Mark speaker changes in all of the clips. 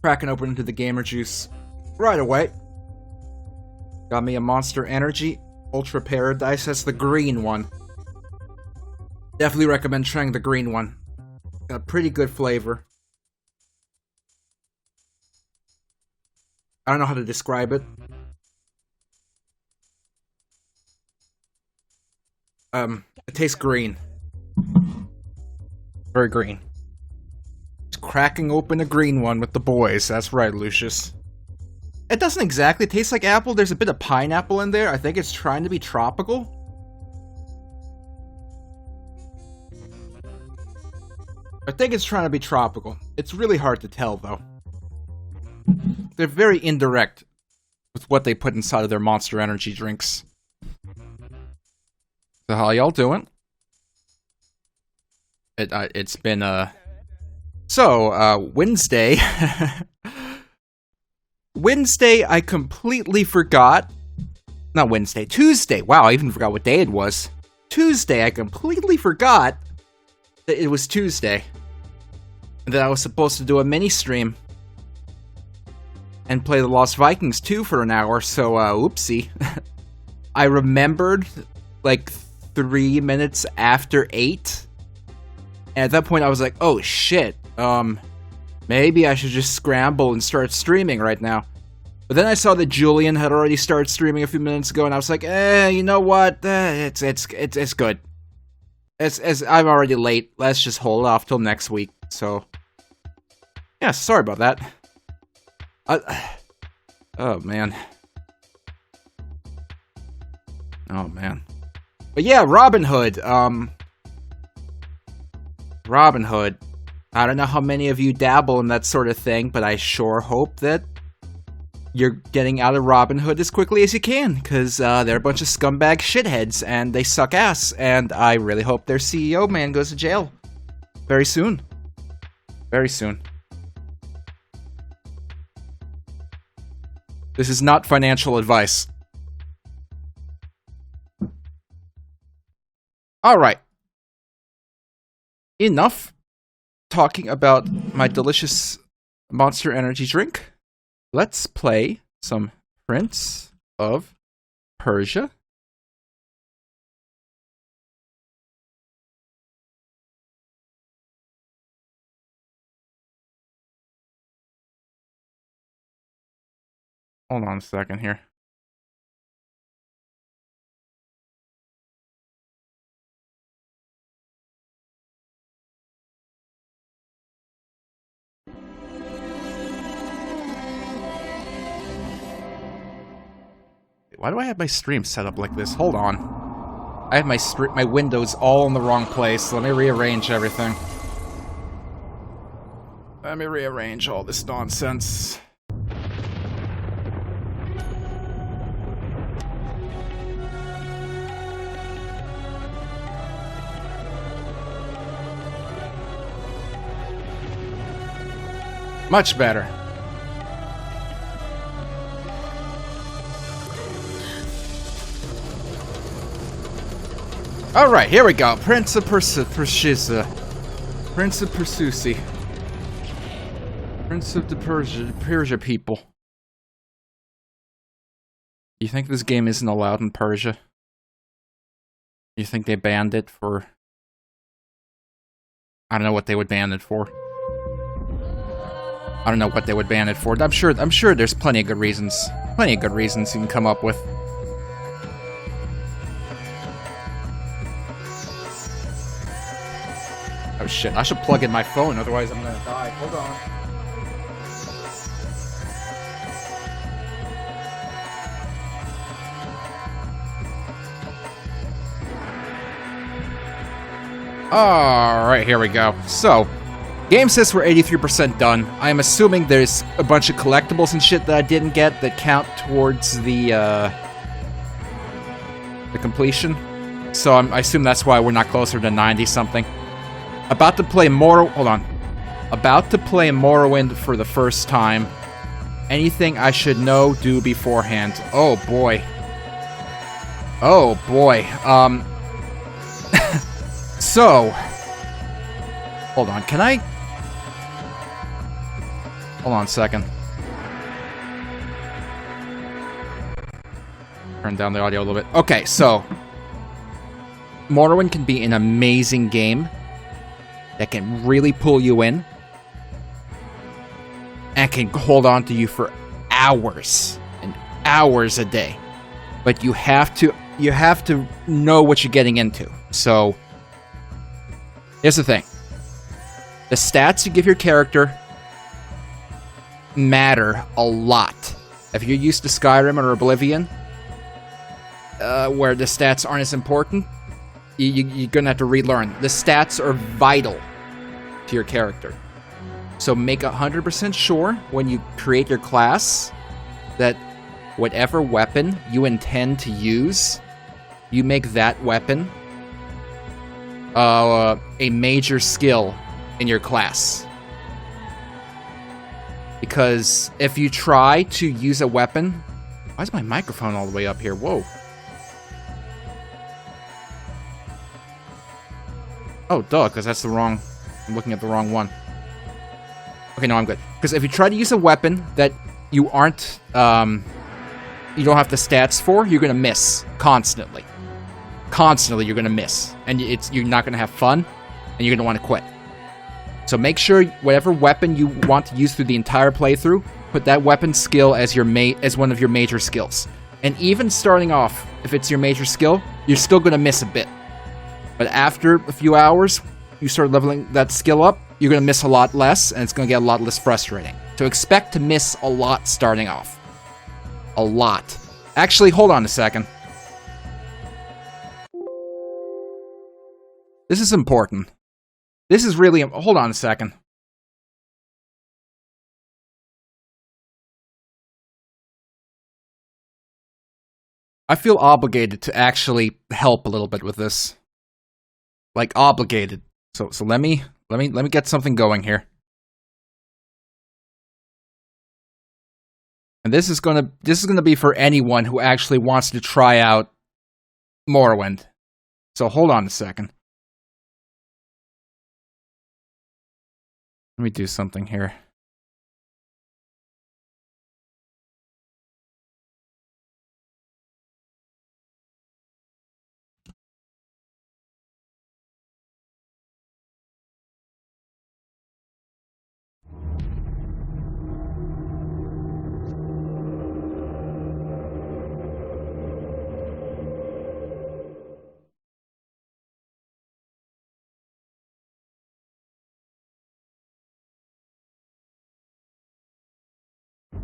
Speaker 1: Cracking open into the gamer juice right away. Got me a Monster Energy Ultra Paradise. That's the green one. Definitely recommend trying the green one. Got a pretty good flavor. I don't know how to describe it. It tastes green. Very green. Just cracking open a green one with the boys. That's right, Lucius. It doesn't exactly taste like apple. There's a bit of pineapple in there. I think it's trying to be tropical. It's really hard to tell, though. They're very indirect with what they put inside of their Monster Energy drinks. So how y'all doing? It's been, Wednesday. Wednesday, I completely forgot. Not Wednesday, Tuesday. Wow, I even forgot what day it was. Tuesday, I completely forgot that it was Tuesday. And that I was supposed to do a mini-stream. And play the Lost Vikings 2 for an hour, so, oopsie. I remembered, like, 3 minutes after 8. And at that point, I was like, oh, shit. Maybe I should just scramble and start streaming right now. But then I saw that Julian had already started streaming a few minutes ago, and I was like, you know what? It's good. It's I'm already late. Let's just hold off till next week. So, yeah, sorry about that. Oh, man. Oh, man. But yeah, Robin Hood. Robin Hood. I don't know how many of you dabble in that sort of thing, but I sure hope that you're getting out of Robin Hood as quickly as you can, because they're a bunch of scumbag shitheads, and they suck ass, and I really hope their CEO, man, goes to jail. Very soon. Very soon. This is not financial advice. Alright. Enough talking about my delicious Monster Energy drink. Let's play some Prince of Persia. Hold on a second here. Why do I have my stream set up like this? Hold on. I have my windows all in the wrong place. Let me rearrange everything. Let me rearrange all this nonsense. Much better. Alright, here we go. Prince of Persia. Prince of Persusi. Prince of the Persia people. You think this game isn't allowed in Persia? You think they banned it for... I don't know what they would ban it for. I don't know what they would ban it for. I'm sure there's plenty of good reasons. Plenty of good reasons you can come up with. Oh shit, I should plug in my phone, otherwise I'm gonna die. Hold on. Alright, here we go. So, game says we're 83% done. I'm assuming there's a bunch of collectibles and shit that I didn't get that count towards the completion. So I assume that's why we're not closer to 90-something. About to play About to play Morrowind for the first time. Anything I should know, do beforehand. Oh boy. Oh boy. So, hold on. Can I? Hold on a second. Turn down the audio a little bit. Okay, so Morrowind can be an amazing game that can really pull you in and can hold on to you for hours and hours a day. But you have to know what you're getting into. So here's the thing. The stats you give your character matter a lot. If you're used to Skyrim or Oblivion, where the stats aren't as important, you're gonna have to relearn. The stats are vital to your character. So make 100% sure when you create your class that whatever weapon you intend to use, you make that weapon a major skill in your class. Because if you try to use a weapon... Why is my microphone all the way up here? Whoa. Oh, duh, because that's the wrong... I'm looking at the wrong one. Okay, no, I'm good. Because if you try to use a weapon that you aren't... you don't have the stats for, you're gonna miss constantly. Constantly, you're gonna miss. And you're not gonna have fun, and you're gonna want to quit. So make sure whatever weapon you want to use through the entire playthrough, put that weapon skill as one of your major skills. And even starting off, if it's your major skill, you're still gonna miss a bit. But after a few hours, you start leveling that skill up, you're gonna miss a lot less, and it's gonna get a lot less frustrating. So expect to miss a lot starting off. A lot. Actually, hold on a second. This is important. This is really... Hold on a second. I feel obligated to actually help a little bit with this. Like, obligated. So let me get something going here. And this is gonna be for anyone who actually wants to try out Morrowind. So hold on a second. Let me do something here.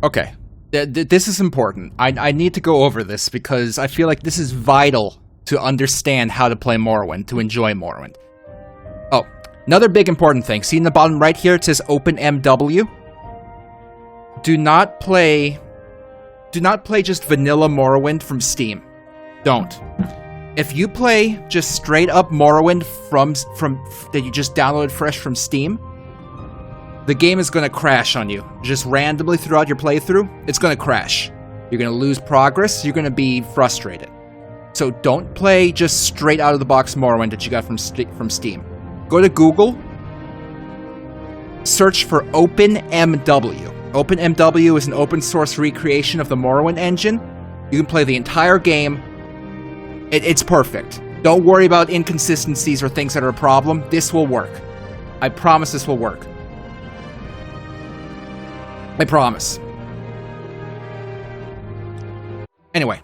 Speaker 1: Okay, this is important. I need to go over this because I feel like this is vital to understand how to play Morrowind, to enjoy Morrowind. Oh, another big important thing. See in the bottom right here, it says Open MW. Do not play just vanilla Morrowind from Steam. Don't. If you play just straight up Morrowind from that you just downloaded fresh from Steam, the game is going to crash on you. Just randomly throughout your playthrough, it's going to crash. You're going to lose progress, you're going to be frustrated. So don't play just straight out of the box Morrowind that you got from Steam. Go to Google, search for OpenMW. OpenMW is an open source recreation of the Morrowind engine. You can play the entire game. It's perfect. Don't worry about inconsistencies or things that are a problem. This will work. I promise this will work. I promise. Anyway.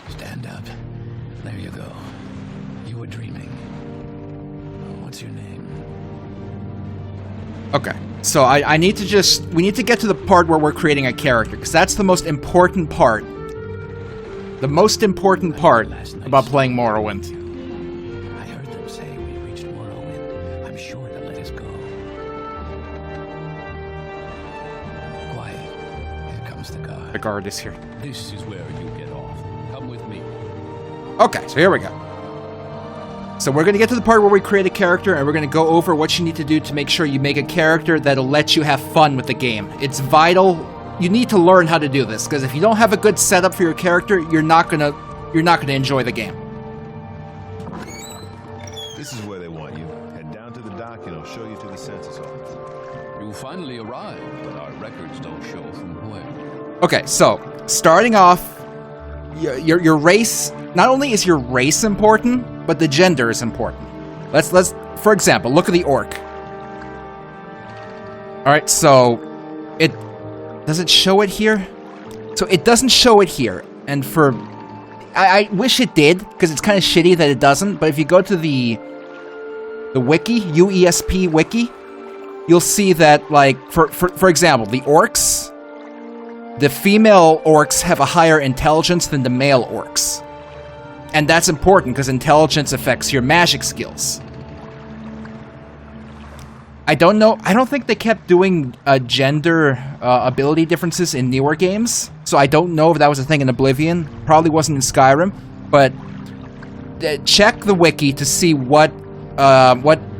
Speaker 2: Stand up. There you go. You were dreaming. What's your name?
Speaker 1: Okay. So we need to get to the part where we're creating a character, because that's the most important part. The most important part about playing Morrowind.
Speaker 2: I heard them say we reached Morrowind. I'm sure they'll let us go. Quiet. Here comes the guard.
Speaker 1: The guard is here.
Speaker 3: This is where you get off. Come with me.
Speaker 1: Okay, so here we go. So we're going to get to the part where we create a character, and we're going to go over what you need to do to make sure you make a character that'll let you have fun with the game. It's vital. You need to learn how to do this, because if you don't have a good setup for your character, you're not going to you're not going to enjoy the game.
Speaker 4: This is where they want you. Head down to the dock and I'll show you to the census office.
Speaker 3: You finally arrived, but our records don't show from where.
Speaker 1: Okay, so starting off, your race. Not only is your race important, but the gender is important. Let's for example, look at the orc. All right, so does it show it here? So it doesn't show it here, and I wish it did, because it's kind of shitty that it doesn't. But if you go to the wiki, UESP wiki, you'll see that, like, for example, the orcs, the female orcs have a higher intelligence than the male orcs. And that's important, because intelligence affects your magic skills. I don't know. I don't think they kept doing gender ability differences in newer games, so I don't know if that was a thing in Oblivion. Probably wasn't in Skyrim, but check the wiki to see what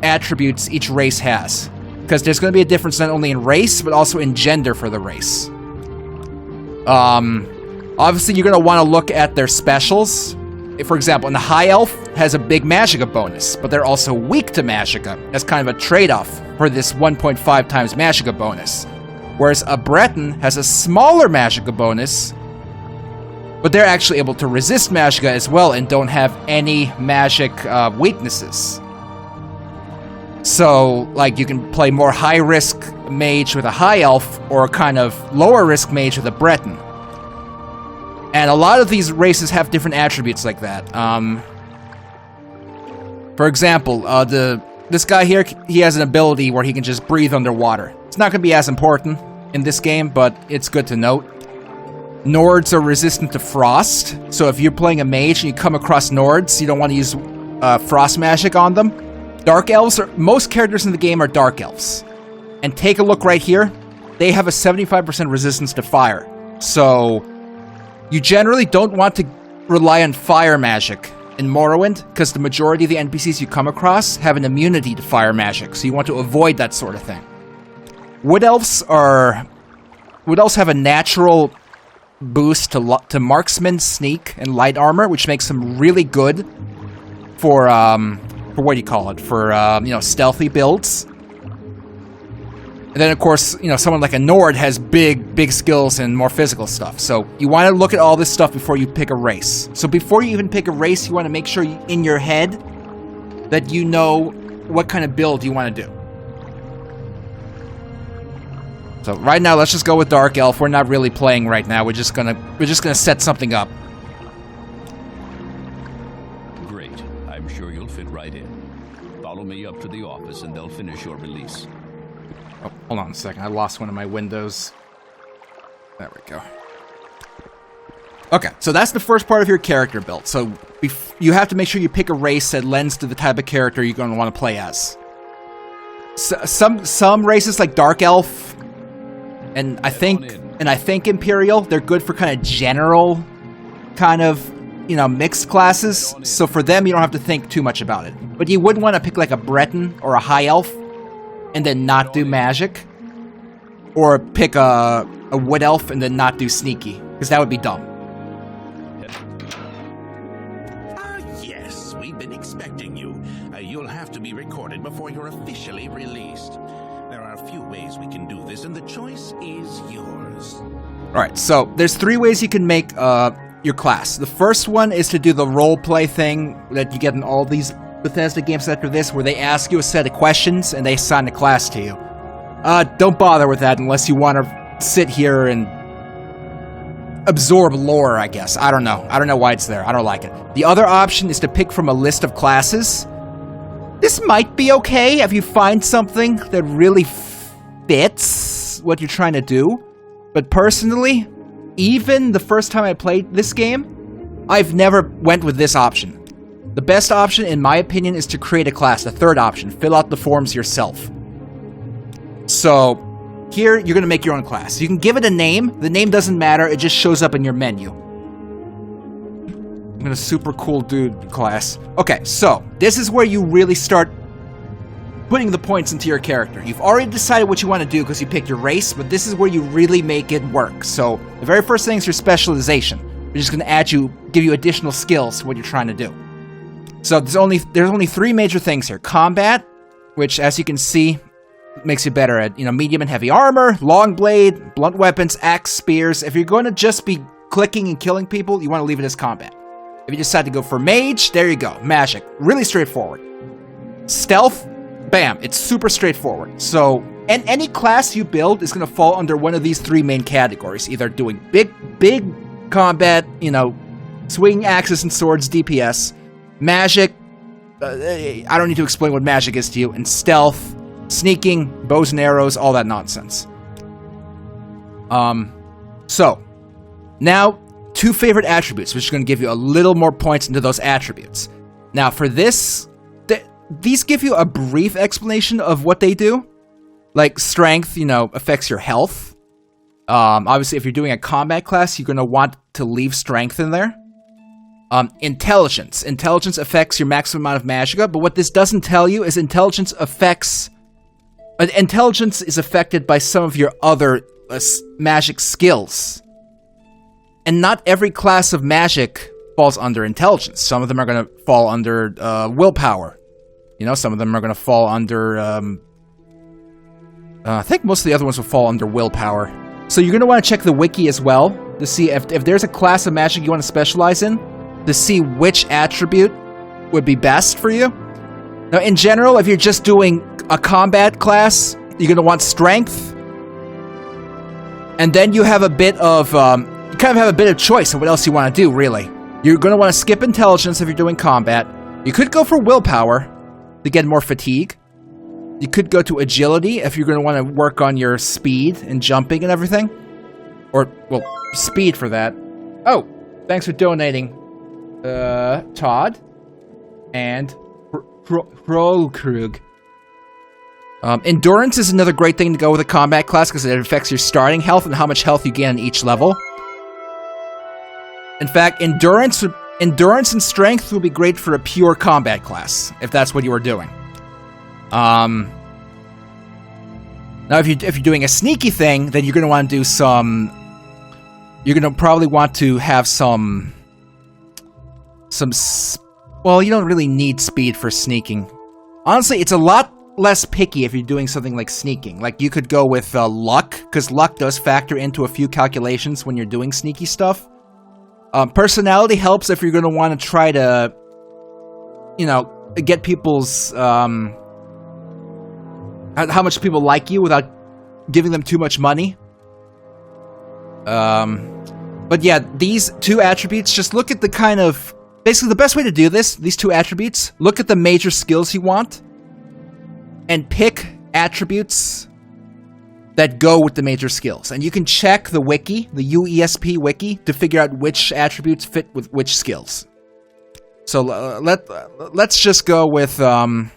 Speaker 1: attributes each race has, because there's going to be a difference not only in race but also in gender for the race. Obviously, you're going to want to look at their specials. For example, the High Elf has a big Magicka bonus, but they're also weak to Magicka as kind of a trade-off for this 1.5 times Magicka bonus. Whereas a Breton has a smaller Magicka bonus, but they're actually able to resist Magicka as well and don't have any magic weaknesses. So, like, you can play more high-risk mage with a High Elf or kind of lower-risk mage with a Breton. And a lot of these races have different attributes like that. For example, this guy here, he has an ability where he can just breathe underwater. It's not going to be as important in this game, but it's good to note. Nords are resistant to frost, so if you're playing a mage and you come across Nords, you don't want to use frost magic on them. Dark elves most characters in the game are dark elves. And take a look right here. They have a 75% resistance to fire. So you generally don't want to rely on fire magic in Morrowind, because the majority of the NPCs you come across have an immunity to fire magic, so you want to avoid that sort of thing. Wood elves have a natural boost to marksman, sneak, and light armor, which makes them really good for what do you call it? For stealthy builds. And then, of course, someone like a Nord has big skills and more physical stuff. So you want to look at all this stuff before you pick a race. So before you even pick a race, you want to make sure in your head that you know what kind of build you want to do. So right now, let's just go with Dark Elf. We're not really playing right now. We're just gonna set something up.
Speaker 3: Great. I'm sure you'll fit right in. Follow me up to the office and they'll finish your release.
Speaker 1: Oh, hold on a second. I lost one of my windows. There we go. Okay, so that's the first part of your character build. So you have to make sure you pick a race that lends to the type of character you're going to want to play as. So, some races like Dark Elf and I think Imperial, they're good for kind of general kind of mixed classes. So for them, you don't have to think too much about it. But you wouldn't want to pick like a Breton or a High Elf and then not do magic, or pick a Wood Elf and then not do sneaky, because that would be dumb.
Speaker 5: Yes, we've been expecting you. You'll have to be recorded before you're officially released. There are a few ways we can do this, and the choice is yours.
Speaker 1: Alright, so there's 3 ways you can make your class. The first one is to do the roleplay thing that you get in all these Bethesda games after this, where they ask you a set of questions and they assign a class to you. Don't bother with that unless you want to sit here and absorb lore, I guess. I don't know. I don't know why it's there. I don't like it. The other option is to pick from a list of classes. This might be okay if you find something that really fits what you're trying to do. But personally, even the first time I played this game, I've never went with this option. The best option, in my opinion, is to create a class. The third option, fill out the forms yourself. So here, you're going to make your own class. You can give it a name. The name doesn't matter. It just shows up in your menu. I'm a super cool dude class. Okay, so this is where you really start putting the points into your character. You've already decided what you want to do because you picked your race, but this is where you really make it work. So the very first thing is your specialization. which is going to give you additional skills to what you're trying to do. So there's only 3 major things here. Combat, which, as you can see, makes you better at, medium and heavy armor, long blade, blunt weapons, axe, spears. If you're going to just be clicking and killing people, you want to leave it as combat. If you decide to go for mage, there you go. Magic. Really straightforward. Stealth, bam. It's super straightforward. So, and any class you build is going to fall under one of these 3 main categories. Either doing big combat, swinging axes and swords, DPS. Magic, I don't need to explain what magic is to you. And stealth, sneaking, bows and arrows, all that nonsense. So, now, 2 favorite attributes, which is going to give you a little more points into those attributes. Now, for this, these give you a brief explanation of what they do. Like, strength, affects your health. Obviously, if you're doing a combat class, you're going to want to leave strength in there. Intelligence. Intelligence affects your maximum amount of magicka, but what this doesn't tell you is intelligence is affected by some of your other magic skills. And not every class of magic falls under intelligence. Some of them are going to fall under willpower. Some of them are going to fall under... I think most of the other ones will fall under willpower. So you're going to want to check the wiki as well to see if there's a class of magic you want to specialize in, to see which attribute would be best for you. Now, in general, if you're just doing a combat class, you're going to want strength. And then you have a bit of... you kind of have a bit of choice of what else you want to do, really. You're going to want to skip intelligence if you're doing combat. You could go for willpower to get more fatigue. You could go to agility if you're going to want to work on your speed and jumping and everything. Or, well, speed for that. Oh, thanks for donating, Todd. And Krolkrug. Endurance is another great thing to go with a combat class because it affects your starting health and how much health you gain on each level. In fact, endurance and strength will be great for a pure combat class, if that's what you were doing. Now, if you're doing a sneaky thing, then you're going to want to do some... You're going to probably want to have some... Well, you don't really need speed for sneaking. Honestly, it's a lot less picky if you're doing something like sneaking. Like, you could go with luck, because luck does factor into a few calculations when you're doing sneaky stuff. Personality helps if you're going to want to try to, get people's, how much people like you without giving them too much money. But yeah, these 2 attributes, just look at the kind of, basically the best way to do this, these 2 attributes, look at the major skills you want, and pick attributes that go with the major skills. And you can check the wiki, the UESP wiki, to figure out which attributes fit with which skills. So let's just go with let's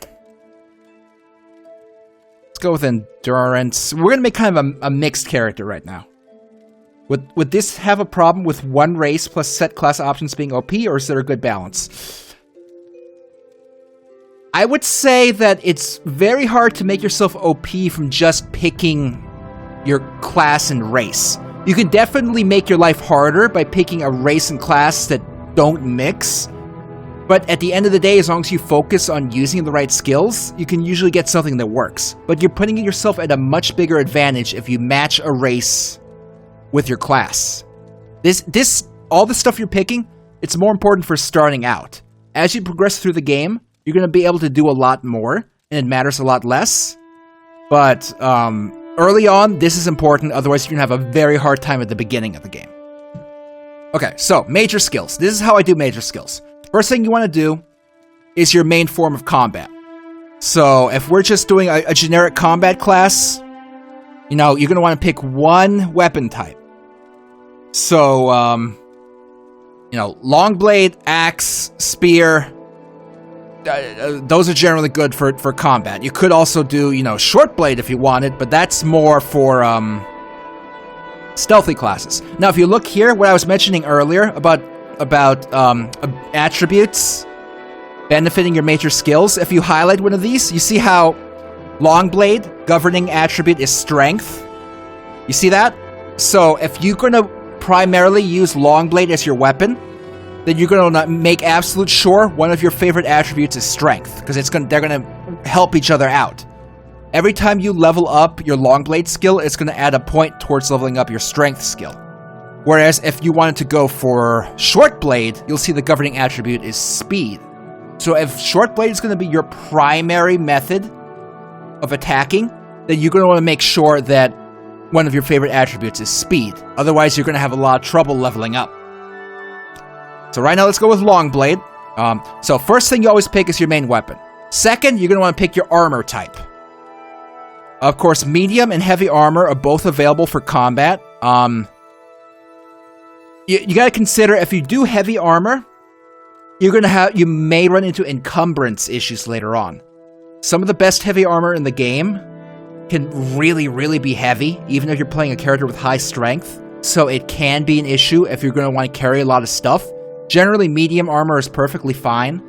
Speaker 1: go with endurance. We're gonna make kind of a mixed character right now. Would this have a problem with one race plus set class options being OP, or is there a good balance? I would say that it's very hard to make yourself OP from just picking your class and race. You can definitely make your life harder by picking a race and class that don't mix. But at the end of the day, as long as you focus on using the right skills, you can usually get something that works. But you're putting yourself at a much bigger advantage if you match a race with your class. All the stuff you're picking, it's more important for starting out. As you progress through the game, you're going to be able to do a lot more, and it matters a lot less. But early on, this is important, otherwise you're going to have a very hard time at the beginning of the game. Okay, so major skills. This is how I do major skills. First thing you want to do is your main form of combat. So if we're just doing a generic combat class, you're going to want to pick one weapon type. So, long blade, axe, spear, those are generally good for combat. You could also do, short blade if you wanted, but that's more for stealthy classes. Now, if you look here, what I was mentioning earlier about attributes benefiting your major skills, if you highlight one of these, you see how long blade governing attribute is strength. You see that? So if you're going to primarily use Longblade as your weapon, then you're going to make absolute sure one of your favorite attributes is strength, because they're going to help each other out. Every time you level up your Longblade skill, it's going to add a point towards leveling up your strength skill. Whereas if you wanted to go for Shortblade, you'll see the governing attribute is speed. So if Shortblade is going to be your primary method of attacking, then you're going to want to make sure that one of your favorite attributes is speed. Otherwise, you're going to have a lot of trouble leveling up. So right now, let's go with Longblade. So first thing you always pick is your main weapon. Second, you're going to want to pick your armor type. Of course, medium and heavy armor are both available for combat. You got to consider if you do heavy armor, you may run into encumbrance issues later on. Some of the best heavy armor in the game can really, really be heavy, even if you're playing a character with high strength. So it can be an issue if you're going to want to carry a lot of stuff. Generally, medium armor is perfectly fine,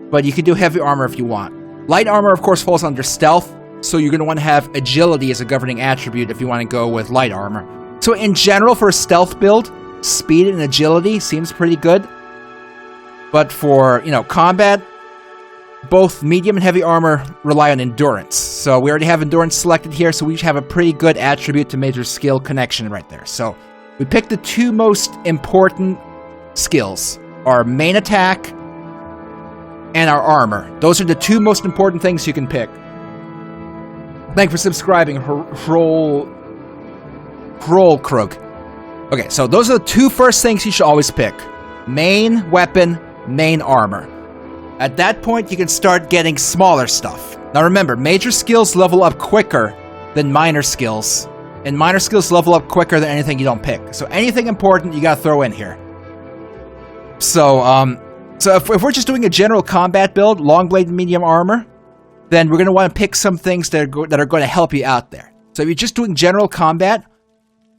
Speaker 1: but you can do heavy armor if you want. Light armor, of course, falls under stealth, so you're going to want to have agility as a governing attribute if you want to go with light armor. So in general, for a stealth build, speed and agility seems pretty good. But for, combat, both medium and heavy armor rely on endurance. So we already have endurance selected here, so we have a pretty good attribute to major skill connection right there. So we picked the two most important skills, our main attack and our armor. Those are the two most important things you can pick. Thanks for subscribing, Kroll Krug. Okay, so those are the two first things you should always pick. Main weapon, main armor. At that point, you can start getting smaller stuff. Now remember, major skills level up quicker than minor skills, and minor skills level up quicker than anything you don't pick. So anything important, you gotta throw in here. So if we're just doing a general combat build, Longblade and medium armor, then we're gonna want to pick some things that are going to help you out there. So if you're just doing general combat,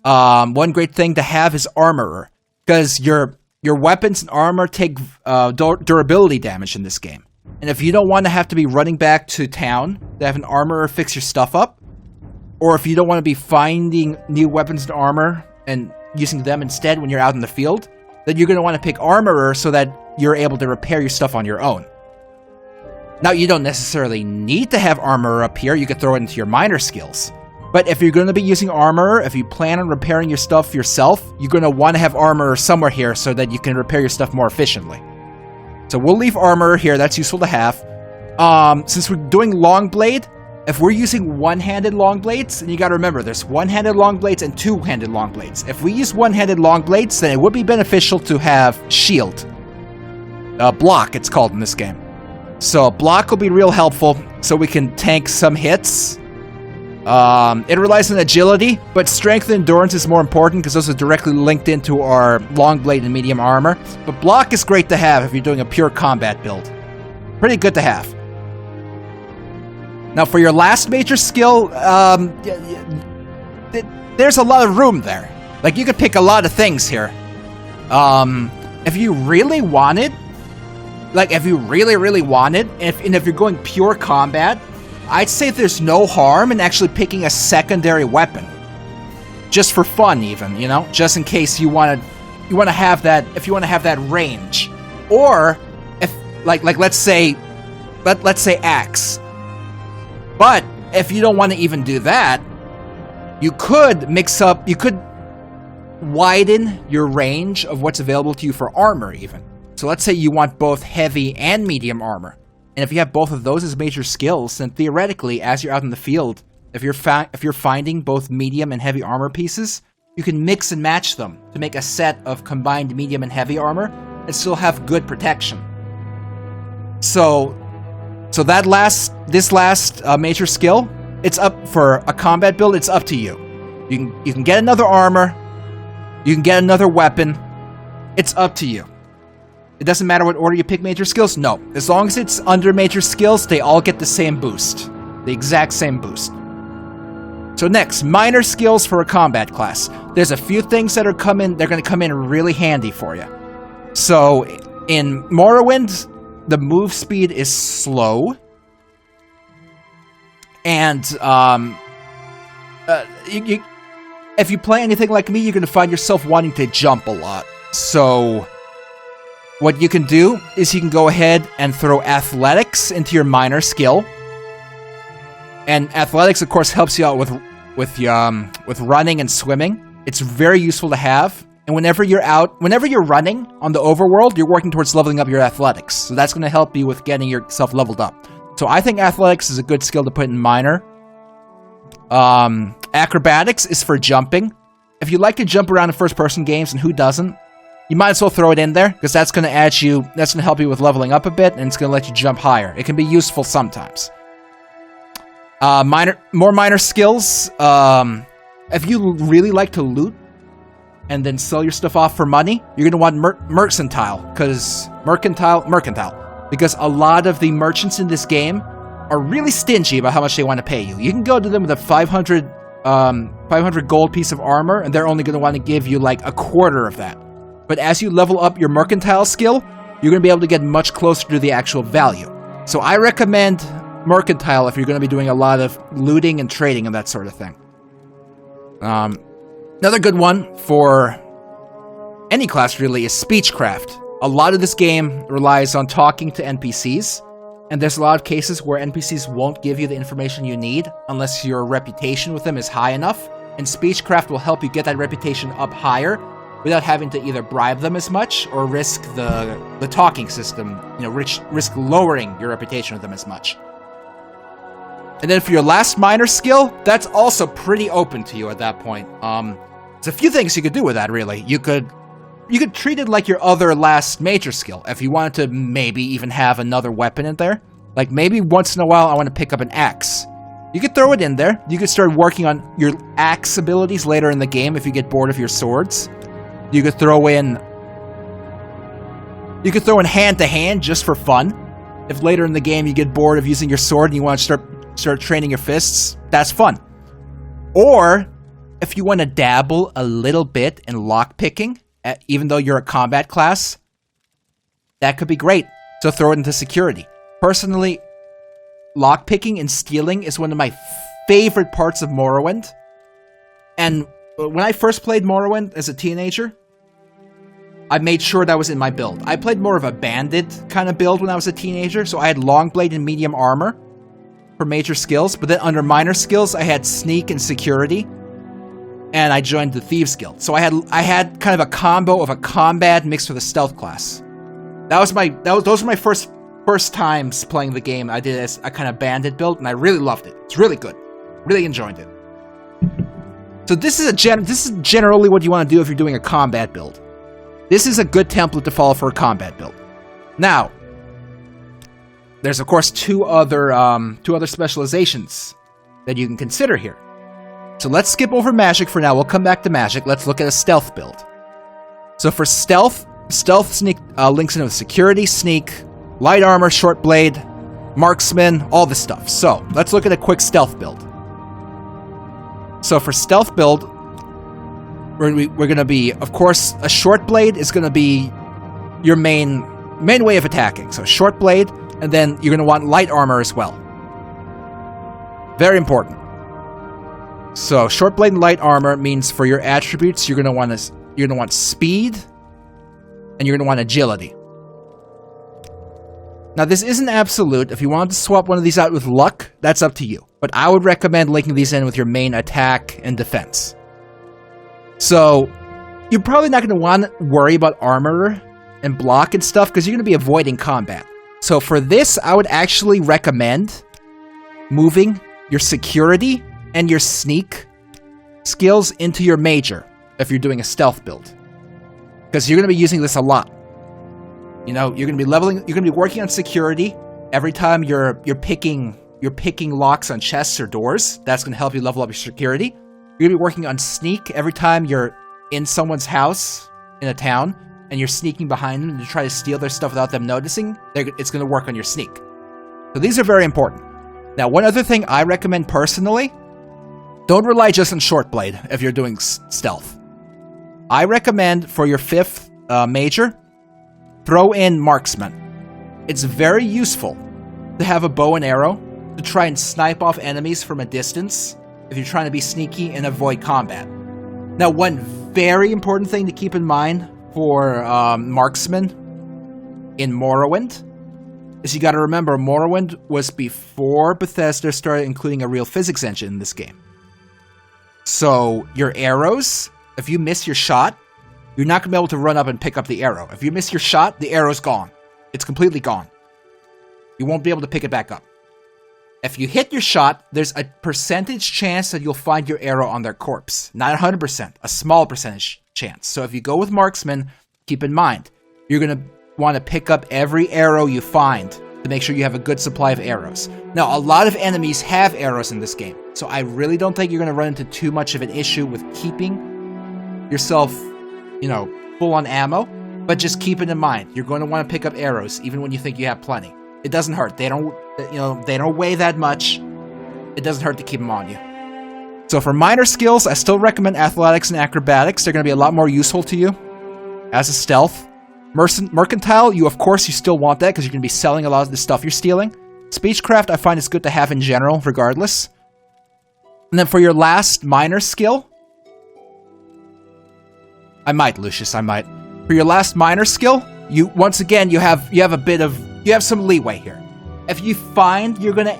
Speaker 1: one great thing to have is Armorer, because your weapons and armor take durability damage in this game. And if you don't want to have to be running back to town to have an Armorer fix your stuff up, or if you don't want to be finding new weapons and armor and using them instead when you're out in the field, then you're going to want to pick Armorer so that you're able to repair your stuff on your own. Now, you don't necessarily need to have Armorer up here. You could throw it into your minor skills. But if you're going to be using Armorer, if you plan on repairing your stuff yourself, you're going to want to have Armorer somewhere here so that you can repair your stuff more efficiently. So we'll leave Armorer here. That's useful to have. Since we're doing Longblade, if we're using one-handed Longblades, then you got to remember, there's one-handed Longblades and two-handed Longblades. If we use one-handed Longblades, then it would be beneficial to have Shield. Block, it's called in this game. So Block will be real helpful so we can tank some hits. It relies on agility, but strength and endurance is more important because those are directly linked into our Longblade and medium armor. But Block is great to have if you're doing a pure combat build. Pretty good to have. Now for your last major skill, there's a lot of room there. Like, you could pick a lot of things here. If you really wanted, and if you're going pure combat, I'd say there's no harm in actually picking a secondary weapon. Just for fun, even, just in case you want to have that, if you want to have that range. Or, if, let's say axe. But, if you don't want to even do that, you could widen your range of what's available to you for armor, even. So let's say you want both heavy and medium armor. And if you have both of those as major skills, then theoretically, as you're out in the field, if you're finding both medium and heavy armor pieces, you can mix and match them to make a set of combined medium and heavy armor and still have good protection. So this last major skill, it's up for a combat build. It's up to you. You can get another armor, you can get another weapon. It's up to you. It doesn't matter what order you pick major skills. No, as long as it's under major skills, they all get the same boost, the exact same boost. So next, minor skills for a combat class. There's a few things that are going to come in really handy for you. So in Morrowind, the move speed is slow, and if you play anything like me, you're going to find yourself wanting to jump a lot. So what you can do is you can go ahead and throw athletics into your minor skill. And athletics, of course, helps you out with running and swimming. It's very useful to have. And whenever you're running on the overworld, you're working towards leveling up your athletics. So that's going to help you with getting yourself leveled up. So I think athletics is a good skill to put in minor. Acrobatics is for jumping. If you like to jump around in first-person games, and who doesn't, you might as well throw it in there, because that's going to help you with leveling up a bit, and it's going to let you jump higher. It can be useful sometimes. More minor skills. If you really like to loot and then sell your stuff off for money, you're going to want mercantile, because a lot of the merchants in this game are really stingy about how much they want to pay you. You can go to them with a 500 gold piece of armor, and they're only going to want to give you like a quarter of that. But as you level up your mercantile skill, you're going to be able to get much closer to the actual value. So I recommend mercantile if you're going to be doing a lot of looting and trading and that sort of thing. Another good one for any class really is speechcraft. A lot of this game relies on talking to NPCs, and there's a lot of cases where NPCs won't give you the information you need unless your reputation with them is high enough, and speechcraft will help you get that reputation up higher without having to either bribe them as much or risk the talking system, risk lowering your reputation with them as much. And then for your last minor skill, that's also pretty open to you at that point. There's a few things you could do with that, really. You could treat it like your other last major skill. If you wanted to maybe even have another weapon in there, like maybe once in a while I want to pick up an axe. You could throw it in there. You could start working on your axe abilities later in the game if you get bored of your swords. You could throw in hand-to-hand just for fun. If later in the game you get bored of using your sword and you want to start training your fists, that's fun. Or if you want to dabble a little bit in lockpicking, even though you're a combat class, that could be great. So throw it into security. Personally, lockpicking and stealing is one of my favorite parts of Morrowind. And when I first played Morrowind as a teenager, I made sure that was in my build. I played more of a bandit kind of build when I was a teenager, so I had long blade and medium armor for major skills, but then under minor skills, I had sneak and security, and I joined the Thieves Guild. So I had kind of a combo of a combat mixed with a stealth class. Those were my first times playing the game. I did it as a kind of bandit build, and I really loved it. It's really good. Really enjoyed it. So this is generally what you want to do if you're doing a combat build. This is a good template to follow for a combat build. Now, there's of course two other specializations that you can consider here. So let's skip over magic for now. We'll come back to magic. Let's look at a stealth build. So for stealth sneak links into security, sneak, light armor, short blade, marksman, all this stuff. So let's look at a quick stealth build. So for stealth build, we're going to be, of course, a short blade is going to be your main way of attacking. So short blade, and then you're going to want light armor as well. Very important. So short blade and light armor means for your attributes, you're going to want speed, and you're going to want agility. Now this isn't absolute. If you wanted to swap one of these out with luck, that's up to you. But I would recommend linking these in with your main attack and defense. So you're probably not going to want to worry about armor and block and stuff because you're going to be avoiding combat. So for this, I would actually recommend moving your security and your sneak skills into your major if you're doing a stealth build. Because you're going to be using this a lot. You know, you're going to be working on security every time you're picking locks on chests or doors. That's going to help you level up your security. You're going to be working on sneak every time you're in someone's house in a town and you're sneaking behind them to try to steal their stuff without them noticing. It's going to work on your sneak. So these are very important. Now, one other thing I recommend personally, don't rely just on short blade if you're doing stealth. I recommend for your 5th major, throw in marksman. It's very useful to have a bow and arrow to try and snipe off enemies from a distance if you're trying to be sneaky and avoid combat. Now, one very important thing to keep in mind for marksmen in Morrowind is you got to remember Morrowind was before Bethesda started including a real physics engine in this game. So your arrows, if you miss your shot, you're not going to be able to run up and pick up the arrow. If you miss your shot, the arrow's gone. It's completely gone. You won't be able to pick it back up. If you hit your shot, there's a percentage chance that you'll find your arrow on their corpse. Not 100%, a small percentage chance. So if you go with marksman, keep in mind, you're going to want to pick up every arrow you find to make sure you have a good supply of arrows. Now, a lot of enemies have arrows in this game, so I really don't think you're going to run into too much of an issue with keeping yourself, you know, full on ammo, but just keep it in mind. You're going to want to pick up arrows even when you think you have plenty. It doesn't hurt. They don't, you know, they don't weigh that much. It doesn't hurt to keep them on you. So for minor skills, I still recommend athletics and acrobatics. They're going to be a lot more useful to you as a stealth. Mercantile, you still want that because you're going to be selling a lot of the stuff you're stealing. Speechcraft, I find it's good to have in general, regardless. And then for your last minor skill, I might, Lucius, I might. For your last minor skill, you have some leeway here. If you find you're gonna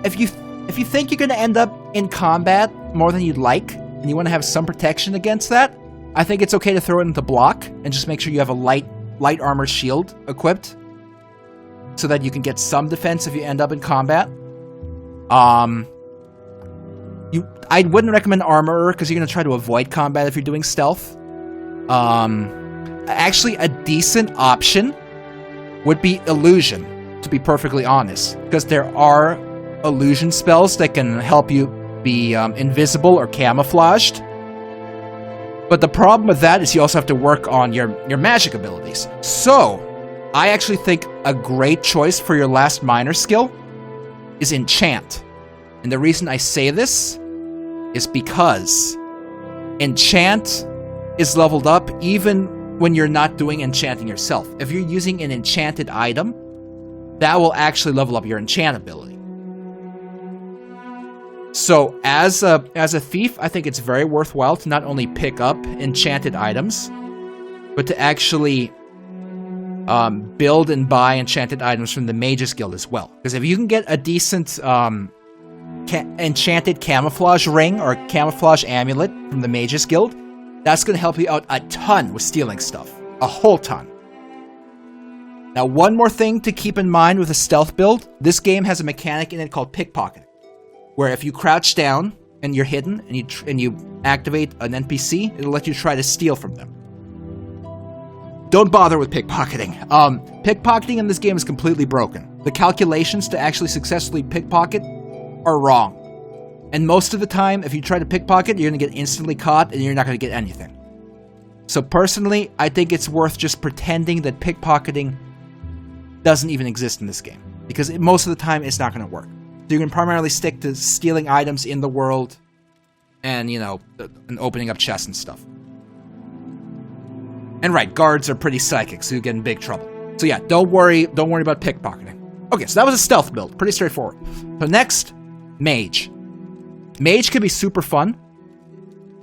Speaker 1: if you think you're gonna end up in combat more than you'd like, and you want to have some protection against that, I think it's okay to throw it into block and just make sure you have a light armor shield equipped, so that you can get some defense if you end up in combat. I wouldn't recommend armorer because you're gonna try to avoid combat if you're doing stealth. Actually, a decent option would be illusion, to be perfectly honest, because there are illusion spells that can help you be invisible or camouflaged. But the problem with that is you also have to work on your magic abilities. So, I actually think a great choice for your last minor skill is enchant. And the reason I say this is because enchant is leveled up even when you're not doing enchanting yourself. If you're using an enchanted item, that will actually level up your enchant ability. So as a thief, I think it's very worthwhile to not only pick up enchanted items, but to actually build and buy enchanted items from the Mage's Guild as well. Because if you can get a decent enchanted camouflage ring or camouflage amulet from the Mage's Guild, that's going to help you out a ton with stealing stuff. A whole ton. Now, one more thing to keep in mind with a stealth build, this game has a mechanic in it called pickpocketing, where if you crouch down and you're hidden and you activate an NPC, it'll let you try to steal from them. Don't bother with pickpocketing. Pickpocketing in this game is completely broken. The calculations to actually successfully pickpocket are wrong. And most of the time, if you try to pickpocket, you're going to get instantly caught and you're not going to get anything. So personally, I think it's worth just pretending that pickpocketing doesn't even exist in this game. Because most of the time, it's not going to work. So you can primarily stick to stealing items in the world and, you know, and opening up chests and stuff. And right, guards are pretty psychic, so you get in big trouble. So yeah, don't worry about pickpocketing. Okay, so that was a stealth build. Pretty straightforward. So next, mage. Mage can be super fun.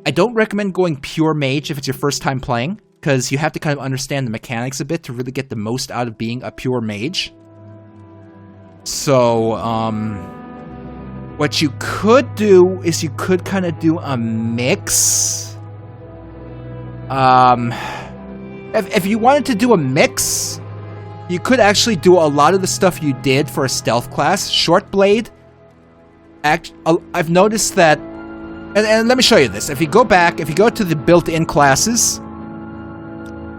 Speaker 1: I don't recommend going pure mage if it's your first time playing, because you have to kind of understand the mechanics a bit to really get the most out of being a pure mage. So, what you could do is you could kind of do a mix. If you wanted to do a mix, you could actually do a lot of the stuff you did for a stealth class. Short blade. I've noticed that, and let me show you this. If you go to the built-in classes,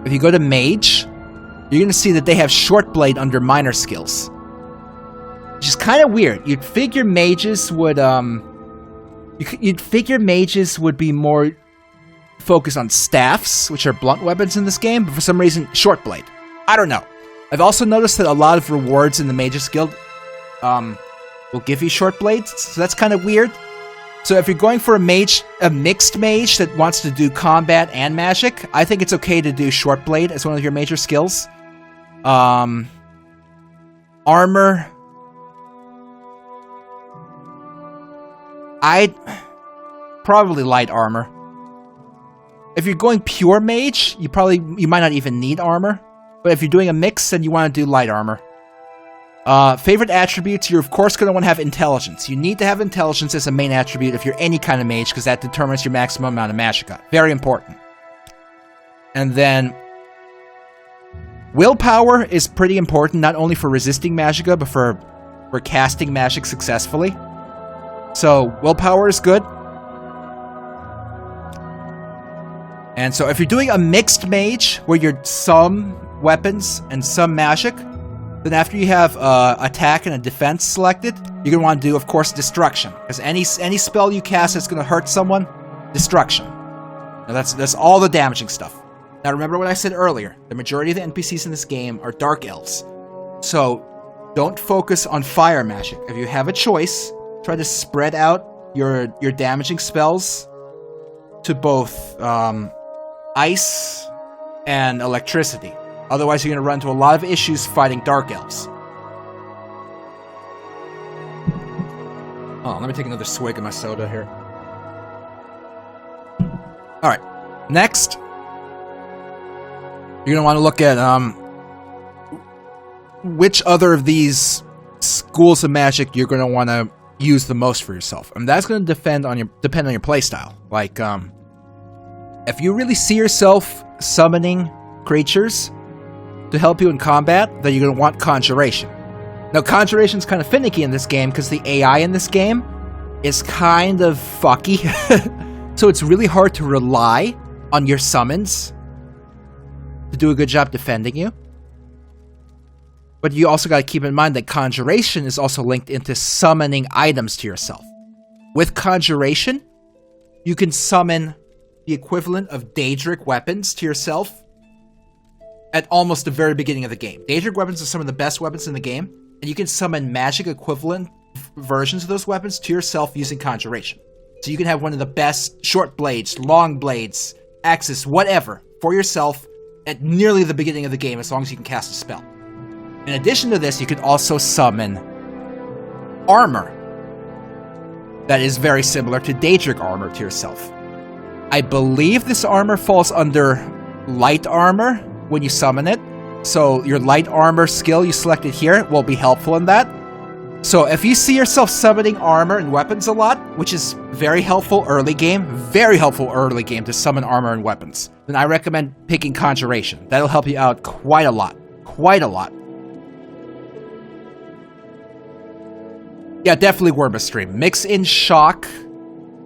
Speaker 1: if you go to mage, you're going to see that they have short blade under minor skills. Which is kind of weird. You'd figure mages would be more focused on staffs, which are blunt weapons in this game, but for some reason, short blade. I don't know. I've also noticed that a lot of rewards in the Mage's Guild will give you short blades, so that's kind of weird. So if you're going for a mixed mage that wants to do combat and magic, I think it's okay to do short blade as one of your major skills. Armor. I'd probably light armor. If you're going pure mage, you might not even need armor. But if you're doing a mix, then you want to do light armor. Favorite attributes, you're of course going to want to have intelligence. You need to have intelligence as a main attribute if you're any kind of mage, because that determines your maximum amount of magicka. Very important. And then willpower is pretty important, not only for resisting magicka, but for casting magic successfully. So willpower is good. And so if you're doing a mixed mage, where you're some weapons and some magic, then after you have attack and a defense selected, you're going to want to do, of course, destruction. Because any spell you cast that's going to hurt someone, destruction. Now that's all the damaging stuff. Now remember what I said earlier, the majority of the NPCs in this game are dark elves. So don't focus on fire magic. If you have a choice, try to spread out your damaging spells to both ice and electricity. Otherwise, you're going to run into a lot of issues fighting dark elves. Oh, let me take another swig of my soda here. Alright, next, you're going to want to look at which other of these schools of magic you're going to want to use the most for yourself. And that's going to depend on your playstyle. Like, if you really see yourself summoning creatures to help you in combat, then you're going to want Conjuration. Now, Conjuration's kind of finicky in this game because the AI in this game is kind of fucky. So it's really hard to rely on your summons to do a good job defending you. But you also got to keep in mind that Conjuration is also linked into summoning items to yourself. With Conjuration, you can summon the equivalent of Daedric weapons to yourself at almost the very beginning of the game. Daedric weapons are some of the best weapons in the game, and you can summon magic equivalent versions of those weapons to yourself using Conjuration. So you can have one of the best short blades, long blades, axes, whatever, for yourself at nearly the beginning of the game, as long as you can cast a spell. In addition to this, you can also summon armor that is very similar to Daedric armor to yourself. I believe this armor falls under light armor when you summon it. So your light armor skill you selected here will be helpful in that. So if you see yourself summoning armor and weapons a lot, which is very helpful early game to summon armor and weapons, then I recommend picking Conjuration. That'll help you out quite a lot. Quite a lot. Yeah, definitely Worma Stream. Mix in Shock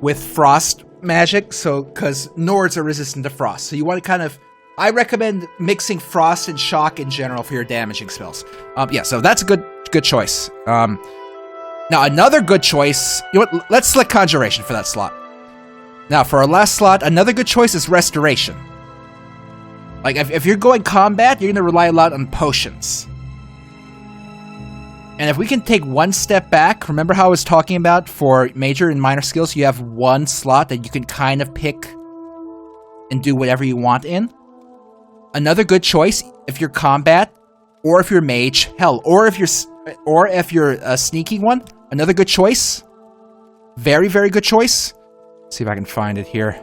Speaker 1: with Frost magic, so because Nords are resistant to Frost. So you want to kind of... I recommend mixing Frost and Shock in general for your damaging spells. Yeah, so that's a good choice. Now, another good choice... You know what? Let's select Conjuration for that slot. Now, for our last slot, another good choice is Restoration. Like, if you're going combat, you're going to rely a lot on potions. And if we can take one step back, remember how I was talking about for major and minor skills, you have one slot that you can kind of pick and do whatever you want in? Another good choice, if you're combat, or if you're mage, hell, or if you're a sneaking one, another good choice, very, very good choice. Let's see if I can find it here.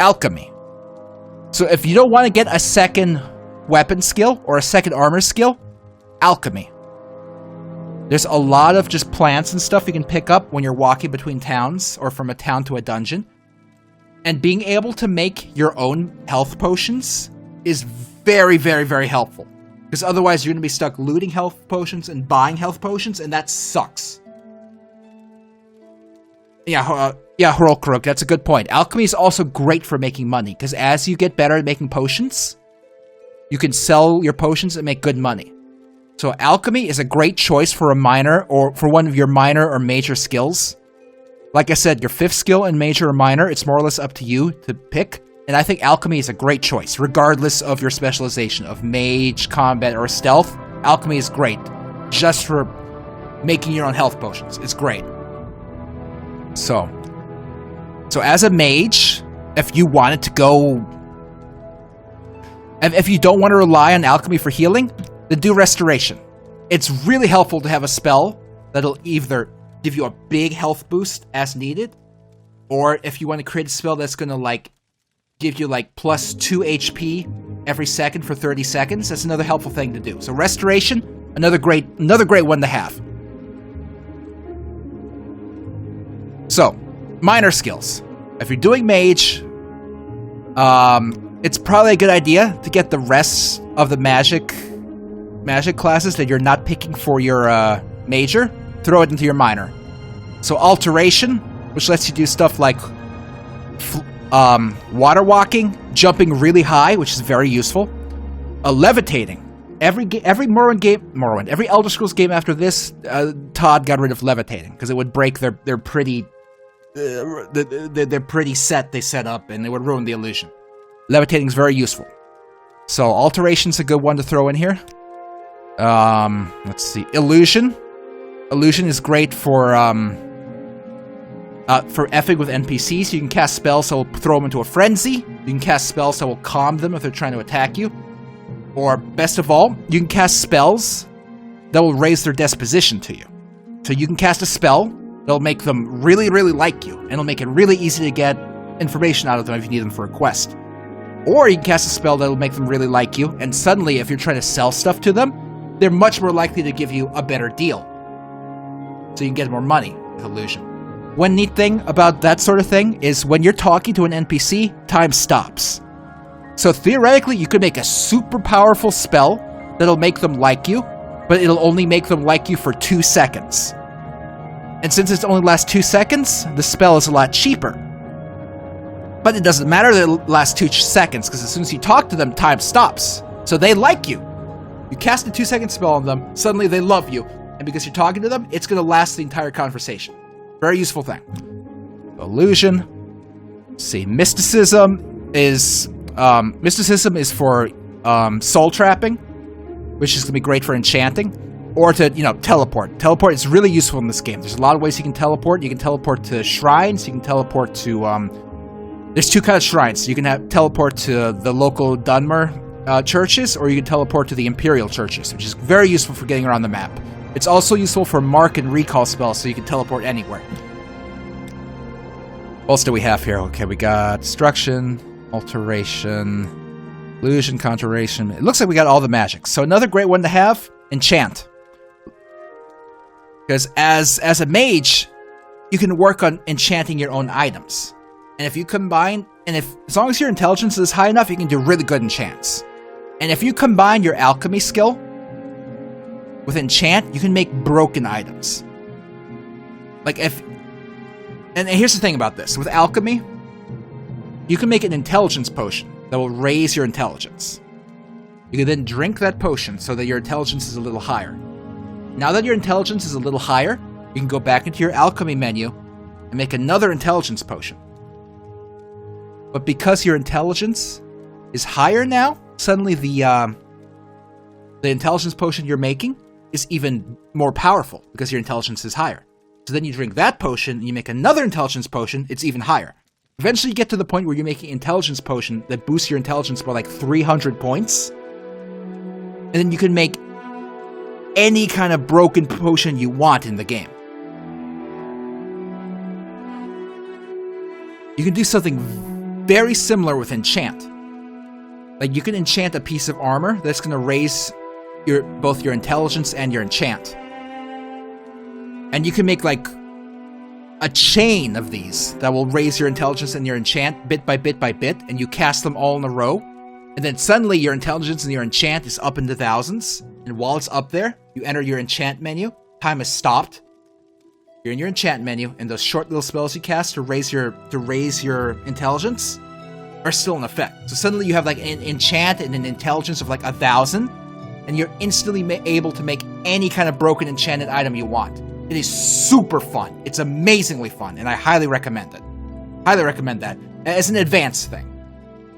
Speaker 1: Alchemy. So if you don't want to get a second weapon skill or a second armor skill, Alchemy. There's a lot of just plants and stuff you can pick up when you're walking between towns or from a town to a dungeon. And being able to make your own health potions is very, very, very helpful. Because otherwise you're going to be stuck looting health potions and buying health potions, and that sucks. Yeah, Horolkrug, that's a good point. Alchemy is also great for making money, because as you get better at making potions, you can sell your potions and make good money. So Alchemy is a great choice for a minor, or for one of your minor or major skills. Like I said, your fifth skill in major or minor, it's more or less up to you to pick. And I think Alchemy is a great choice, regardless of your specialization of mage, combat, or stealth. Alchemy is great, just for making your own health potions. It's great. So as a mage, if you wanted to go... If you don't want to rely on Alchemy for healing, then do Restoration. It's really helpful to have a spell that'll either give you a big health boost as needed, or if you want to create a spell that's going to, like, give you like plus 2 HP every second for 30 seconds. That's another helpful thing to do. So restoration, another great one to have. So, minor skills. If you're doing mage, it's probably a good idea to get the rest of the magic classes that you're not picking for your major, throw it into your minor. So alteration, which lets you do stuff like water walking, jumping really high, which is very useful. Levitating. Every Morrowind, every Elder Scrolls game after this, Todd got rid of levitating because it would break their pretty set they set up, and it would ruin the illusion. Levitating is very useful. So alteration's a good one to throw in here. Let's see, illusion. Illusion is great for effing with NPCs. You can cast spells that will throw them into a frenzy. You can cast spells that will calm them if they're trying to attack you. Or, best of all, you can cast spells that will raise their disposition to you. So you can cast a spell that'll make them really, really like you, and it'll make it really easy to get information out of them if you need them for a quest. Or you can cast a spell that'll make them really like you, and suddenly, if you're trying to sell stuff to them, they're much more likely to give you a better deal. So you can get more money with illusion. One neat thing about that sort of thing is when you're talking to an NPC, time stops. So theoretically, you could make a super powerful spell that'll make them like you, but it'll only make them like you for 2 seconds. And since it only lasts 2 seconds, the spell is a lot cheaper. But it doesn't matter that it lasts 2 seconds, because as soon as you talk to them, time stops. So they like you. You cast a 2-second spell on them, suddenly they love you, and because you're talking to them, it's going to last the entire conversation. Very useful thing. Illusion. Let's see, mysticism is for soul trapping, which is going to be great for enchanting, or to, teleport. Teleport is really useful in this game. There's a lot of ways you can teleport. You can teleport to shrines. You can teleport to, there's 2 kinds of shrines. You can teleport to the local Dunmer churches, or you can teleport to the Imperial churches, which is very useful for getting around the map. It's also useful for mark and recall spells, so you can teleport anywhere. What else do we have here? Okay, we got destruction, alteration, illusion, conjuration. It looks like we got all the magic. So another great one to have, enchant. Because as a mage, you can work on enchanting your own items. And if you combine, as long as your intelligence is high enough, you can do really good enchants. And if you combine your alchemy skill with enchant, you can make broken items. And here's the thing about this. With alchemy, you can make an intelligence potion that will raise your intelligence. You can then drink that potion so that your intelligence is a little higher. Now that your intelligence is a little higher, you can go back into your alchemy menu and make another intelligence potion. But because your intelligence is higher now, suddenly the intelligence potion you're making is even more powerful because your intelligence is higher. So then you drink that potion and you make another intelligence potion, it's even higher. Eventually you get to the point where you're making an intelligence potion that boosts your intelligence by like 300 points. And then you can make any kind of broken potion you want in the game. You can do something very similar with enchant. Like, you can enchant a piece of armor that's going to raise both your intelligence and your enchant. And you can make, like, a chain of these that will raise your intelligence and your enchant bit by bit by bit, and you cast them all in a row. And then suddenly your intelligence and your enchant is up in the thousands. And while it's up there, you enter your enchant menu. Time is stopped. You're in your enchant menu, and those short little spells you cast to raise your intelligence are still in effect. So suddenly you have like an enchant and an intelligence of like 1,000, and you're instantly able to make any kind of broken enchanted item you want. It is super fun. It's amazingly fun, and I highly recommend it. Highly recommend that as an advanced thing.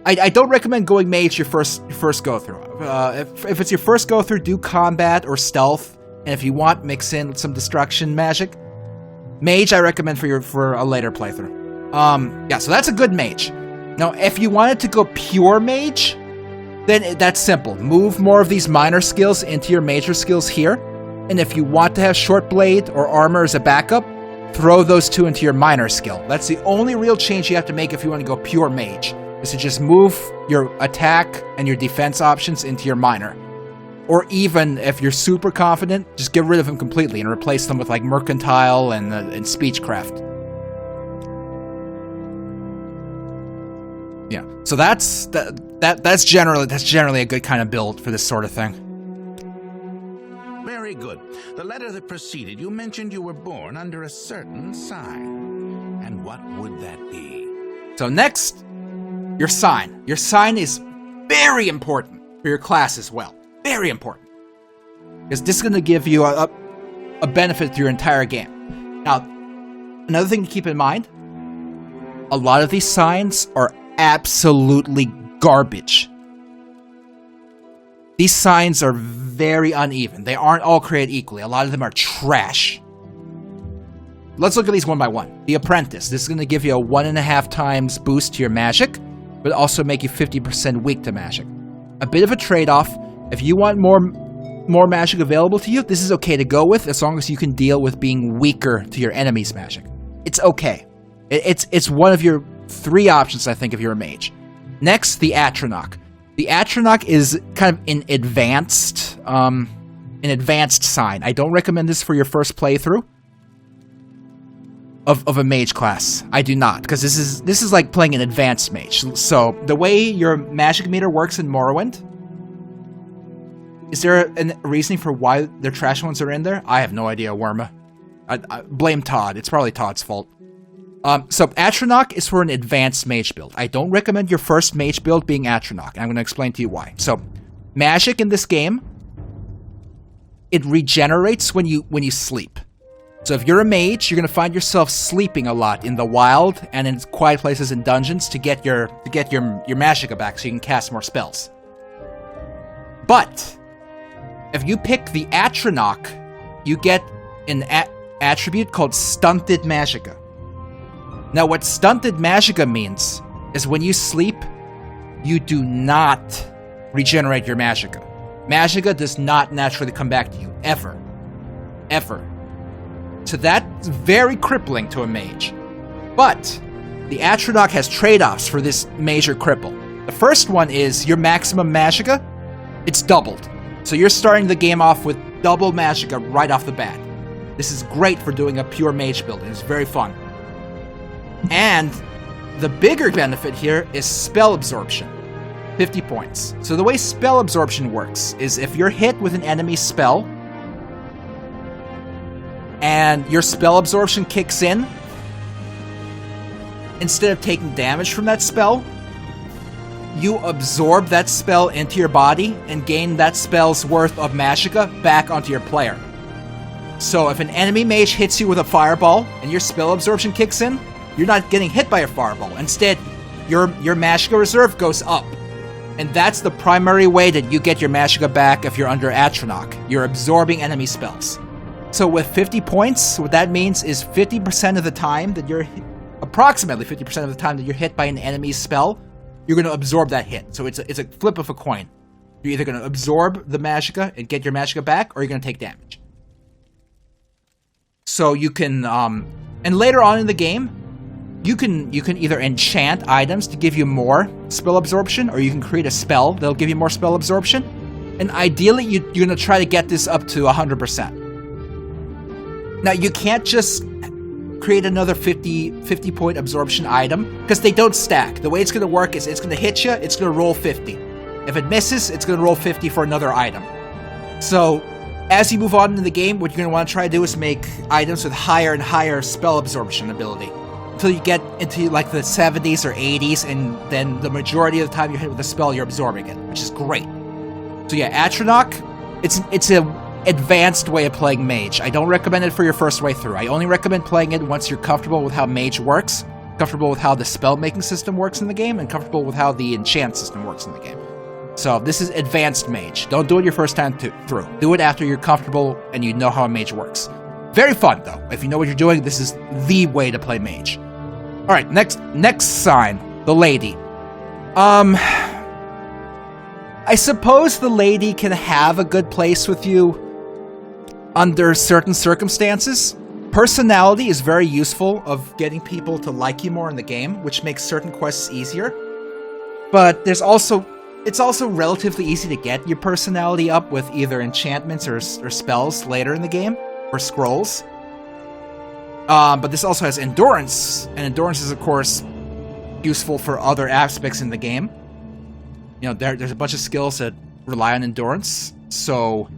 Speaker 1: I don't recommend going mage your first go through. If it's your first go through, do combat or stealth, and if you want, mix in some destruction magic. Mage, I recommend for a later playthrough. Yeah, so that's a good mage. Now, if you wanted to go pure mage, then that's simple. Move more of these minor skills into your major skills here. And if you want to have short blade or armor as a backup, throw those two into your minor skill. That's the only real change you have to make if you want to go pure mage. is to just move your attack and your defense options into your minor. Or even, if you're super confident, just get rid of them completely and replace them with like mercantile and speechcraft. Yeah, so that's generally a good kind of build for this sort of thing.
Speaker 5: Very good. The letter that preceded, you mentioned you were born under a certain sign. And what would that be?
Speaker 1: So next, your sign. Your sign is very important for your class as well. Very important. Because this is going to give you a benefit through your entire game. Now, another thing to keep in mind, a lot of these signs are absolutely garbage. These signs are very uneven. They aren't all created equally. A lot of them are trash. Let's look at these one by one. The Apprentice. This is going to give you a 1.5 times boost to your magic, but also make you 50% weak to magic. A bit of a trade-off. If you want more magic available to you, this is okay to go with, as long as you can deal with being weaker to your enemy's magic. It's okay. It's one of your 3 options, I think, if you're a mage. Next, the Atronach. The Atronach is kind of an advanced sign. I don't recommend this for your first playthrough of a mage class. I do not, because this is like playing an advanced mage. So the way your magic meter works in Morrowind. Is there a reasoning for why their trash ones are in there? I have no idea, Worma. I blame Todd. It's probably Todd's fault. So Atronach is for an advanced mage build. I don't recommend your first mage build being Atronach. I'm going to explain to you why. So, magic in this game, it regenerates when you sleep. So if you're a mage, you're going to find yourself sleeping a lot in the wild and in quiet places and dungeons to get your magicka back so you can cast more spells. But if you pick the Atronach, you get an attribute called Stunted Magicka. Now, what Stunted Magicka means is when you sleep, you do not regenerate your Magicka. Magicka does not naturally come back to you, ever. Ever. So that's very crippling to a mage. But the Atronach has trade-offs for this major cripple. The first one is your maximum Magicka, it's doubled. So you're starting the game off with double Magicka right off the bat. This is great for doing a pure mage build. It's very fun. And the bigger benefit here is spell absorption. 50 points. So the way spell absorption works is if you're hit with an enemy spell and your spell absorption kicks in, instead of taking damage from that spell, you absorb that spell into your body and gain that spell's worth of magicka back onto your player. So if an enemy mage hits you with a fireball and your spell absorption kicks in, you're not getting hit by a fireball. Instead, your magicka reserve goes up. And that's the primary way that you get your magicka back if you're under Atronach. You're absorbing enemy spells. So with 50 points, what that means is 50% of the time that you're... approximately 50% of the time that you're hit by an enemy's spell, you're going to absorb that hit. So it's a flip of a coin. You're either going to absorb the magicka and get your magicka back, or you're going to take damage. So you can... and later on in the game, you can either enchant items to give you more spell absorption, or you can create a spell that'll give you more spell absorption. And ideally, you're going to try to get this up to 100%. Now, you can't just create another 50 point absorption item, because they don't stack. The way it's going to work is it's going to hit you, it's going to roll 50. If it misses, it's going to roll 50 for another item. So, as you move on in the game, what you're going to want to try to do is make items with higher and higher spell absorption ability, until you get into like the 70s or 80s, and then the majority of the time you're hit with a spell, you're absorbing it, which is great. So yeah, Atronach, it's a advanced way of playing mage. I don't recommend it for your first way through. I only recommend playing it once you're comfortable with how mage works, comfortable with how the spell making system works in the game, and comfortable with how the enchant system works in the game. So this is advanced mage. Don't do it your first time through. Do it after you're comfortable and you know how a mage works. Very fun though. If you know what you're doing, this is the way to play mage. All right, next sign, the lady. I suppose the lady can have a good place with you under certain circumstances. Personality is very useful of getting people to like you more in the game, which makes certain quests easier. But it's also relatively easy to get your personality up with either enchantments or spells later in the game, or scrolls. But this also has endurance, and endurance is, of course, useful for other aspects in the game. You know, there's a bunch of skills that rely on endurance, so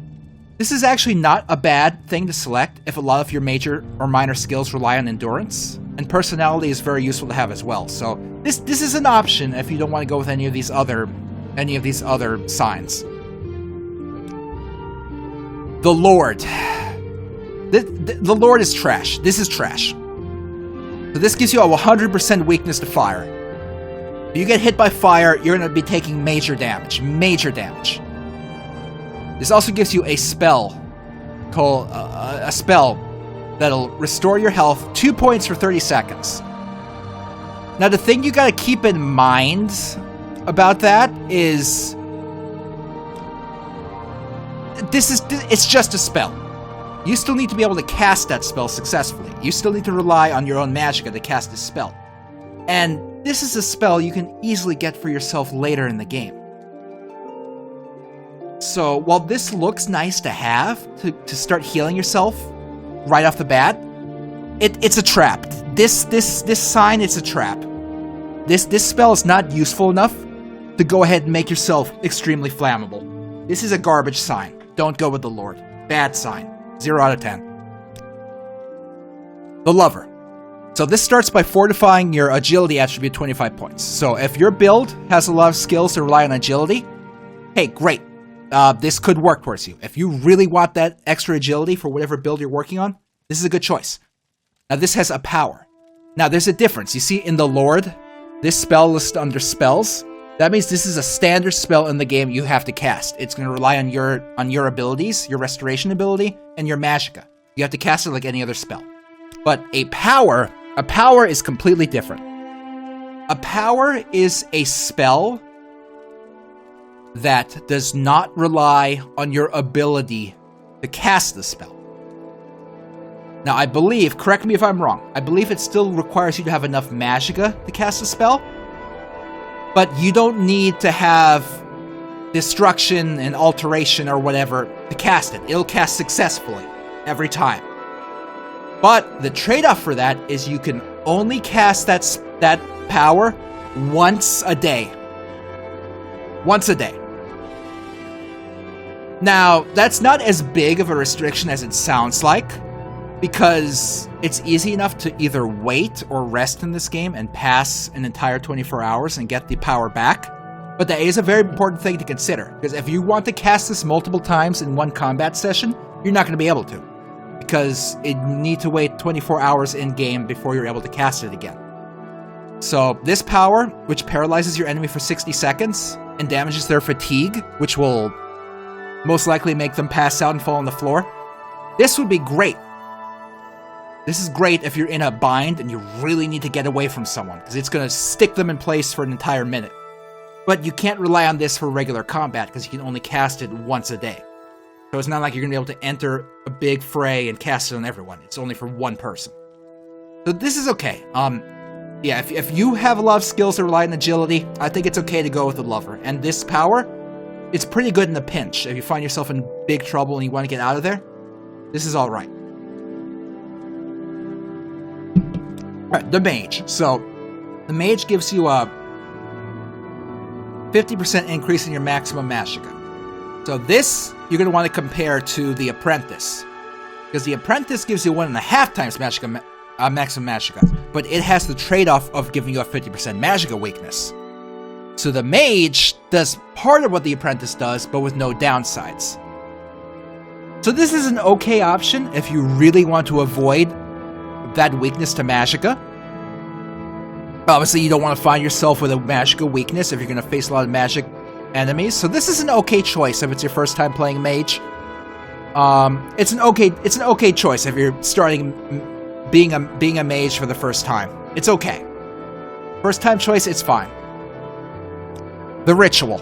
Speaker 1: this is actually not a bad thing to select if a lot of your major or minor skills rely on endurance, and personality is very useful to have as well. So this is an option if you don't want to go with any of these other signs. The Lord. The Lord is trash. This is trash. So this gives you a 100% weakness to fire. If you get hit by fire, you're going to be taking major damage. Major damage. This also gives you a spell called a spell that'll restore your health 2 points for 30 seconds. Now the thing you got to keep in mind about that is it's just a spell. You still need to be able to cast that spell successfully. You still need to rely on your own magicka to cast this spell. And this is a spell you can easily get for yourself later in the game. So while this looks nice to have to start healing yourself right off the bat, it's a trap. This sign, it's a trap. This spell is not useful enough to go ahead and make yourself extremely flammable. This is a garbage sign. Don't go with the Lord. Bad sign. 0 out of 10. The Lover. So this starts by fortifying your agility attribute 25 points. So if your build has a lot of skills that rely on agility, hey, great. This could work towards you. If you really want that extra agility for whatever build you're working on, this is a good choice. Now this has a power. Now there's a difference. You see in the Lord, this spell listed under spells. That means this is a standard spell in the game you have to cast. It's going to rely on your abilities, your restoration ability, and your magicka. You have to cast it like any other spell. But a power is completely different. A power is a spell that does not rely on your ability to cast the spell. Now I believe, correct me if I'm wrong, I believe it still requires you to have enough magicka to cast a spell. But you don't need to have destruction and alteration or whatever to cast it. It'll cast successfully every time. But the trade-off for that is you can only cast that power once a day. Once a day. Now, that's not as big of a restriction as it sounds like, because it's easy enough to either wait or rest in this game and pass an entire 24 hours and get the power back. But that is a very important thing to consider, because if you want to cast this multiple times in one combat session, you're not going to be able to, because you need to wait 24 hours in-game before you're able to cast it again. So this power, which paralyzes your enemy for 60 seconds and damages their fatigue, which will most likely make them pass out and fall on the floor, this would be great. This is great if you're in a bind and you really need to get away from someone, because it's going to stick them in place for an entire minute. But you can't rely on this for regular combat, because you can only cast it once a day. So it's not like you're going to be able to enter a big fray and cast it on everyone. It's only for one person. So this is okay. Yeah, if you have a lot of skills that rely on agility, I think it's okay to go with the Lover. And this power, it's pretty good in a pinch. If you find yourself in big trouble and you want to get out of there, this is alright. Alright, the Mage. So, the Mage gives you a 50% increase in your maximum magicka. So this, you're going to want to compare to the Apprentice. Because the Apprentice gives you 1.5 times magicka, maximum magicka, but it has the trade-off of giving you a 50% magicka weakness. So the Mage does part of what the Apprentice does, but with no downsides. So this is an okay option if you really want to avoid that weakness to magicka. Obviously, you don't want to find yourself with a magicka weakness if you're going to face a lot of magic enemies. So this is an okay choice if it's your first time playing Mage. It's an okay choice if you're starting being a mage for the first time. It's okay. First time choice, it's fine. The Ritual.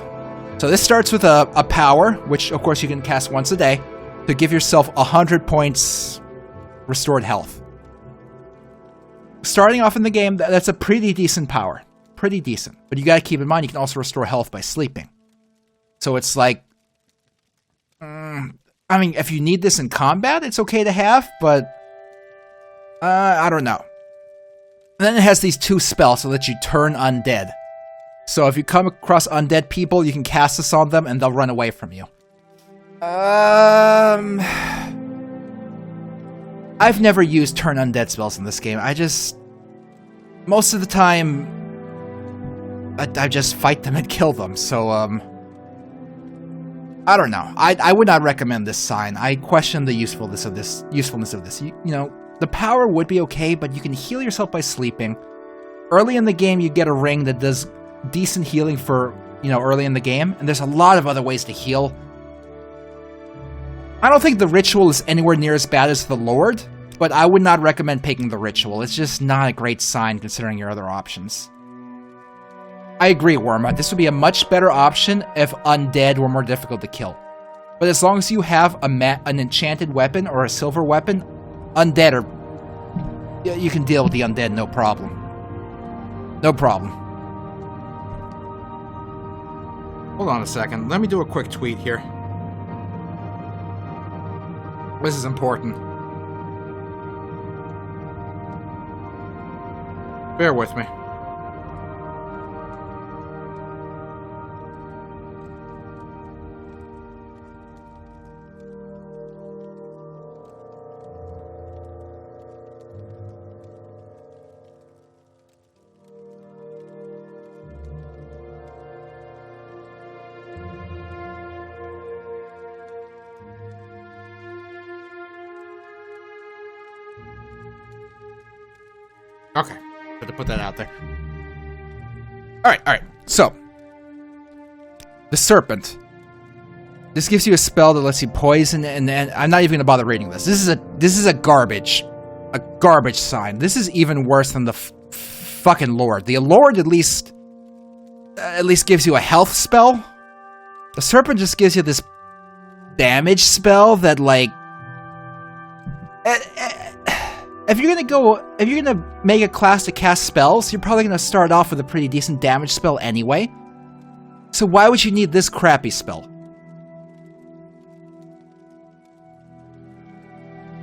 Speaker 1: So this starts with a power, which of course you can cast once a day, to give yourself 100 points restored health. Starting off in the game, that's a pretty decent power. pretty decent. But you gotta keep in mind, you can also restore health by sleeping. So it's like... I mean, if you need this in combat, it's okay to have, but... I don't know. And then it has these 2 spells so that you turn undead. So if you come across undead people, you can cast this on them and they'll run away from you. I've never used turn undead spells in this game. Most of the time, I just fight them and kill them, so, I don't know. I would not recommend this sign. I question the usefulness of this. You know, the power would be okay, but you can heal yourself by sleeping. Early in the game, you get a ring that does decent healing for, you know, early in the game, and there's a lot of other ways to heal. I don't think the ritual is anywhere near as bad as the Lord, but I would not recommend picking the ritual. It's just not a great sign considering your other options. I agree, Worma. This would be a much better option if undead were more difficult to kill. But as long as you have an enchanted weapon or a silver weapon, undead are... You can deal with the undead, no problem. No problem. Hold on a second. Let me do a quick tweet here. This is important. Bear with me. Okay, had to put that out there. Alright. So, the Serpent. This gives you a spell that lets you poison, and I'm not even gonna bother reading this. This is a garbage sign. This is even worse than the fucking Lord. The Lord at least gives you a health spell. The Serpent just gives you this damage spell that, like, if you're gonna make a class to cast spells, you're probably gonna start off with a pretty decent damage spell anyway. So why would you need this crappy spell?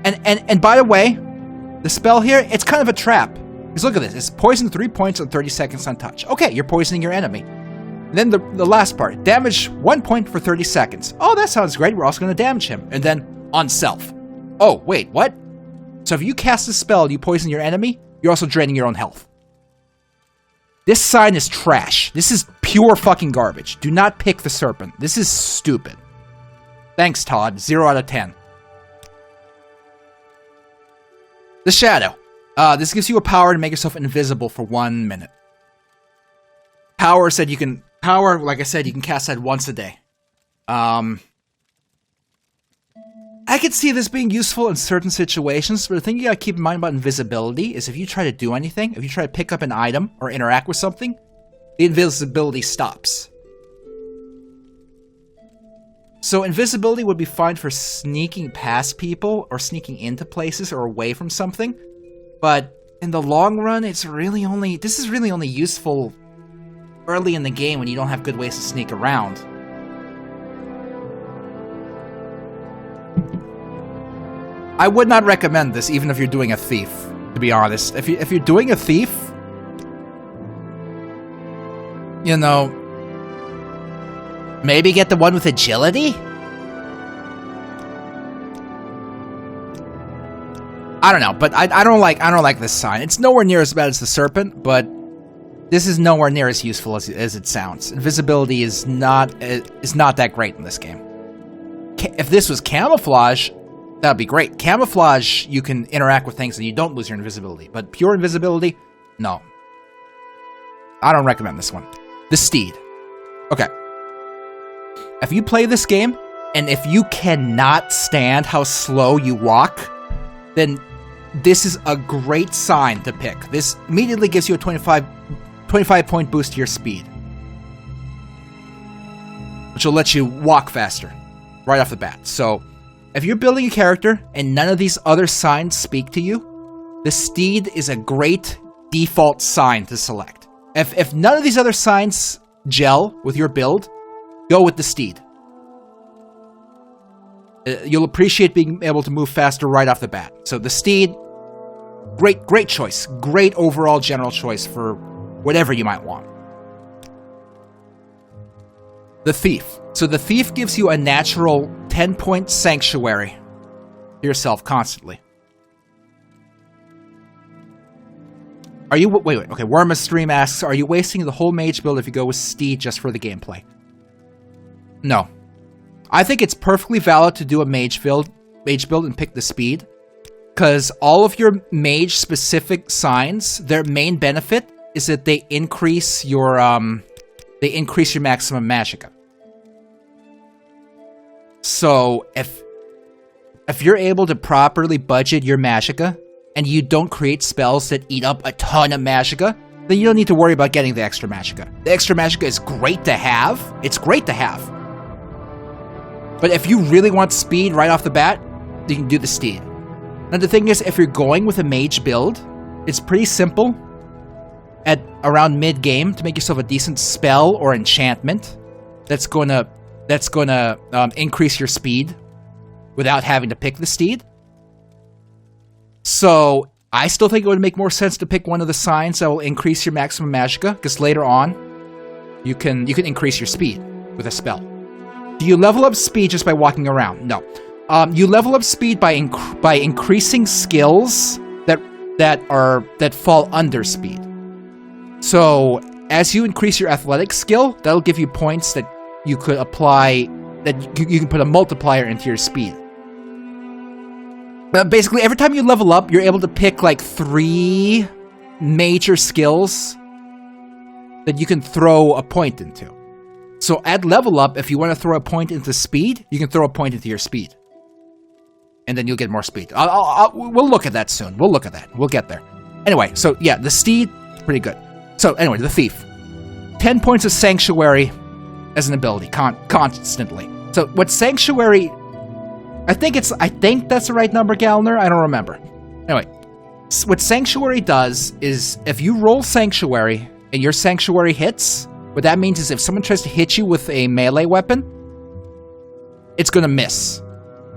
Speaker 1: And by the way, the spell here, it's kind of a trap. Because look at this, it's poison 3 points and 30 seconds on touch. Okay, you're poisoning your enemy. And then the last part, damage 1 point for 30 seconds. Oh, that sounds great, we're also gonna damage him. And then on self. Oh, wait, what? So if you cast a spell and you poison your enemy, you're also draining your own health. This sign is trash. This is pure fucking garbage. Do not pick the Serpent. This is stupid. Thanks, Todd. 0 out of 10. The Shadow. This gives you a power to make yourself invisible for 1 minute. Power, like I said, you can cast that once a day. I could see this being useful in certain situations, but the thing you gotta keep in mind about invisibility is if you try to do anything, if you try to pick up an item or interact with something, the invisibility stops. So invisibility would be fine for sneaking past people or sneaking into places or away from something, but in the long run, this is really only useful early in the game when you don't have good ways to sneak around. I would not recommend this, even if you're doing a thief, to be honest. If you're doing a thief, you know, maybe get the one with agility? I don't know, but I don't like this sign. It's nowhere near as bad as the Serpent, but this is nowhere near as useful as it sounds. Invisibility is not that great in this game. If this was camouflage, that'd be great. Camouflage, you can interact with things and you don't lose your invisibility. But pure invisibility, no. I don't recommend this one. The Steed. Okay. If you play this game, and if you cannot stand how slow you walk, then this is a great sign to pick. This immediately gives you a 25 point boost to your speed, which will let you walk faster right off the bat. So, if you're building a character and none of these other signs speak to you, the Steed is a great default sign to select. If none of these other signs gel with your build, go with the steed. You'll appreciate being able to move faster right off the bat. So the steed, great choice. Great overall general choice for whatever you might want. The thief. So the thief gives you a natural 10-point sanctuary to yourself constantly. Are you... Wait. Okay, Worma's stream asks, are you wasting the whole mage build if you go with steed just for the gameplay? No. I think it's perfectly valid to do a mage build and pick the speed. Because all of your mage-specific signs, their main benefit is that they increase your maximum magicka. So, if you're able to properly budget your magicka, and you don't create spells that eat up a ton of magicka, then you don't need to worry about getting the extra magicka. The extra magicka is great to have. It's great to have. But if you really want speed right off the bat, you can do the steed. Now the thing is, if you're going with a mage build, it's pretty simple at around mid-game to make yourself a decent spell or enchantment that's gonna increase your speed without having to pick the steed. So, I still think it would make more sense to pick one of the signs that will increase your maximum magicka, because later on, you can increase your speed with a spell. Do you level up speed just by walking around? No. You level up speed by increasing skills that fall under speed. So, as you increase your athletic skill, that'll give you points that you could apply, that you can put a multiplier into your speed. Basically, every time you level up, you're able to pick like 3 major skills that you can throw a point into. So at level up, if you want to throw a point into speed, you can throw a point into your speed. And then you'll get more speed. We'll look at that soon. We'll look at that. We'll get there. Anyway, so yeah, the steed, pretty good. So anyway, the thief. 10 points of sanctuary as an ability, constantly. So what sanctuary... I think that's the right number, Galner. I don't remember. Anyway, what Sanctuary does is if you roll Sanctuary and your Sanctuary hits, what that means is if someone tries to hit you with a melee weapon, it's going to miss.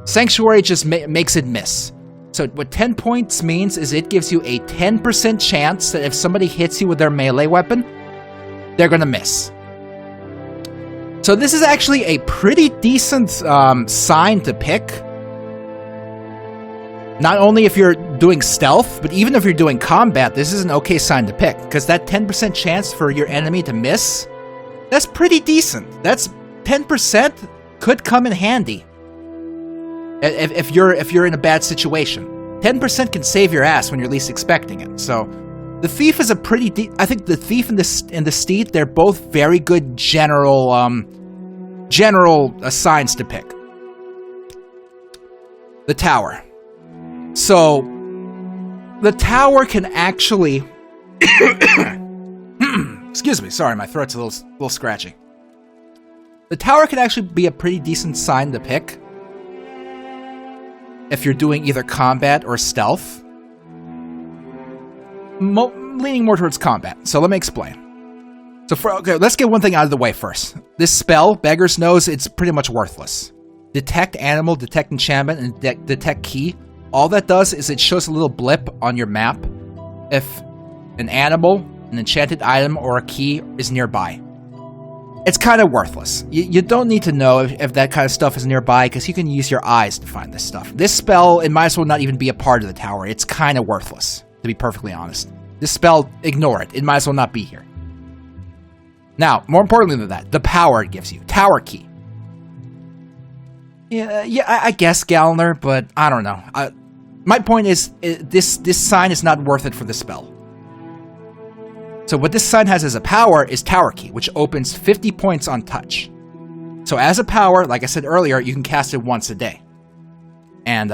Speaker 1: Sanctuary just makes it miss. So what 10 points means is it gives you a 10% chance that if somebody hits you with their melee weapon, they're going to miss. So this is actually a pretty decent sign to pick. Not only if you're doing stealth, but even if you're doing combat, this is an okay sign to pick. Because that 10% chance for your enemy to miss, that's pretty decent. That's 10% could come in handy. If you're in a bad situation. 10% can save your ass when you're least expecting it. So the thief is a pretty... I think the thief and the steed, they're both very good general signs to pick. The tower. So, the tower can actually... Excuse me, sorry, my throat's a little scratchy. The tower can actually be a pretty decent sign to pick if you're doing either combat or stealth. Leaning more towards combat, so let me explain. So okay, let's get one thing out of the way first. This spell, Beggar's Nose, it's pretty much worthless. Detect Animal, Detect Enchantment, and Detect Key. All that does is it shows a little blip on your map if an animal, an enchanted item, or a key is nearby. It's kind of worthless. You don't need to know if that kind of stuff is nearby, because you can use your eyes to find this stuff. This spell, it might as well not even be a part of the tower. It's kind of worthless, to be perfectly honest. This spell, ignore it. It might as well not be here. Now, more importantly than that, the power it gives you. Tower Key. Yeah, I guess, Galner, but I don't know. My point is, this sign is not worth it for the spell. So what this sign has as a power is Tower Key, which opens 50 points on touch. So as a power, like I said earlier, you can cast it once a day. And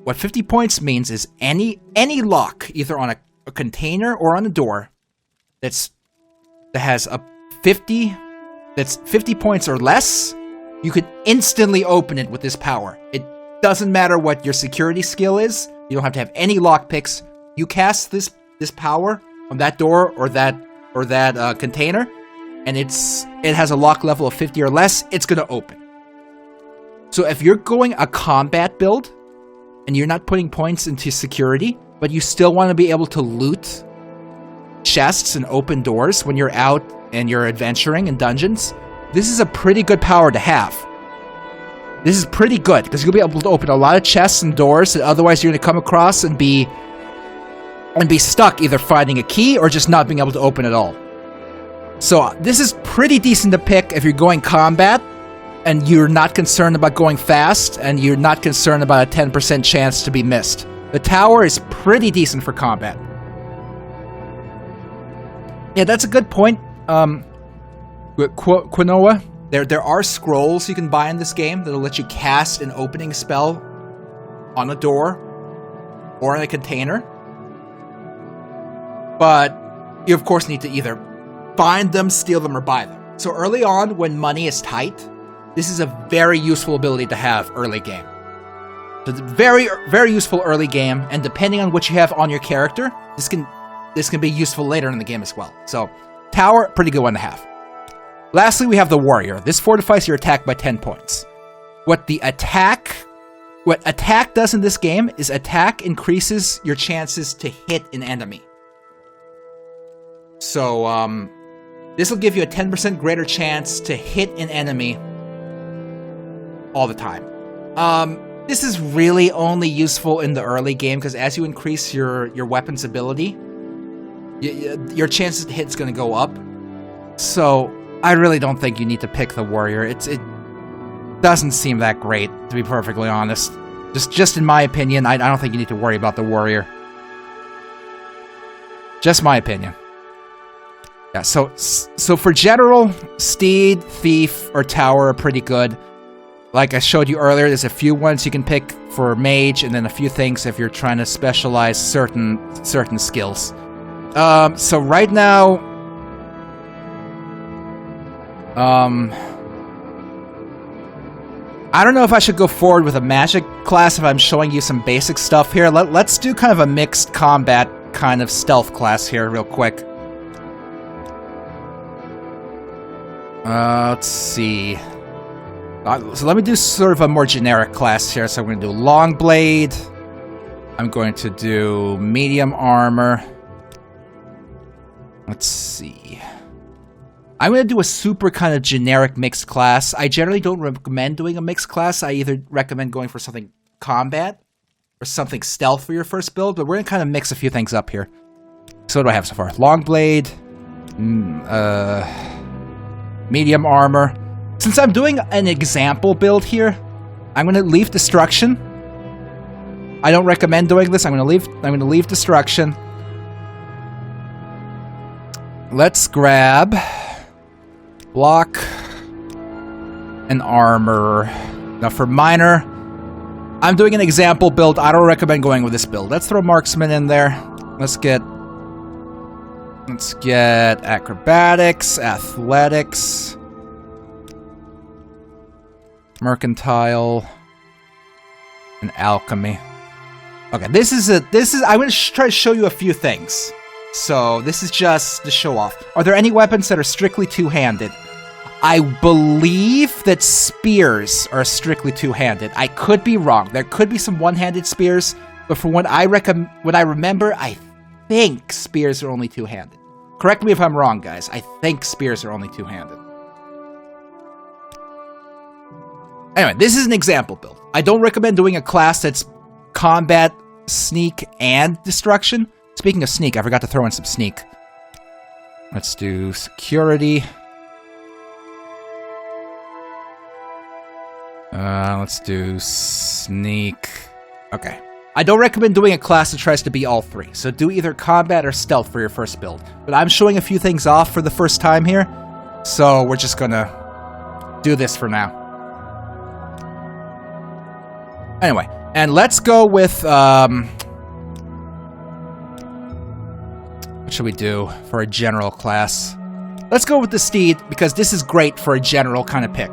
Speaker 1: what 50 points means is any lock, either on a container or on a door, that has a 50 points or less, you could instantly open it with this power. It doesn't matter what your security skill is. You don't have to have any lock picks. You cast this power on that door or or that container, and it has a lock level of 50 or less, it's gonna open. So if you're going a combat build, and you're not putting points into security, but you still want to be able to loot chests and open doors when you're out and you're adventuring in dungeons, this is a pretty good power to have. This is pretty good, because you'll be able to open a lot of chests and doors that otherwise you're going to come across and be stuck either finding a key or just not being able to open at all. So this is pretty decent to pick if you're going combat, and you're not concerned about going fast, and you're not concerned about a 10% chance to be missed. The tower is pretty decent for combat. Yeah, that's a good point. Quinoa, there are scrolls you can buy in this game that'll let you cast an opening spell on a door or in a container. But you, of course, need to either find them, steal them, or buy them. So early on, when money is tight, this is a very useful ability to have early game. So it's very, very useful early game, and depending on what you have on your character, this can be useful later in the game as well. So, tower, pretty good one to have. Lastly, we have the warrior. This fortifies your attack by 10 points. What attack does in this game is attack increases your chances to hit an enemy. So, this will give you a 10% greater chance to hit an enemy all the time. This is really only useful in the early game, because as you increase your weapon's ability, your chances to hit is going to go up. So I really don't think you need to pick the warrior. It doesn't seem that great, to be perfectly honest. Just in my opinion, I don't think you need to worry about the warrior. Just my opinion. Yeah, so for general, steed, thief, or tower are pretty good. Like I showed you earlier, there's a few ones you can pick for mage, and then a few things if you're trying to specialize certain skills. So right now, I don't know if I should go forward with a magic class if I'm showing you some basic stuff here. Let's do kind of a mixed combat kind of stealth class here real quick. Let's see. So let me do sort of a more generic class here. So I'm going to do long blade. I'm going to do medium armor. Let's see. I'm going to do a super kind of generic mixed class. I generally don't recommend doing a mixed class. I either recommend going for something combat or something stealth for your first build, but we're going to kind of mix a few things up here. So what do I have so far? Long blade, medium armor. Since I'm doing an example build here, I'm going to leave destruction. I don't recommend doing this. I'm going to leave destruction. Let's grab block and armor. Now for minor, I'm doing an example build. I don't recommend going with this build. Let's throw marksman in there. Let's get acrobatics, athletics, mercantile, and alchemy. Okay, I'm going to try to show you a few things. So this is just to show off. Are there any weapons that are strictly two-handed? I believe that spears are strictly two-handed. I could be wrong. There could be some one-handed spears, but from what I remember, I think spears are only two-handed. Correct me if I'm wrong, guys. I think spears are only two-handed. Anyway, this is an example build. I don't recommend doing a class that's combat, sneak, and destruction. Speaking of sneak, I forgot to throw in some sneak. Let's do security. Let's do sneak. Okay. I don't recommend doing a class that tries to be all three, so do either combat or stealth for your first build. But I'm showing a few things off for the first time here, so we're just gonna do this for now. Anyway, and let's go with, what should we do for a general class? Let's go with the steed, because this is great for a general kind of pick.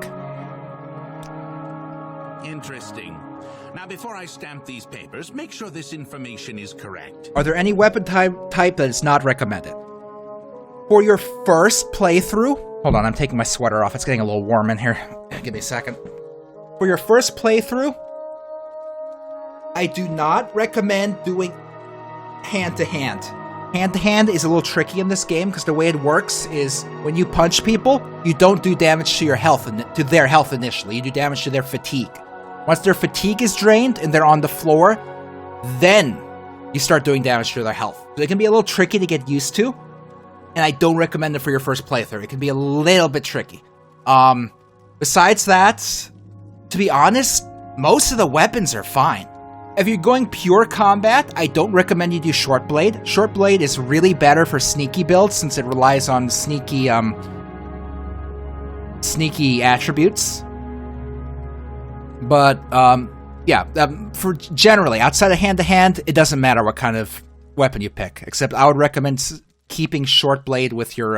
Speaker 5: Interesting. Now, before I stamp these papers, make sure this information is correct.
Speaker 1: Are there any weapon type that is not recommended? For your first playthrough... Hold on, I'm taking my sweater off. It's getting a little warm in here. Give me a second. For your first playthrough, I do not recommend doing hand-to-hand. Hand-to-hand is a little tricky in this game because the way it works is when you punch people, you don't do damage to your health, to their health initially. You do damage to their fatigue. Once their fatigue is drained and they're on the floor, then you start doing damage to their health. So it can be a little tricky to get used to, and I don't recommend it for your first playthrough. It can be a little bit tricky. Besides that, to be honest, most of the weapons are fine. If you're going pure combat, I don't recommend you do Short Blade. Short Blade is really better for sneaky builds since it relies on sneaky attributes. But, for generally, outside of hand-to-hand, it doesn't matter what kind of weapon you pick. Except I would recommend keeping Short Blade with your,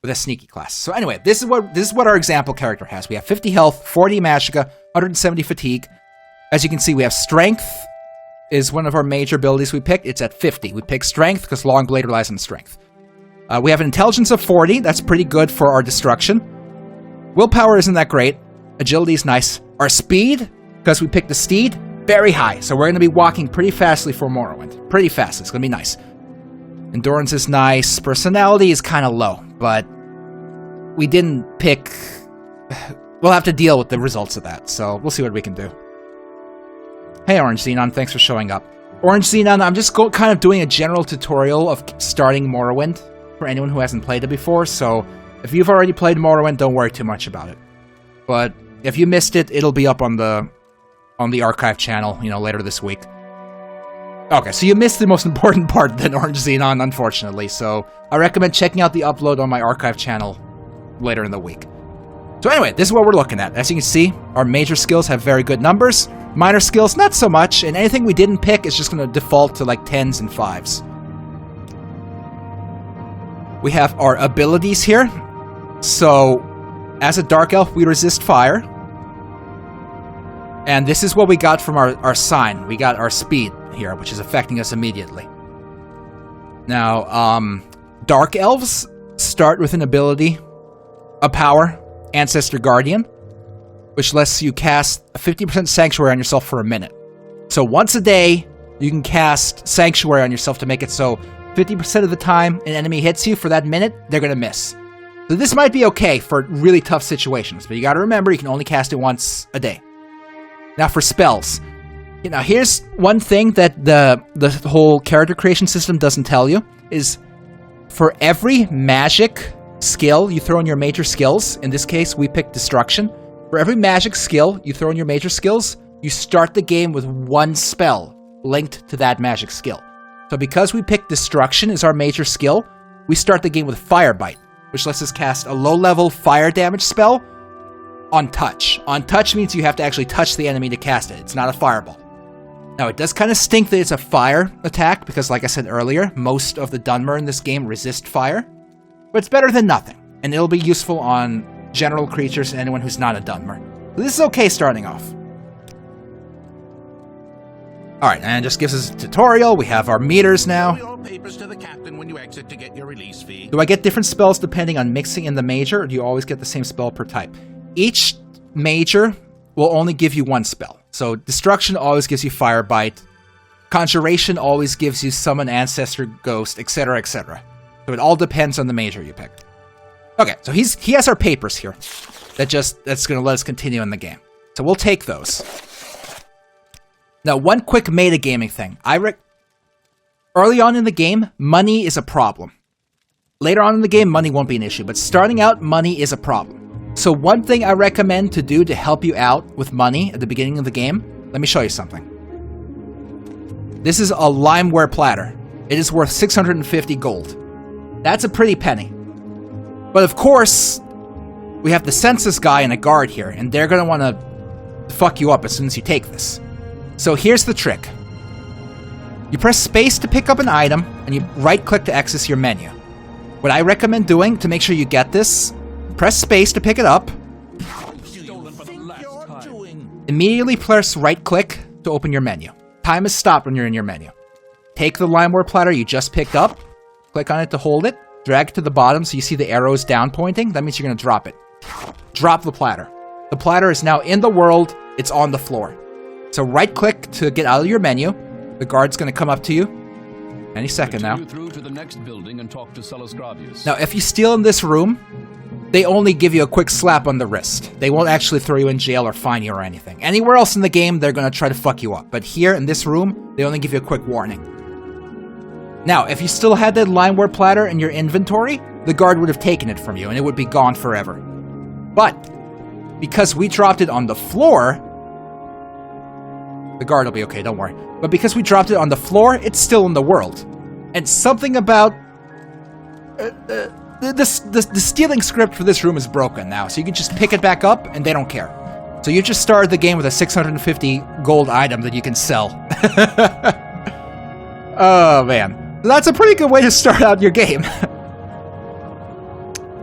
Speaker 1: with a sneaky class. So anyway, this is what our example character has. We have 50 health, 40 magicka, 170 fatigue. As you can see, we have Strength is one of our major abilities we picked. It's at 50. We pick Strength because Long Blade relies on Strength. We have an Intelligence of 40. That's pretty good for our Destruction. Willpower isn't that great. Agility is nice. Our Speed, because we picked the Steed, very high. So we're going to be walking pretty fastly for Morrowind. Pretty fast. It's going to be nice. Endurance is nice. Personality is kind of low, but we didn't pick... We'll have to deal with the results of that, so we'll see what we can do. Hey, Orange Xenon, thanks for showing up. Orange Xenon, I'm just kind of doing a general tutorial of starting Morrowind for anyone who hasn't played it before, so if you've already played Morrowind, don't worry too much about it. But if you missed it, it'll be up on the archive channel, later this week. Okay, so you missed the most important part then, Orange Xenon, unfortunately, so I recommend checking out the upload on my archive channel later in the week. So anyway, this is what we're looking at. As you can see, our major skills have very good numbers. Minor skills, not so much, and anything we didn't pick is just going to default to like 10s and 5s. We have our abilities here. So, as a Dark Elf, we resist fire. And this is what we got from our sign. We got our speed here, which is affecting us immediately. Now, Dark Elves start with an ability, a power, Ancestor Guardian, which lets you cast a 50% Sanctuary on yourself for a minute. So once a day, you can cast Sanctuary on yourself to make it so 50% of the time an enemy hits you for that minute, they're going to miss. So this might be okay for really tough situations, but you got to remember you can only cast it once a day. Now for spells. Here's one thing that the whole character creation system doesn't tell you, is for every magic skill you throw in your major skills, in this case we picked Destruction, for every magic skill you throw in your major skills, you start the game with one spell linked to that magic skill. So because we picked Destruction as our major skill, we start the game with Fire Bite, which lets us cast a low-level fire damage spell on touch. On touch means you have to actually touch the enemy to cast it. It's not a fireball. Now, it does kind of stink that it's a fire attack, because like I said earlier, most of the Dunmer in this game resist fire. But it's better than nothing, and it'll be useful on general creatures and anyone who's not a Dunmer. So this is okay starting off. Alright, and it just gives us a tutorial. We have our meters now.
Speaker 5: Your papers to the captain when you exit to get your release fee.
Speaker 1: Do I get different spells depending on mixing in the major, or do you always get the same spell per type? Each major will only give you one spell. So Destruction always gives you Fire Bite. Conjuration always gives you Summon Ancestor Ghost, etc., etc. So it all depends on the major you picked. Okay, so he has our papers here. That's going to let us continue in the game. So we'll take those. Now, one quick metagaming thing. Early on in the game, money is a problem. Later on in the game, money won't be an issue, but starting out, money is a problem. So one thing I recommend to do to help you out with money at the beginning of the game, let me show you something. This is a limeware platter. It is worth 650 gold. That's a pretty penny. But of course, we have the census guy and a guard here, and they're going to want to fuck you up as soon as you take this. So here's the trick. You press space to pick up an item, and you right-click to access your menu. What I recommend doing to make sure you get this, press space to pick it up. Immediately press right-click to open your menu. Time is stopped when you're in your menu. Take the limeware platter you just picked up, click on it to hold it, drag it to the bottom so you see the arrows down pointing. That means you're going to drop it. Drop the platter. The platter is now in the world. It's on the floor. So right-click to get out of your menu. The guard's going to come up to you any second now.
Speaker 3: Through to the next building and talk to Celis Gravius.
Speaker 1: Now, if you steal in this room, they only give you a quick slap on the wrist. They won't actually throw you in jail or fine you or anything. Anywhere else in the game, they're going to try to fuck you up. But here, in this room, they only give you a quick warning. Now, if you still had that limeware platter in your inventory, the guard would have taken it from you, and it would be gone forever. But, because we dropped it on the floor, the guard will be okay, don't worry. But because we dropped it on the floor, it's still in the world. And something about... The stealing script for this room is broken now, so you can just pick it back up, and they don't care. So you just started the game with a 650 gold item that you can sell. Oh, man. That's a pretty good way to start out your game.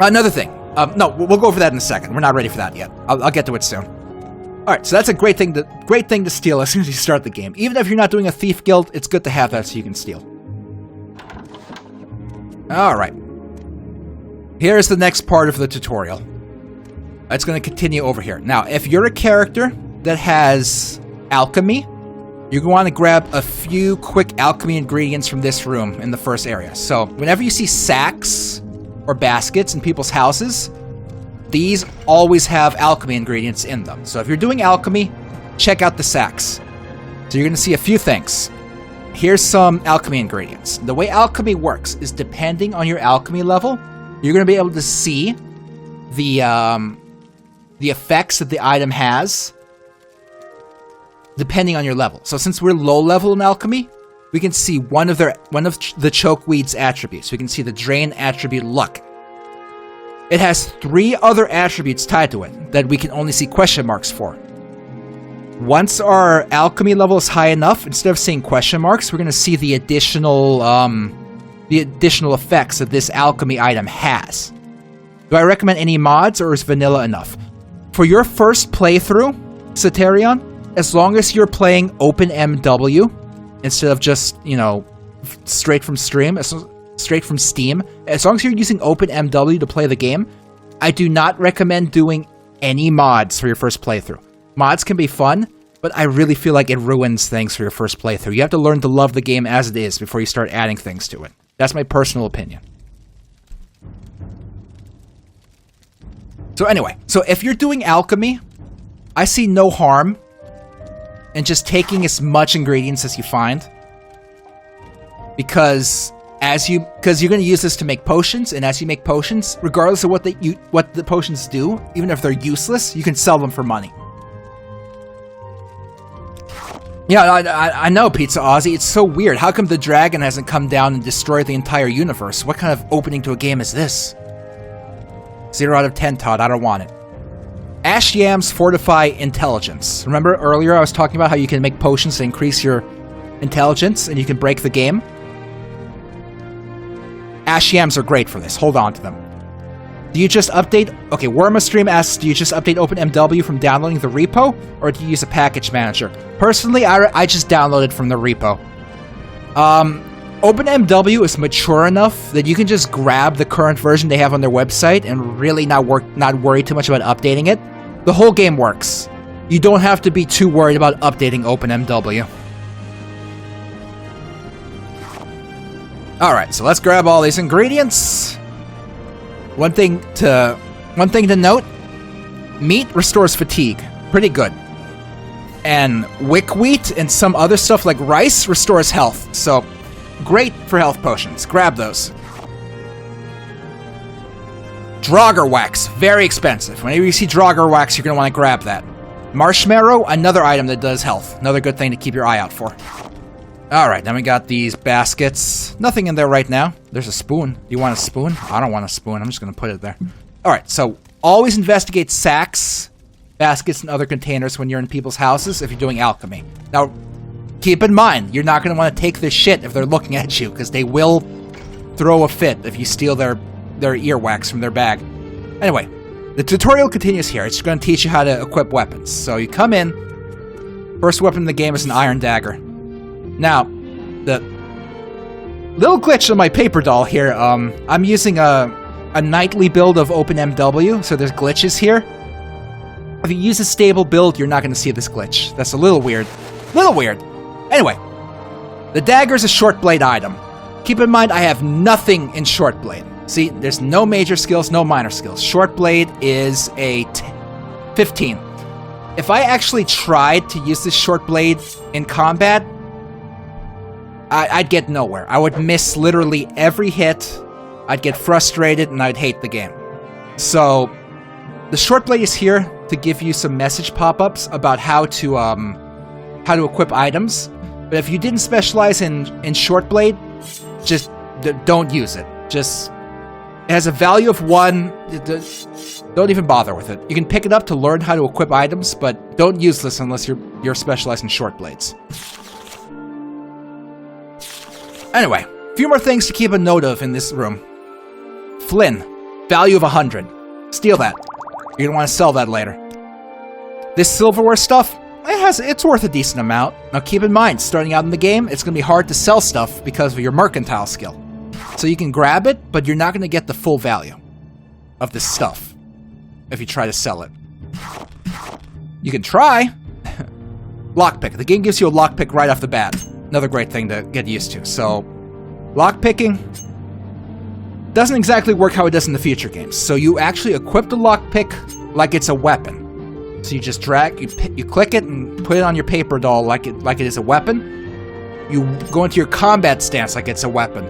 Speaker 1: Another thing. No, we'll go over that in a second. We're not ready for that yet. I'll get to it soon. Alright, so that's a great thing to steal as soon as you start the game. Even if you're not doing a thief guild, it's good to have that so you can steal. Alright. Here's the next part of the tutorial. It's going to continue over here. Now, if you're a character that has alchemy, you're going to want to grab a few quick alchemy ingredients from this room in the first area. So, whenever you see sacks or baskets in people's houses, these always have alchemy ingredients in them. So if you're doing alchemy, check out the sacks. So you're going to see a few things. Here's some alchemy ingredients. The way alchemy works is depending on your alchemy level, you're going to be able to see the effects that the item has depending on your level. So since we're low level in alchemy, we can see one of the chokeweed's attributes. We can see the drain attribute luck. It has 3 other attributes tied to it that we can only see question marks for. Once our alchemy level is high enough, instead of seeing question marks, we're going to see the additional effects that this alchemy item has. Do I recommend any mods, or is vanilla enough? For your first playthrough, Ceterion, as long as you're playing OpenMW, instead of just, straight from Steam, as long as you're using OpenMW to play the game, I do not recommend doing any mods for your first playthrough. Mods can be fun, but I really feel like it ruins things for your first playthrough. You have to learn to love the game as it is before you start adding things to it. That's my personal opinion. So anyway, if you're doing alchemy, I see no harm in just taking as much ingredients as you find. Because you're going to use this to make potions, and as you make potions, regardless of what the potions do, even if they're useless, you can sell them for money. Yeah, I know, Pizza Aussie. It's so weird. How come the dragon hasn't come down and destroyed the entire universe? What kind of opening to a game is this? 0 out of 10, Todd. I don't want it. Ash Yams fortify intelligence. Remember earlier I was talking about how you can make potions to increase your intelligence and you can break the game? Ash Yams are great for this. Hold on to them. Do you just update... Okay, Wormastream asks, do you just update OpenMW from downloading the repo? Or do you use a package manager? Personally, I just downloaded from the repo. OpenMW is mature enough that you can just grab the current version they have on their website and really not worry too much about updating it. The whole game works. You don't have to be too worried about updating OpenMW. Alright, so let's grab all these ingredients. One thing to note, meat restores fatigue. Pretty good. And wick wheat and some other stuff like rice restores health. So, great for health potions. Grab those. Draugr wax, very expensive. Whenever you see Draugr wax, you're going to want to grab that. Marshmallow, another item that does health. Another good thing to keep your eye out for. Alright, then we got these baskets. Nothing in there right now. There's a spoon. Do you want a spoon? I don't want a spoon. I'm just going to put it there. Alright, so always investigate sacks, baskets, and other containers when you're in people's houses if you're doing alchemy. Now, keep in mind, you're not going to want to take this shit if they're looking at you, because they will throw a fit if you steal their earwax from their bag. Anyway, the tutorial continues here. It's going to teach you how to equip weapons. So you come in. First weapon in the game is an iron dagger. Now, little glitch on my paper doll here. I'm using a nightly build of OpenMW, so there's glitches here. If you use a stable build, you're not going to see this glitch. That's a little weird. Little weird. Anyway, the dagger is a short blade item. Keep in mind, I have nothing in short blade. See, there's no major skills, no minor skills. Short blade is a 15. If I actually tried to use this short blade in combat, I'd get nowhere. I would miss literally every hit. I'd get frustrated and I'd hate the game. So, the short blade is here to give you some message pop-ups about how to equip items. But if you didn't specialize in short blade, just don't use it. Just, it has a value of 1. Don't even bother with it. You can pick it up to learn how to equip items, but don't use this unless you're specialized in short blades. Anyway, a few more things to keep a note of in this room. Flynn, value of 100. Steal that. You're gonna want to sell that later. This silverware stuff, it's worth a decent amount. Now keep in mind, starting out in the game, it's gonna be hard to sell stuff because of your mercantile skill. So you can grab it, but you're not gonna get the full value of this stuff if you try to sell it. You can try. Lockpick. The game gives you a lockpick right off the bat. Another great thing to get used to. So, lockpicking doesn't exactly work how it does in the future games. So you actually equip the lockpick like it's a weapon. So you just drag, you click it and put it on your paper doll like it is a weapon. You go into your combat stance like it's a weapon.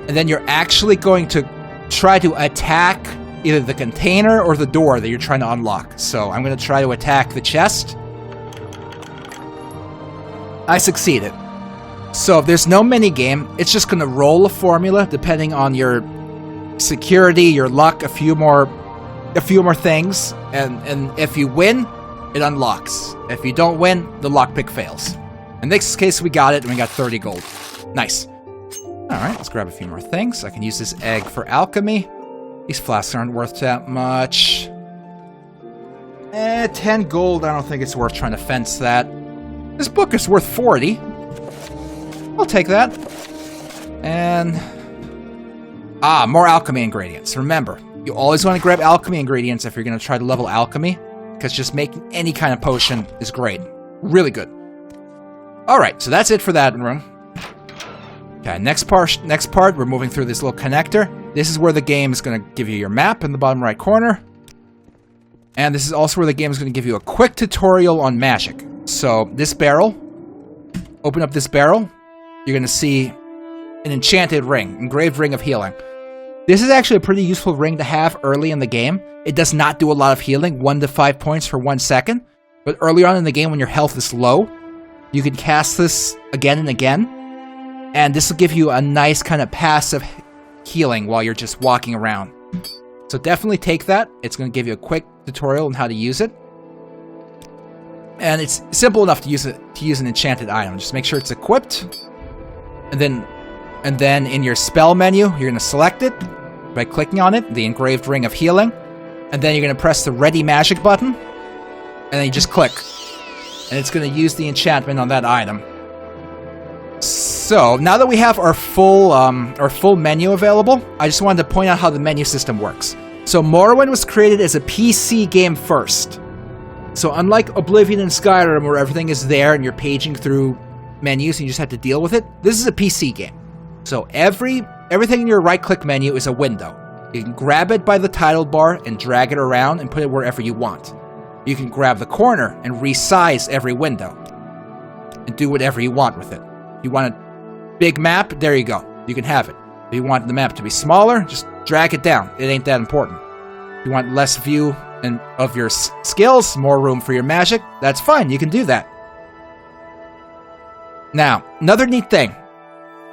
Speaker 1: And then you're actually going to try to attack either the container or the door that you're trying to unlock. So I'm going to try to attack the chest. I succeeded. So if there's no minigame, it's just going to roll a formula depending on your security, your luck, a few more things, and if you win, it unlocks. If you don't win, the lockpick fails. In this case, we got it, and we got 30 gold. Nice. Alright, let's grab a few more things. I can use this egg for alchemy. These flasks aren't worth that much. 10 gold, I don't think it's worth trying to fence that. This book is worth 40. I'll take that. And... more alchemy ingredients. Remember, you always want to grab alchemy ingredients if you're going to try to level alchemy, because just making any kind of potion is great. Really good. Alright, so that's it for that room. Okay, next part, we're moving through this little connector. This is where the game is going to give you your map in the bottom right corner. And this is also where the game is going to give you a quick tutorial on magic. So, this barrel, open up this barrel, you're going to see an enchanted ring, engraved ring of healing. This is actually a pretty useful ring to have early in the game. It does not do a lot of healing, 1 to 5 points for 1 second. But early on in the game when your health is low, you can cast this again and again. And this will give you a nice kind of passive healing while you're just walking around. So definitely take that. It's going to give you a quick tutorial on how to use it. And it's simple enough to use an enchanted item. Just make sure it's equipped. And then in your spell menu, you're going to select it by clicking on it, the engraved ring of healing. And then you're going to press the ready magic button. And then you just click. And it's going to use the enchantment on that item. So, now that we have our full menu available, I just wanted to point out how the menu system works. So, Morrowind was created as a PC game first. So, unlike Oblivion and Skyrim, where everything is there and you're paging through menus and you just have to deal with it, this is a PC game. So, everything in your right-click menu is a window. You can grab it by the title bar and drag it around and put it wherever you want. You can grab the corner and resize every window and do whatever you want with it. If you want a big map, there you go. You can have it. If you want the map to be smaller, just drag it down. It ain't that important. If you want less view of your skills, more room for your magic, that's fine. You can do that. Now, another neat thing.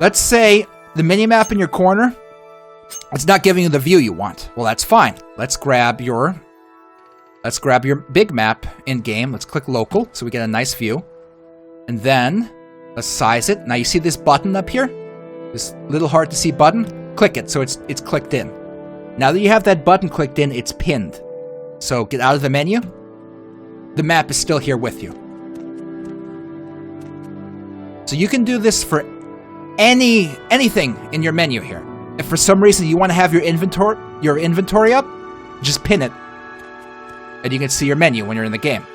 Speaker 1: Let's say the minimap in your corner, it's not giving you the view you want. Well, that's fine. Let's grab your big map in-game. Let's click local so we get a nice view. And then... let's size it. Now you see this button up here? This little hard to see button? Click it so it's clicked in. Now that you have that button clicked in, it's pinned. So get out of the menu. The map is still here with you. So you can do this for anything in your menu here. If for some reason you want to have your inventory up, just pin it. And you can see your menu when you're in the game.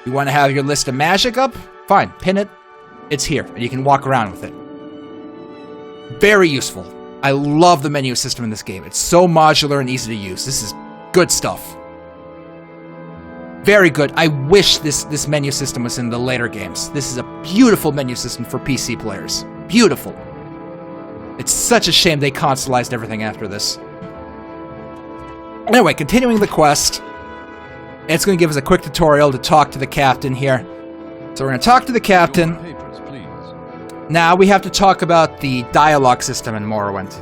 Speaker 1: You want to have your list of magic up? Fine, pin it. It's here, and you can walk around with it. Very useful. I love the menu system in this game. It's so modular and easy to use. This is good stuff. Very good. I wish this menu system was in the later games. This is a beautiful menu system for PC players. Beautiful. It's such a shame they consoleized everything after this. Anyway, continuing the quest. It's going to give us a quick tutorial to talk to the captain here. So we're going to talk to the captain.
Speaker 3: Papers, please.
Speaker 1: Now we have to talk about the dialogue system in Morrowind.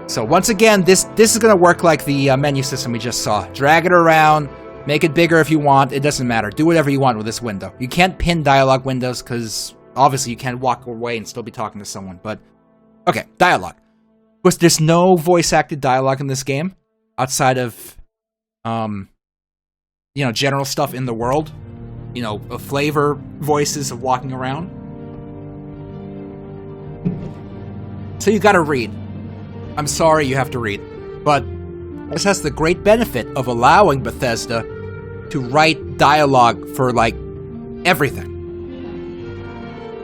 Speaker 1: So once again, this is going to work like the menu system we just saw. Drag it around, make it bigger if you want. It doesn't matter. Do whatever you want with this window. You can't pin dialogue windows because obviously you can't walk away and still be talking to someone. But okay, dialogue. Of course, there's no voice-acted dialogue in this game outside of general stuff in the world. Flavor voices of walking around. So you gotta read. I'm sorry you have to read. But this has the great benefit of allowing Bethesda to write dialogue for, everything.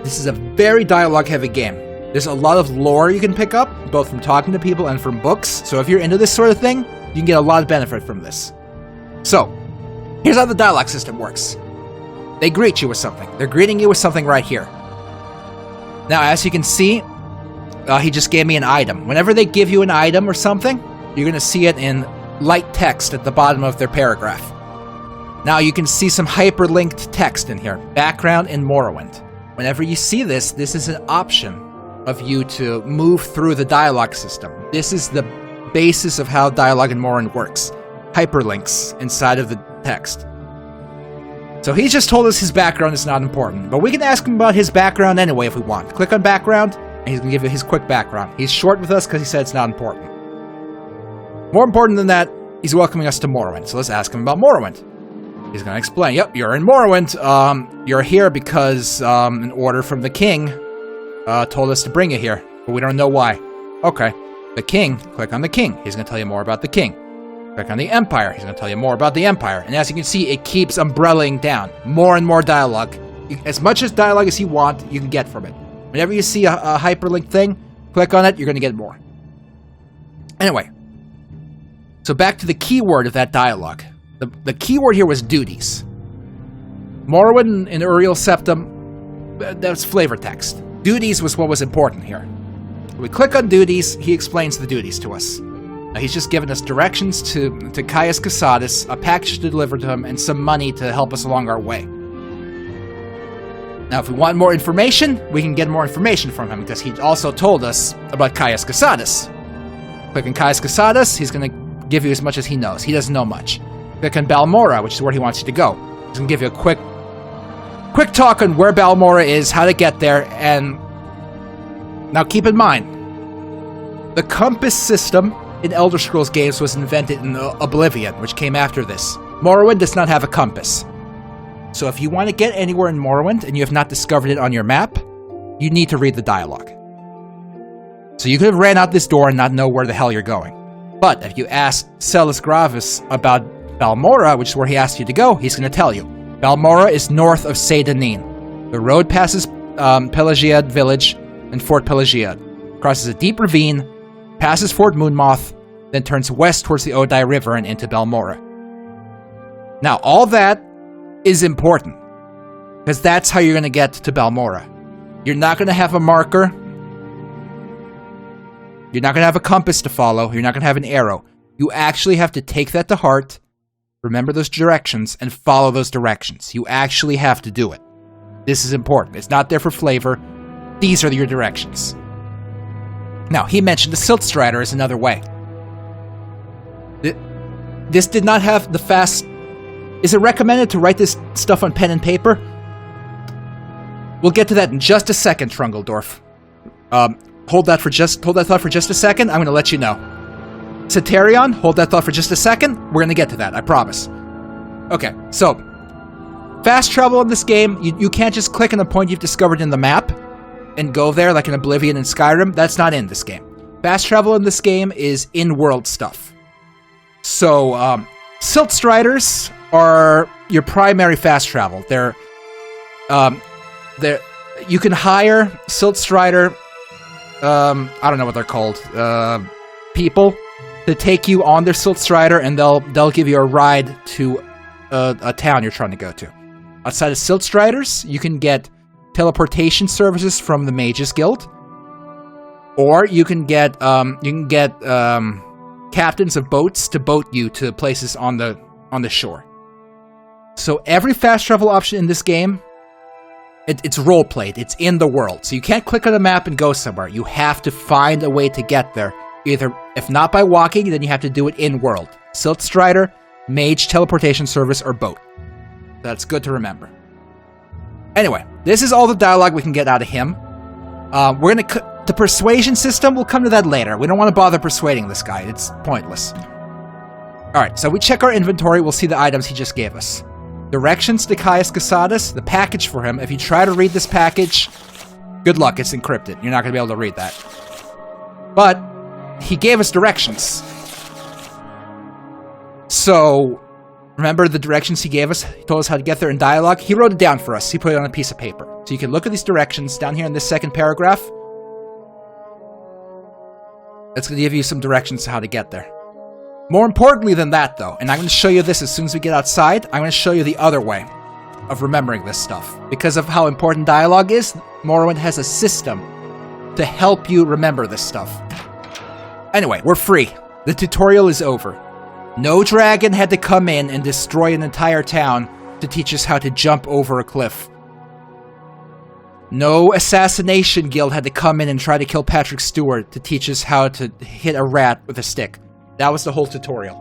Speaker 1: This is a very dialogue-heavy game. There's a lot of lore you can pick up, both from talking to people and from books. So if you're into this sort of thing, you can get a lot of benefit from this. So, here's how the dialogue system works. They greet you with something. They're greeting you with something right here. Now, as you can see, he just gave me an item. Whenever they give you an item or something, you're going to see it in light text at the bottom of their paragraph. Now, you can see some hyperlinked text in here. Background in Morrowind. Whenever you see this, this is an option of you to move through the dialogue system. This is the basis of how dialogue in Morrowind works. Hyperlinks inside of the text. So he just told us his background is not important, but we can ask him about his background anyway if we want. Click on background, and he's going to give you his quick background. He's short with us because he said it's not important. More important than that, he's welcoming us to Morrowind, so let's ask him about Morrowind. He's going to explain, yep, you're in Morrowind. You're here because an order from the king told us to bring you here, but we don't know why. Okay, the king, click on the king. He's going to tell you more about the king. Click on the Empire. He's going to tell you more about the Empire. And as you can see, it keeps umbrellaing down. More and more dialogue. As much as dialogue as you want, you can get from it. Whenever you see a hyperlink thing, click on it, you're going to get more. Anyway. So back to the keyword of that dialogue. The keyword here was duties. Morrowind in Uriel Septum, that's flavor text. Duties was what was important here. We click on duties, he explains the duties to us. He's just given us directions to Caius Casadus, a package to deliver to him, and some money to help us along our way. Now, if we want more information, we can get more information from him, because he also told us about Caius Casadus. Click on Caius Casadus, he's going to give you as much as he knows. He doesn't know much. Click on Balmora, which is where he wants you to go. He's going to give you a quick talk on where Balmora is, how to get there, and... Now, keep in mind, the compass system in Elder Scrolls games was invented in Oblivion, which came after this. Morrowind does not have a compass. So if you want to get anywhere in Morrowind and you have not discovered it on your map, you need to read the dialogue. So you could have ran out this door and not know where the hell you're going. But if you ask Celis Gravis about Balmora, which is where he asked you to go, he's going to tell you. Balmora is north of Seydanin. The road passes Pelagiad village and Fort Pelagiad, crosses a deep ravine, passes Fort Moonmoth, then turns west towards the Odai River and into Balmora. Now, all that is important, because that's how you're going to get to Balmora. You're not going to have a marker. You're not going to have a compass to follow. You're not going to have an arrow. You actually have to take that to heart, remember those directions, and follow those directions. You actually have to do it. This is important. It's not there for flavor. These are your directions. Now, he mentioned the Silt Strider is another way. This did not have the fast... Is it recommended to write this stuff on pen and paper? We'll get to that in just a second, Trungeldorf. Hold that thought for just a second. I'm going to let you know. Ceterion, hold that thought for just a second. We're going to get to that, I promise. Okay, so... Fast travel in this game, you can't just click on the point you've discovered in the map. and go there, like in Oblivion and Skyrim, that's not in this game. Fast travel in this game is in-world stuff. So, Silt Striders are your primary fast travel. They're you can hire Silt Strider, I don't know what they're called, people, to take you on their Silt Strider, and they'll give you a ride to a town you're trying to go to. Outside of Silt Striders, you can get teleportation services from the Mages Guild, or you can get captains of boats to boat you to places on the shore. So every fast travel option in this game, it's role played. It's in the world. So you can't click on a map and go somewhere. You have to find a way to get there. Either, if not by walking, then you have to do it in world. Silt Strider, Mage, teleportation service, or boat. That's good to remember. Anyway, this is all the dialogue we can get out of him. The persuasion system, we'll come to that later. We don't want to bother persuading this guy. It's pointless. Alright, so we check our inventory. We'll see the items he just gave us. Directions to Caius Casadas, the package for him. If you try to read this package, good luck, it's encrypted. You're not going to be able to read that. But he gave us directions. So, remember the directions he gave us? He told us how to get there in dialogue. He wrote it down for us. He put it on a piece of paper. So you can look at these directions down here in this second paragraph. It's going to give you some directions to how to get there. More importantly than that, though, and I'm going to show you this as soon as we get outside, I'm going to show you the other way of remembering this stuff. Because of how important dialogue is, Morrowind has a system to help you remember this stuff. Anyway, we're free. The tutorial is over. No dragon had to come in and destroy an entire town to teach us how to jump over a cliff. No assassination guild had to come in and try to kill Patrick Stewart to teach us how to hit a rat with a stick. That was the whole tutorial.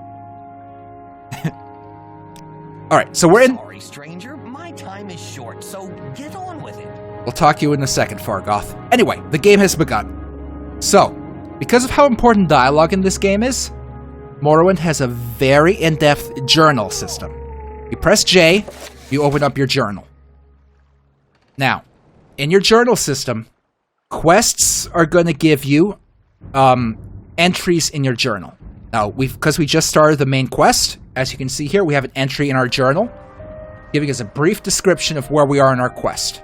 Speaker 1: Alright, so we're in...
Speaker 6: Sorry, stranger. My time is short, so get on with it.
Speaker 1: We'll talk to you in a second, Fargoth. Anyway, the game has begun. So, because of how important dialogue in this game is, Morrowind has a very in-depth journal system. You press J, you open up your journal. Now, in your journal system, quests are going to give you entries in your journal. Now, because we just started the main quest, as you can see here, we have an entry in our journal, giving us a brief description of where we are in our quest.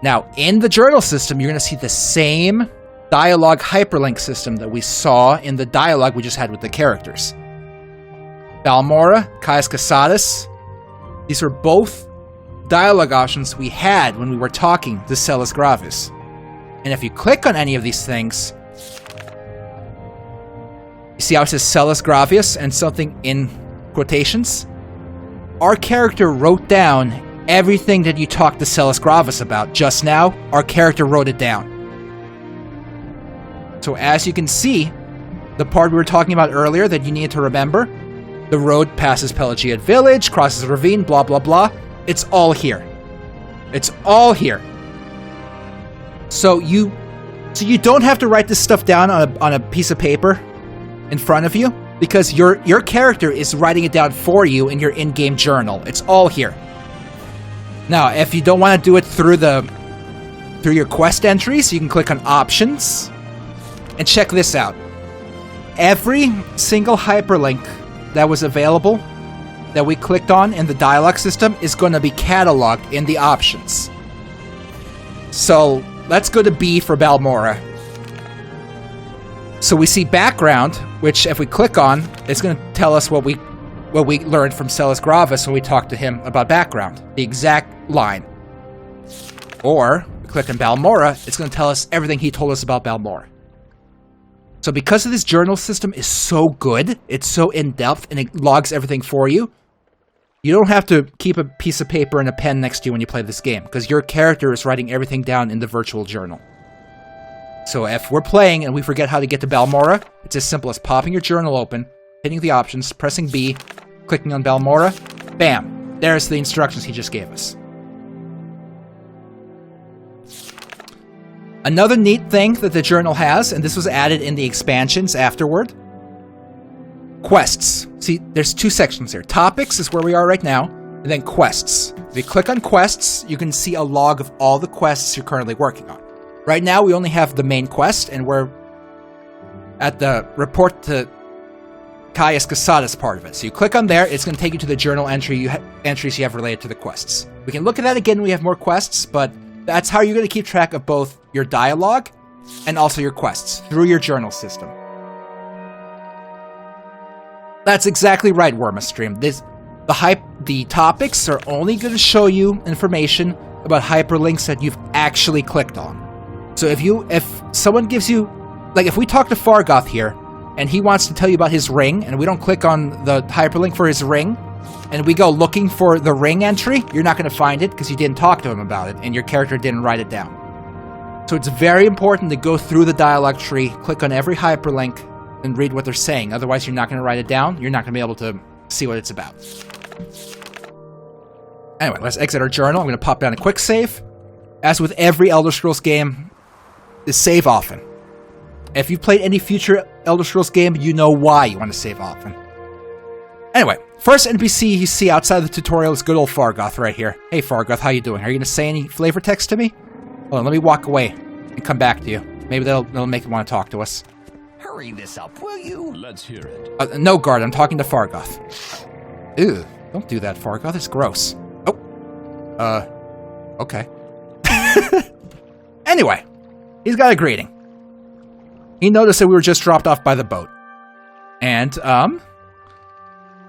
Speaker 1: Now, in the journal system, you're going to see the same dialogue hyperlink system that we saw in the dialogue we just had with the characters. Balmora, Caius Casadas, these were both dialogue options we had when we were talking to Celis Gravis. And if you click on any of these things, you see how it says Celis Gravius and something in quotations? Our character wrote down everything that you talked to Celis Gravis about just now. Our character wrote it down. So as you can see, the part we were talking about earlier that you needed to remember, the road passes Pelagiad Village, crosses a ravine, blah blah blah. It's all here. It's all here. So you don't have to write this stuff down on a piece of paper in front of you, because your character is writing it down for you in your in-game journal. It's all here. Now, if you don't want to do it through your quest entries, you can click on Options and check this out. Every single hyperlink that was available that we clicked on in the dialogue system is going to be cataloged in the options. So let's go to B for Balmora. So we see background, which if we click on, it's going to tell us what we learned from Celis Gravis when we talked to him about background, the exact line. Or we click on Balmora, it's going to tell us everything he told us about Balmora. So because of this journal system is so good, it's so in-depth, and it logs everything for you, you don't have to keep a piece of paper and a pen next to you when you play this game, because your character is writing everything down in the virtual journal. So if we're playing and we forget how to get to Balmora, it's as simple as popping your journal open, hitting the options, pressing B, clicking on Balmora, bam! There's the instructions he just gave us. Another neat thing that the journal has, and this was added in the expansions afterward, quests. See, there's two sections here. Topics is where we are right now, and then quests. If you click on quests, you can see a log of all the quests you're currently working on. Right now, we only have the main quest, and we're at the report to Caius Casadas part of it. So you click on there, it's going to take you to the journal entries you have related to the quests. We can look at that again when we have more quests, but that's how you're going to keep track of both your dialogue and also your quests, through your journal system. That's exactly right, Wormastream. The topics are only going to show you information about hyperlinks that you've actually clicked on. So if someone gives you, like if we talk to Fargoth here, and he wants to tell you about his ring, and we don't click on the hyperlink for his ring, and we go looking for the ring entry, you're not going to find it because you didn't talk to him about it, and your character didn't write it down. So it's very important to go through the dialogue tree, click on every hyperlink, and read what they're saying. Otherwise, you're not going to write it down. You're not going to be able to see what it's about. Anyway, let's exit our journal. I'm going to pop down a quick save. As with every Elder Scrolls game, save often. If you've played any future Elder Scrolls game, you know why you want to save often. Anyway, first NPC you see outside the tutorial is good old Fargoth right here. Hey Fargoth, how you doing? Are you going to say any flavor text to me? Hold on, let me walk away and come back to you. Maybe that'll make him want to talk to us.
Speaker 6: Hurry this up, will you?
Speaker 3: Let's hear it.
Speaker 1: No, guard, I'm talking to Fargoth. Ew, don't do that, Fargoth. It's gross. Oh. Okay. Anyway, he's got a greeting. He noticed that we were just dropped off by the boat. And,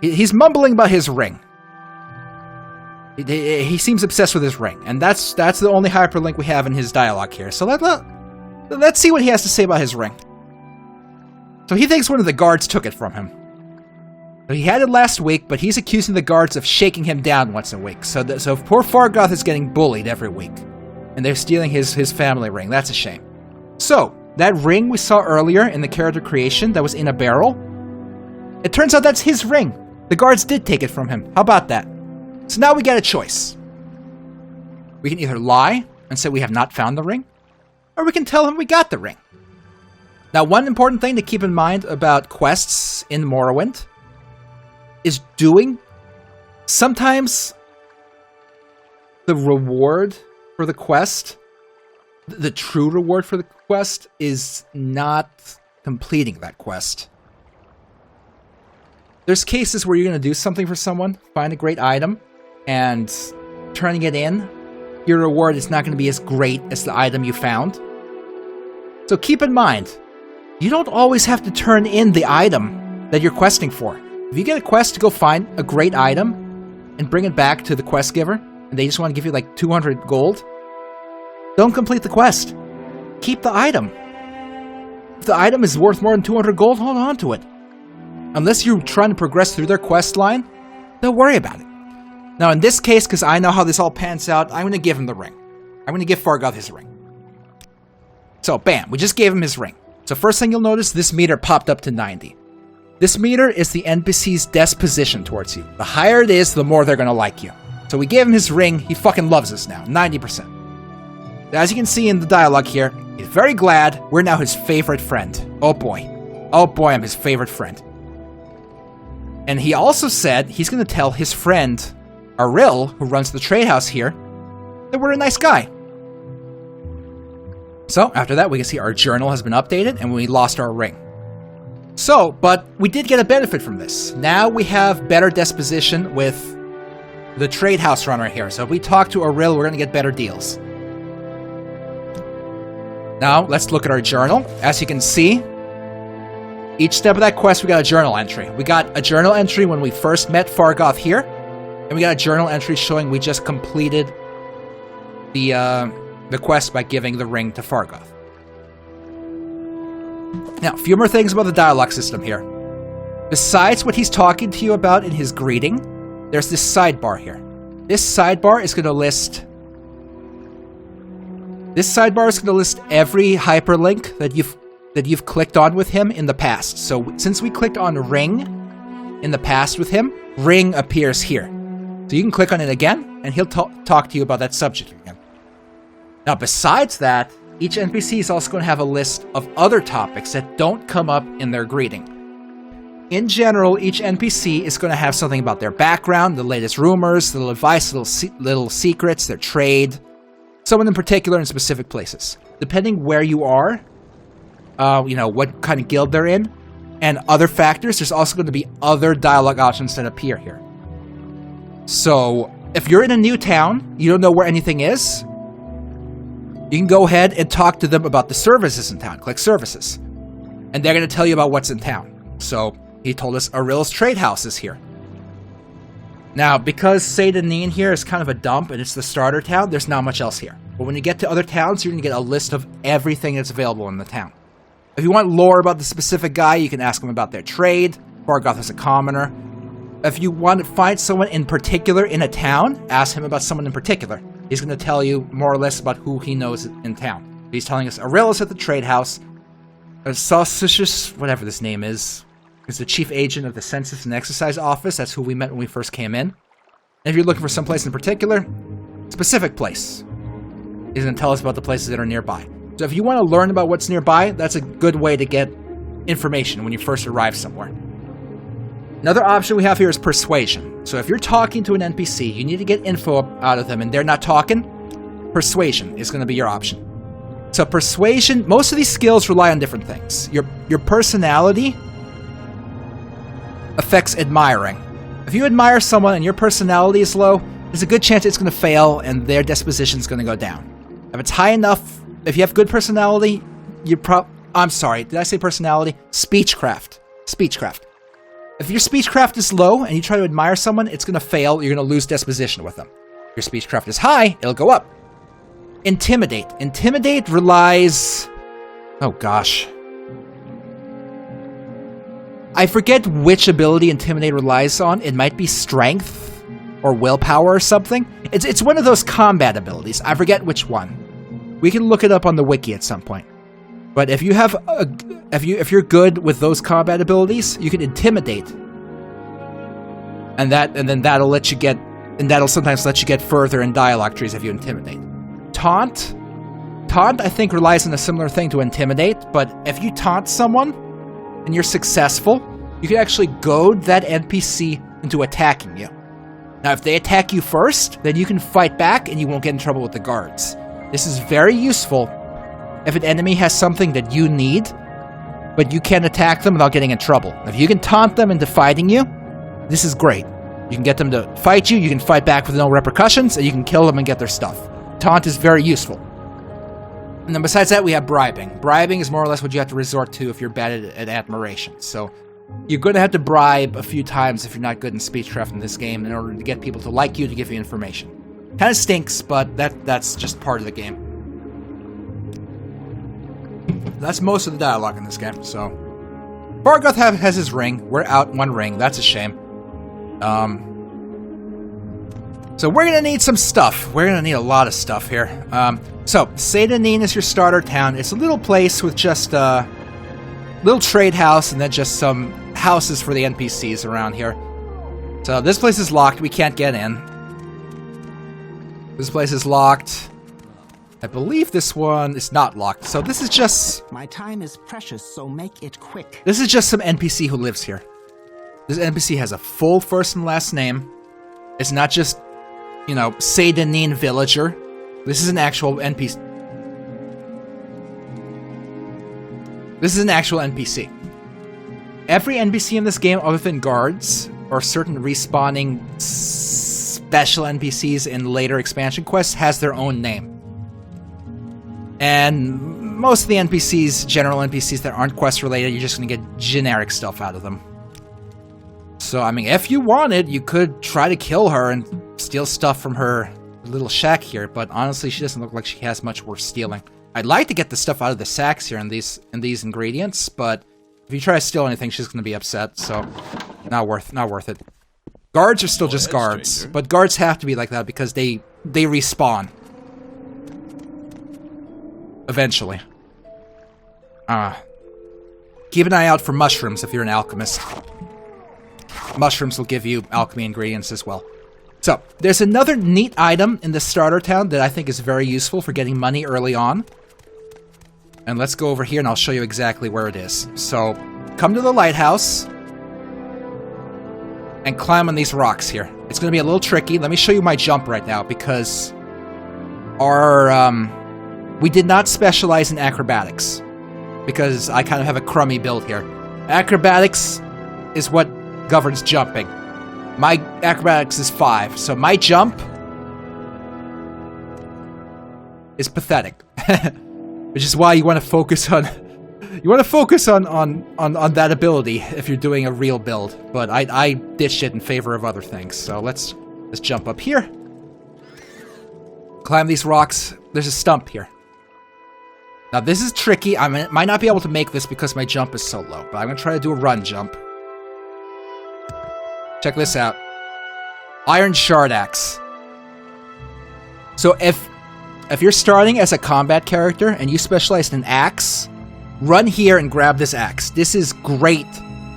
Speaker 1: he's mumbling about his ring. He seems obsessed with his ring. And that's the only hyperlink we have in his dialogue here. So let's see what he has to say about his ring. So he thinks one of the guards took it from him. He had it last week, but he's accusing the guards of shaking him down once a week. So poor Fargoth is getting bullied every week. And they're stealing his family ring. That's a shame. So, that ring we saw earlier in the character creation that was in a barrel, it turns out that's his ring. The guards did take it from him. How about that? So now we get a choice. We can either lie and say we have not found the ring, or we can tell him we got the ring. Now, one important thing to keep in mind about quests in Morrowind is sometimes the reward for the quest, the true reward for the quest, is not completing that quest. There's cases where you're going to do something for someone, find a great item, and turning it in, your reward is not going to be as great as the item you found. So keep in mind, you don't always have to turn in the item that you're questing for. If you get a quest to go find a great item and bring it back to the quest giver, and they just want to give you like 200 gold, don't complete the quest. Keep the item. If the item is worth more than 200 gold, hold on to it. Unless you're trying to progress through their quest line, don't worry about it. Now in this case, because I know how this all pans out, I'm going to give him the ring. I'm going to give Fargoth his ring. So bam, we just gave him his ring. So first thing you'll notice, this meter popped up to 90. This meter is the NPC's disposition towards you. The higher it is, the more they're going to like you. So we gave him his ring, he fucking loves us now, 90%. As you can see in the dialogue here, he's very glad we're now his favorite friend. Oh boy, I'm his favorite friend. And he also said he's going to tell his friend, Aril, who runs the trade house here, that we're a nice guy. So after that, we can see our journal has been updated and we lost our ring. So, but we did get a benefit from this. Now we have better disposition with the trade house runner here. So if we talk to Aril, we're going to get better deals. Now, let's look at our journal. As you can see, each step of that quest, we got a journal entry. We got a journal entry when we first met Fargoth here, and we got a journal entry showing we just completed the quest by giving the ring to Fargoth. Now, a few more things about the dialogue system here. Besides what he's talking to you about in his greeting, there's this sidebar here. This sidebar is going to list every hyperlink that you've clicked on with him in the past. So since we clicked on ring in the past with him, ring appears here. So you can click on it again, and he'll talk to you about that subject again. Now, besides that, each NPC is also going to have a list of other topics that don't come up in their greeting. in general, each NPC is going to have something about their background, the latest rumors, little advice, little secrets, their trade, someone in particular in specific places. Depending where you are, you know, what kind of guild they're in, and other factors, there's also going to be other dialogue options that appear here. So, if you're in a new town, you don't know where anything is, you can go ahead and talk to them about the services in town. Click Services. And they're going to tell you about what's in town. So, he told us Ariel's Trade House is here. Now, because Seyda-Neen here is kind of a dump and it's the starter town, there's not much else here. But when you get to other towns, you're going to get a list of everything that's available in the town. If you want lore about the specific guy, you can ask him about their trade. Bargoth is a commoner. If you want to find someone in particular in a town, ask him about someone in particular. He's going to tell you more or less about who he knows in town. He's telling us Ariel is at the trade house. Sausacious, whatever this name is the chief agent of the Census and Exercise Office. That's who we met when we first came in. And if you're looking for some place in particular, specific place. He's going to tell us about the places that are nearby. So if you want to learn about what's nearby, that's a good way to get information when you first arrive somewhere. Another option we have here is Persuasion. So if you're talking to an NPC, you need to get info out of them and they're not talking, Persuasion is going to be your option. So Persuasion, most of these skills rely on different things. Your personality affects admiring. If you admire someone and your personality is low, there's a good chance it's going to fail and their disposition is going to go down. If it's high enough, if you have good personality, I'm sorry, did I say personality? Speechcraft. Speechcraft. If your speechcraft is low and you try to admire someone, it's going to fail. You're going to lose disposition with them. If your speechcraft is high, it'll go up. Intimidate. Intimidate relies... Oh gosh. I forget which ability Intimidate relies on. It might be Strength or Willpower or something. It's one of those combat abilities. I forget which one. We can look it up on the wiki at some point. But if you have if you're good with those combat abilities, you can Intimidate. And then that'll let you get, and that'll sometimes let you get further in dialogue trees if you Intimidate. Taunt, I think, relies on a similar thing to Intimidate, but if you taunt someone and you're successful, you can actually goad that NPC into attacking you. Now, if they attack you first, then you can fight back and you won't get in trouble with the guards. This is very useful if an enemy has something that you need, but you can't attack them without getting in trouble. If you can taunt them into fighting you, this is great. You can get them to fight you, you can fight back with no repercussions, and you can kill them and get their stuff. Taunt is very useful. And then besides that, we have bribing. Bribing is more or less what you have to resort to if you're bad at admiration. So you're going to have to bribe a few times if you're not good in speechcraft in this game in order to get people to like you, to give you information. Kind of stinks, but that's just part of the game. That's most of the dialogue in this game, so... Bargoth has his ring. We're out one ring. That's a shame. So we're going to need some stuff. We're going to need a lot of stuff here. So, Seyda-Neen is your starter town. It's a little place with just a little trade house and then just some houses for the NPCs around here. So this place is locked. We can't get in. This place is locked. I believe this one is not locked. So this is just...
Speaker 6: My time is precious, so make it quick.
Speaker 1: This is just some NPC who lives here. This NPC has a full first and last name. It's not just, you know, Seyda-Neen villager. This is an actual NPC. This is an actual NPC. Every NPC in this game, other than guards, or certain respawning special NPCs in later expansion quests, has their own name. And most of the NPCs, general NPCs that aren't quest related, you're just going to get generic stuff out of them. So, I mean, if you wanted, you could try to kill her and steal stuff from her little shack here, but honestly, she doesn't look like she has much worth stealing. I'd like to get the stuff out of the sacks here and these ingredients, but if you try to steal anything, she's going to be upset, so not worth it. Guards are still just guards, stranger. But guards have to be like that because they respawn. Eventually. Keep an eye out for mushrooms if you're an alchemist. Mushrooms will give you alchemy ingredients as well. So, there's another neat item in the starter town that I think is very useful for getting money early on. And let's go over here and I'll show you exactly where it is. So, come to the lighthouse. and climb on these rocks here. It's going to be a little tricky. Let me show you my jump right now, because we did not specialize in acrobatics, because I kind of have a crummy build here. Acrobatics is what governs jumping. My acrobatics is 5, so my jump is pathetic. Which is why you want to focus on on that ability if you're doing a real build. But I ditched it in favor of other things. So let's jump up here. Climb these rocks. There's a stump here. Now this is tricky. I might not be able to make this because my jump is so low, but I'm gonna try to do a run jump. Check this out. Iron Shard Axe. So if you're starting as a combat character and you specialize in axe, run here and grab this axe. This is great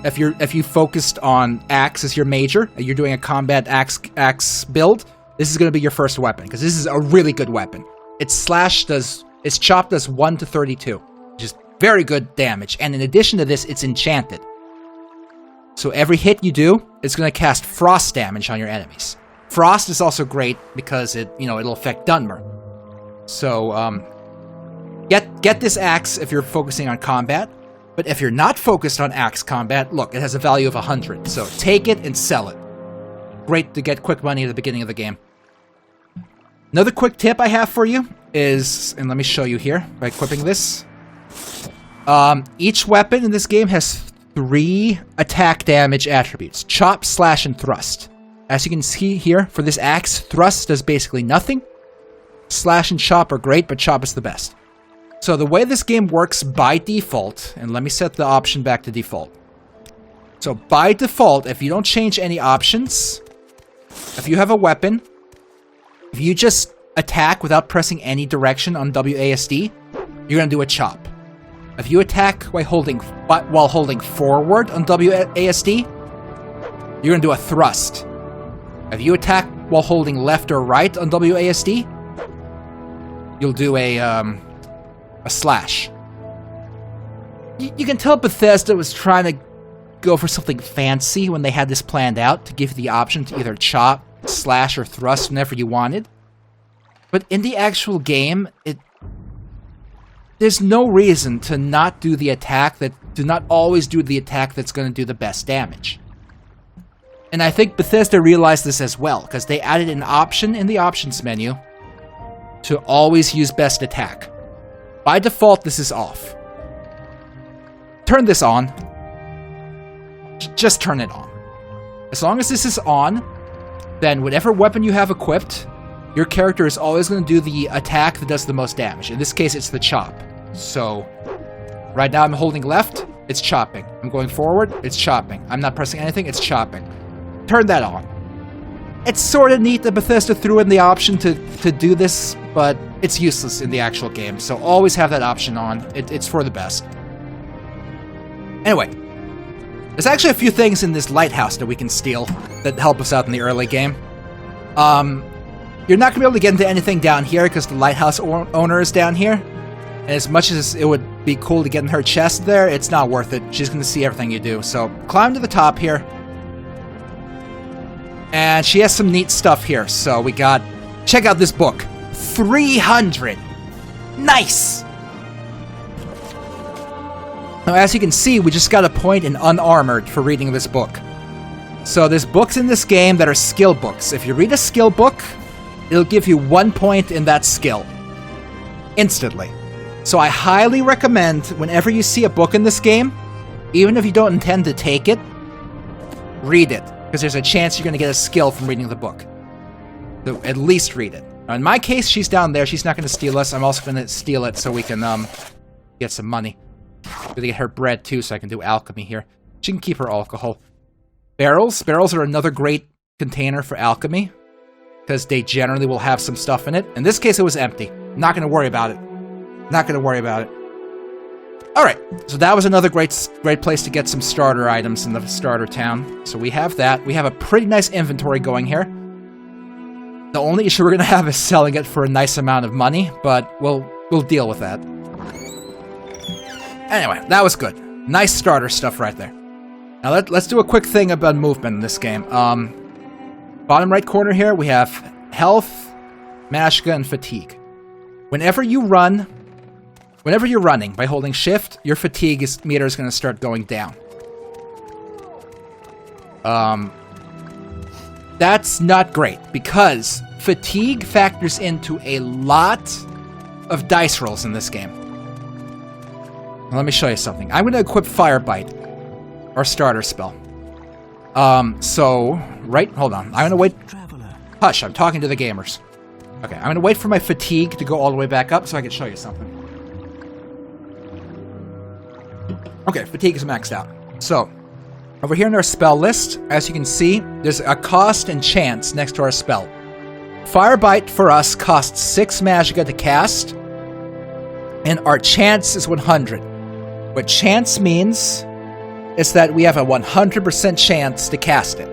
Speaker 1: if you focused on axe as your major, and you're doing a combat axe build. This is going to be your first weapon, because this is a really good weapon. Its chop does 1 to 32, which is very good damage. And in addition to this, it's enchanted. So every hit you do, it's going to cast frost damage on your enemies. Frost is also great because it'll affect Dunmer. So get this axe if you're focusing on combat. But if you're not focused on axe combat, look, it has a value of 100. So take it and sell it. Great to get quick money at the beginning of the game. Another quick tip I have for you is, and let me show you here by equipping this. Each weapon in this game has 3 attack damage attributes: chop, slash, and thrust. As you can see here, for this axe, thrust does basically nothing. Slash and chop are great, but chop is the best. So the way this game works by default, and let me set the option back to default. So by default, if you don't change any options, if you have a weapon, if you just attack without pressing any direction on WASD, you're going to do a chop. If you attack while holding forward on WASD, you're going to do a thrust. If you attack while holding left or right on WASD, you'll do a slash. You can tell Bethesda was trying to go for something fancy when they had this planned out, to give you the option to either chop, slash, or thrust whenever you wanted. But in the actual game, there's no reason to not do the attack to not always do the attack that's going to do the best damage. And I think Bethesda realized this as well, because they added an option in the options menu to always use best attack. By default, this is off. Turn this on. Just turn it on. As long as this is on, then whatever weapon you have equipped, your character is always going to do the attack that does the most damage. In this case, it's the chop. So, right now I'm holding left, it's chopping. I'm going forward, it's chopping. I'm not pressing anything, it's chopping. Turn that on. It's sort of neat that Bethesda threw in the option to do this, but it's useless in the actual game. So always have that option on. It's for the best. Anyway, there's actually a few things in this lighthouse that we can steal that help us out in the early game. You're not going to be able to get into anything down here because the lighthouse owner is down here. And as much as it would be cool to get in her chest there, it's not worth it. She's going to see everything you do. So climb to the top here. And she has some neat stuff here. So we got... Check out this book. 300! Nice! Now, as you can see, we just got a point in unarmored for reading this book. So there's books in this game that are skill books. If you read a skill book, it'll give you 1 point in that skill. Instantly. So I highly recommend, whenever you see a book in this game, even if you don't intend to take it, read it. Because there's a chance you're going to get a skill from reading the book. So at least read it. Now, in my case, she's down there. She's not going to steal us. I'm also going to steal it so we can get some money. I'm going to get her bread too so I can do alchemy here. She can keep her alcohol. Barrels. Barrels are another great container for alchemy. Because they generally will have some stuff in it. In this case, it was empty. Not going to worry about it. Not going to worry about it. Alright, so that was another great place to get some starter items in the starter town. So we have that. We have a pretty nice inventory going here. The only issue we're going to have is selling it for a nice amount of money, but we'll deal with that. Anyway, that was good. Nice starter stuff right there. Now let's do a quick thing about movement in this game. Bottom right corner here, we have health, magicka, and fatigue. Whenever you're running by holding shift, your fatigue meter is going to start going down. That's not great, because fatigue factors into a lot of dice rolls in this game. Now, let me show you something. I'm going to equip Firebite, our starter spell. Hold on. I'm going to wait. Hush, I'm talking to the gamers. Okay, I'm going to wait for my fatigue to go all the way back up so I can show you something. Okay, fatigue is maxed out. So, over here in our spell list, as you can see, there's a cost and chance next to our spell. Firebite for us costs 6 magicka to cast, and our chance is 100. What chance means is that we have a 100% chance to cast it.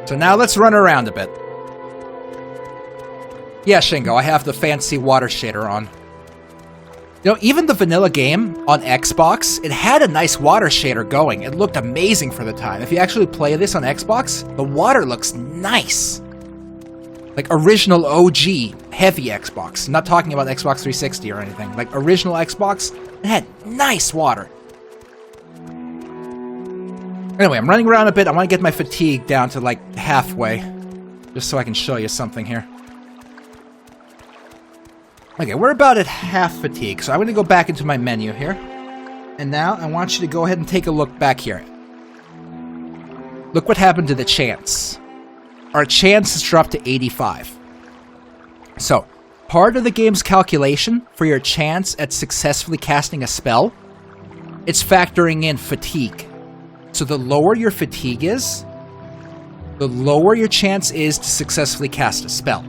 Speaker 1: So now let's run around a bit. Yeah, Shingo, I have the fancy water shader on. You know, even the vanilla game on Xbox, it had a nice water shader going. It looked amazing for the time. If you actually play this on Xbox, the water looks nice. Like original OG, heavy Xbox. I'm not talking about Xbox 360 or anything. Like original Xbox, it had nice water. Anyway, I'm running around a bit. I want to get my fatigue down to like halfway. Just so I can show you something here. Okay, we're about at half fatigue, so I'm going to go back into my menu here. And now I want you to go ahead and take a look back here. Look what happened to the chance. Our chance has dropped to 85. So, part of the game's calculation for your chance at successfully casting a spell, it's factoring in fatigue. So the lower your fatigue is, the lower your chance is to successfully cast a spell.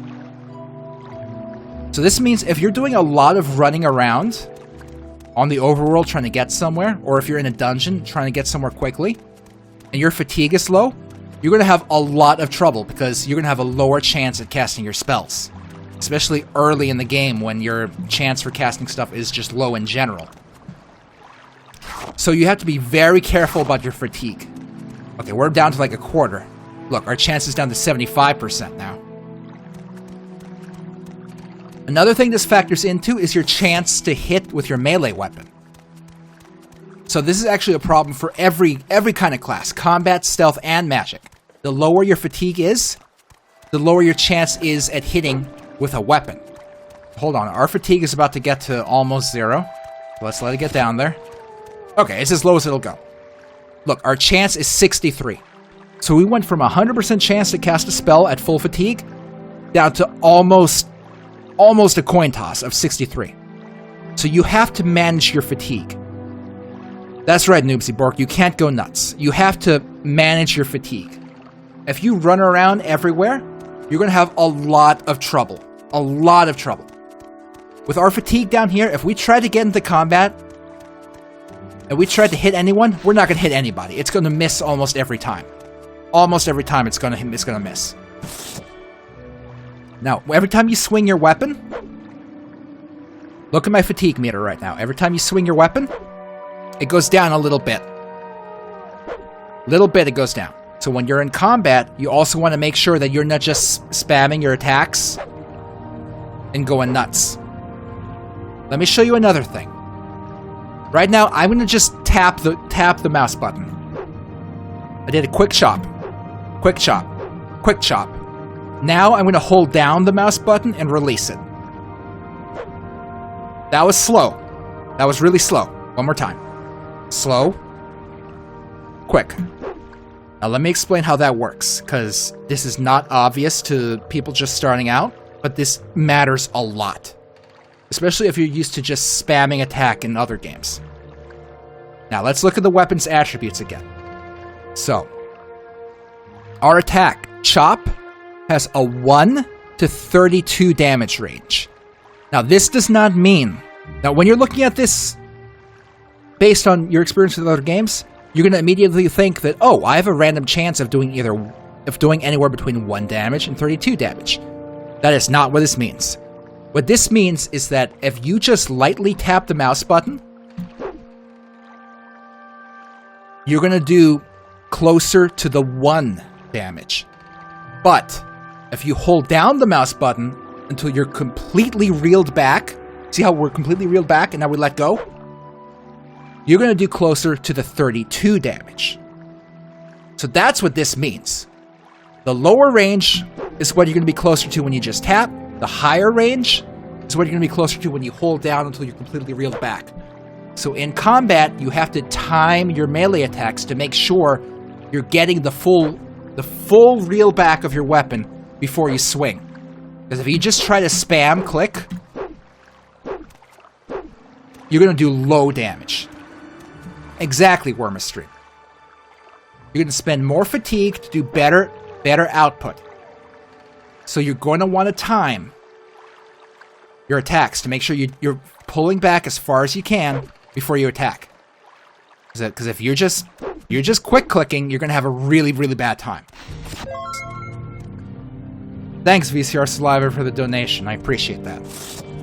Speaker 1: So this means if you're doing a lot of running around on the overworld trying to get somewhere, or if you're in a dungeon trying to get somewhere quickly, and your fatigue is low, you're going to have a lot of trouble because you're going to have a lower chance at casting your spells. Especially early in the game when your chance for casting stuff is just low in general. So you have to be very careful about your fatigue. Okay, we're down to like a quarter. Look, our chance is down to 75% now. Another thing this factors into is your chance to hit with your melee weapon. So this is actually a problem for every kind of class. Combat, stealth, and magic. The lower your fatigue is, the lower your chance is at hitting with a weapon. Hold on, our fatigue is about to get to almost 0. Let's let it get down there. Okay, it's as low as it'll go. Look, our chance is 63. So we went from 100% chance to cast a spell at full fatigue down to almost a coin toss of 63. So you have to manage your fatigue. That's right, Noobsy Bork, you can't go nuts. You have to manage your fatigue. If you run around everywhere, you're going to have a lot of trouble. A lot of trouble. With our fatigue down here, if we try to get into combat, and we try to hit anyone, we're not going to hit anybody. It's going to miss almost every time. Almost every time it's going to miss. Now, every time you swing your weapon, look at my fatigue meter right now. Every time you swing your weapon, it goes down a little bit. Little bit it goes down. So when you're in combat, you also want to make sure that you're not just spamming your attacks and going nuts. Let me show you another thing. Right now, I'm going to just tap the mouse button. I did a quick chop. Quick chop. Quick chop. Now I'm going to hold down the mouse button and release it. That was slow. That was really slow. One more time. Slow. Quick. Now let me explain how that works, because this is not obvious to people just starting out, but this matters a lot. Especially if you're used to just spamming attack in other games. Now let's look at the weapon's attributes again. So, our attack, Chop, has a 1 to 32 damage range. Now this does not mean... Now when you're looking at this based on your experience with other games, you're going to immediately think that, oh, I have a random chance of doing anywhere between 1 damage and 32 damage. That is not what this means. What this means is that if you just lightly tap the mouse button, you're going to do closer to the 1 damage. But if you hold down the mouse button until you're completely reeled back, see how we're completely reeled back and now we let go? You're going to do closer to the 32 damage. So that's what this means. The lower range is what you're going to be closer to when you just tap. The higher range is what you're going to be closer to when you hold down until you're completely reeled back. So in combat, you have to time your melee attacks to make sure you're getting the full reel back of your weapon before you swing. Because if you just try to spam click, you're going to do low damage. Exactly, Wormastream. You're going to spend more fatigue to do better output. So you're going to want to time your attacks to make sure you're pulling back as far as you can before you attack. Because if you're just quick clicking, you're going to have a really, really bad time. Thanks, VCR Saliva, for the donation. I appreciate that.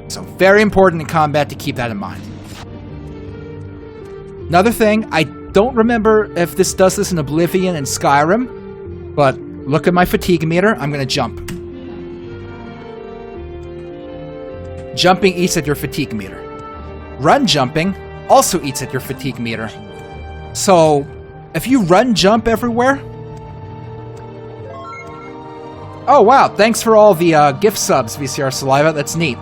Speaker 1: So very important in combat to keep that in mind. Another thing, I don't remember if this does this in Oblivion and Skyrim, but look at my fatigue meter. I'm going to jump. Jumping eats at your fatigue meter. Run jumping also eats at your fatigue meter. So, if you run jump everywhere... Oh wow, thanks for all the gift subs, VCR Saliva, that's neat.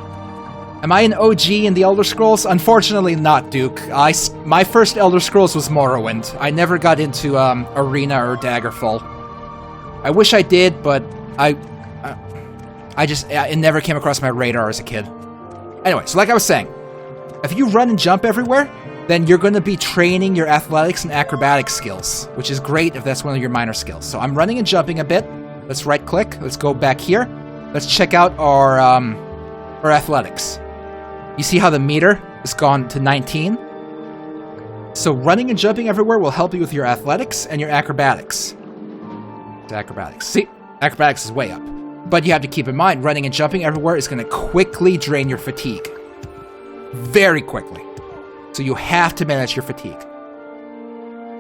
Speaker 1: Am I an OG in the Elder Scrolls? Unfortunately not, Duke. My first Elder Scrolls was Morrowind. I never got into Arena or Daggerfall. I wish I did, but it never came across my radar as a kid. Anyway, so like I was saying, if you run and jump everywhere, then you're going to be training your athletics and acrobatic skills, which is great if that's one of your minor skills. So I'm running and jumping a bit. Let's right-click. Let's go back here. Let's check out our athletics. You see how the meter has gone to 19? So running and jumping everywhere will help you with your athletics and your acrobatics. Acrobatics. See? Acrobatics is way up. But you have to keep in mind, running and jumping everywhere is going to quickly drain your fatigue. Very quickly. So you have to manage your fatigue.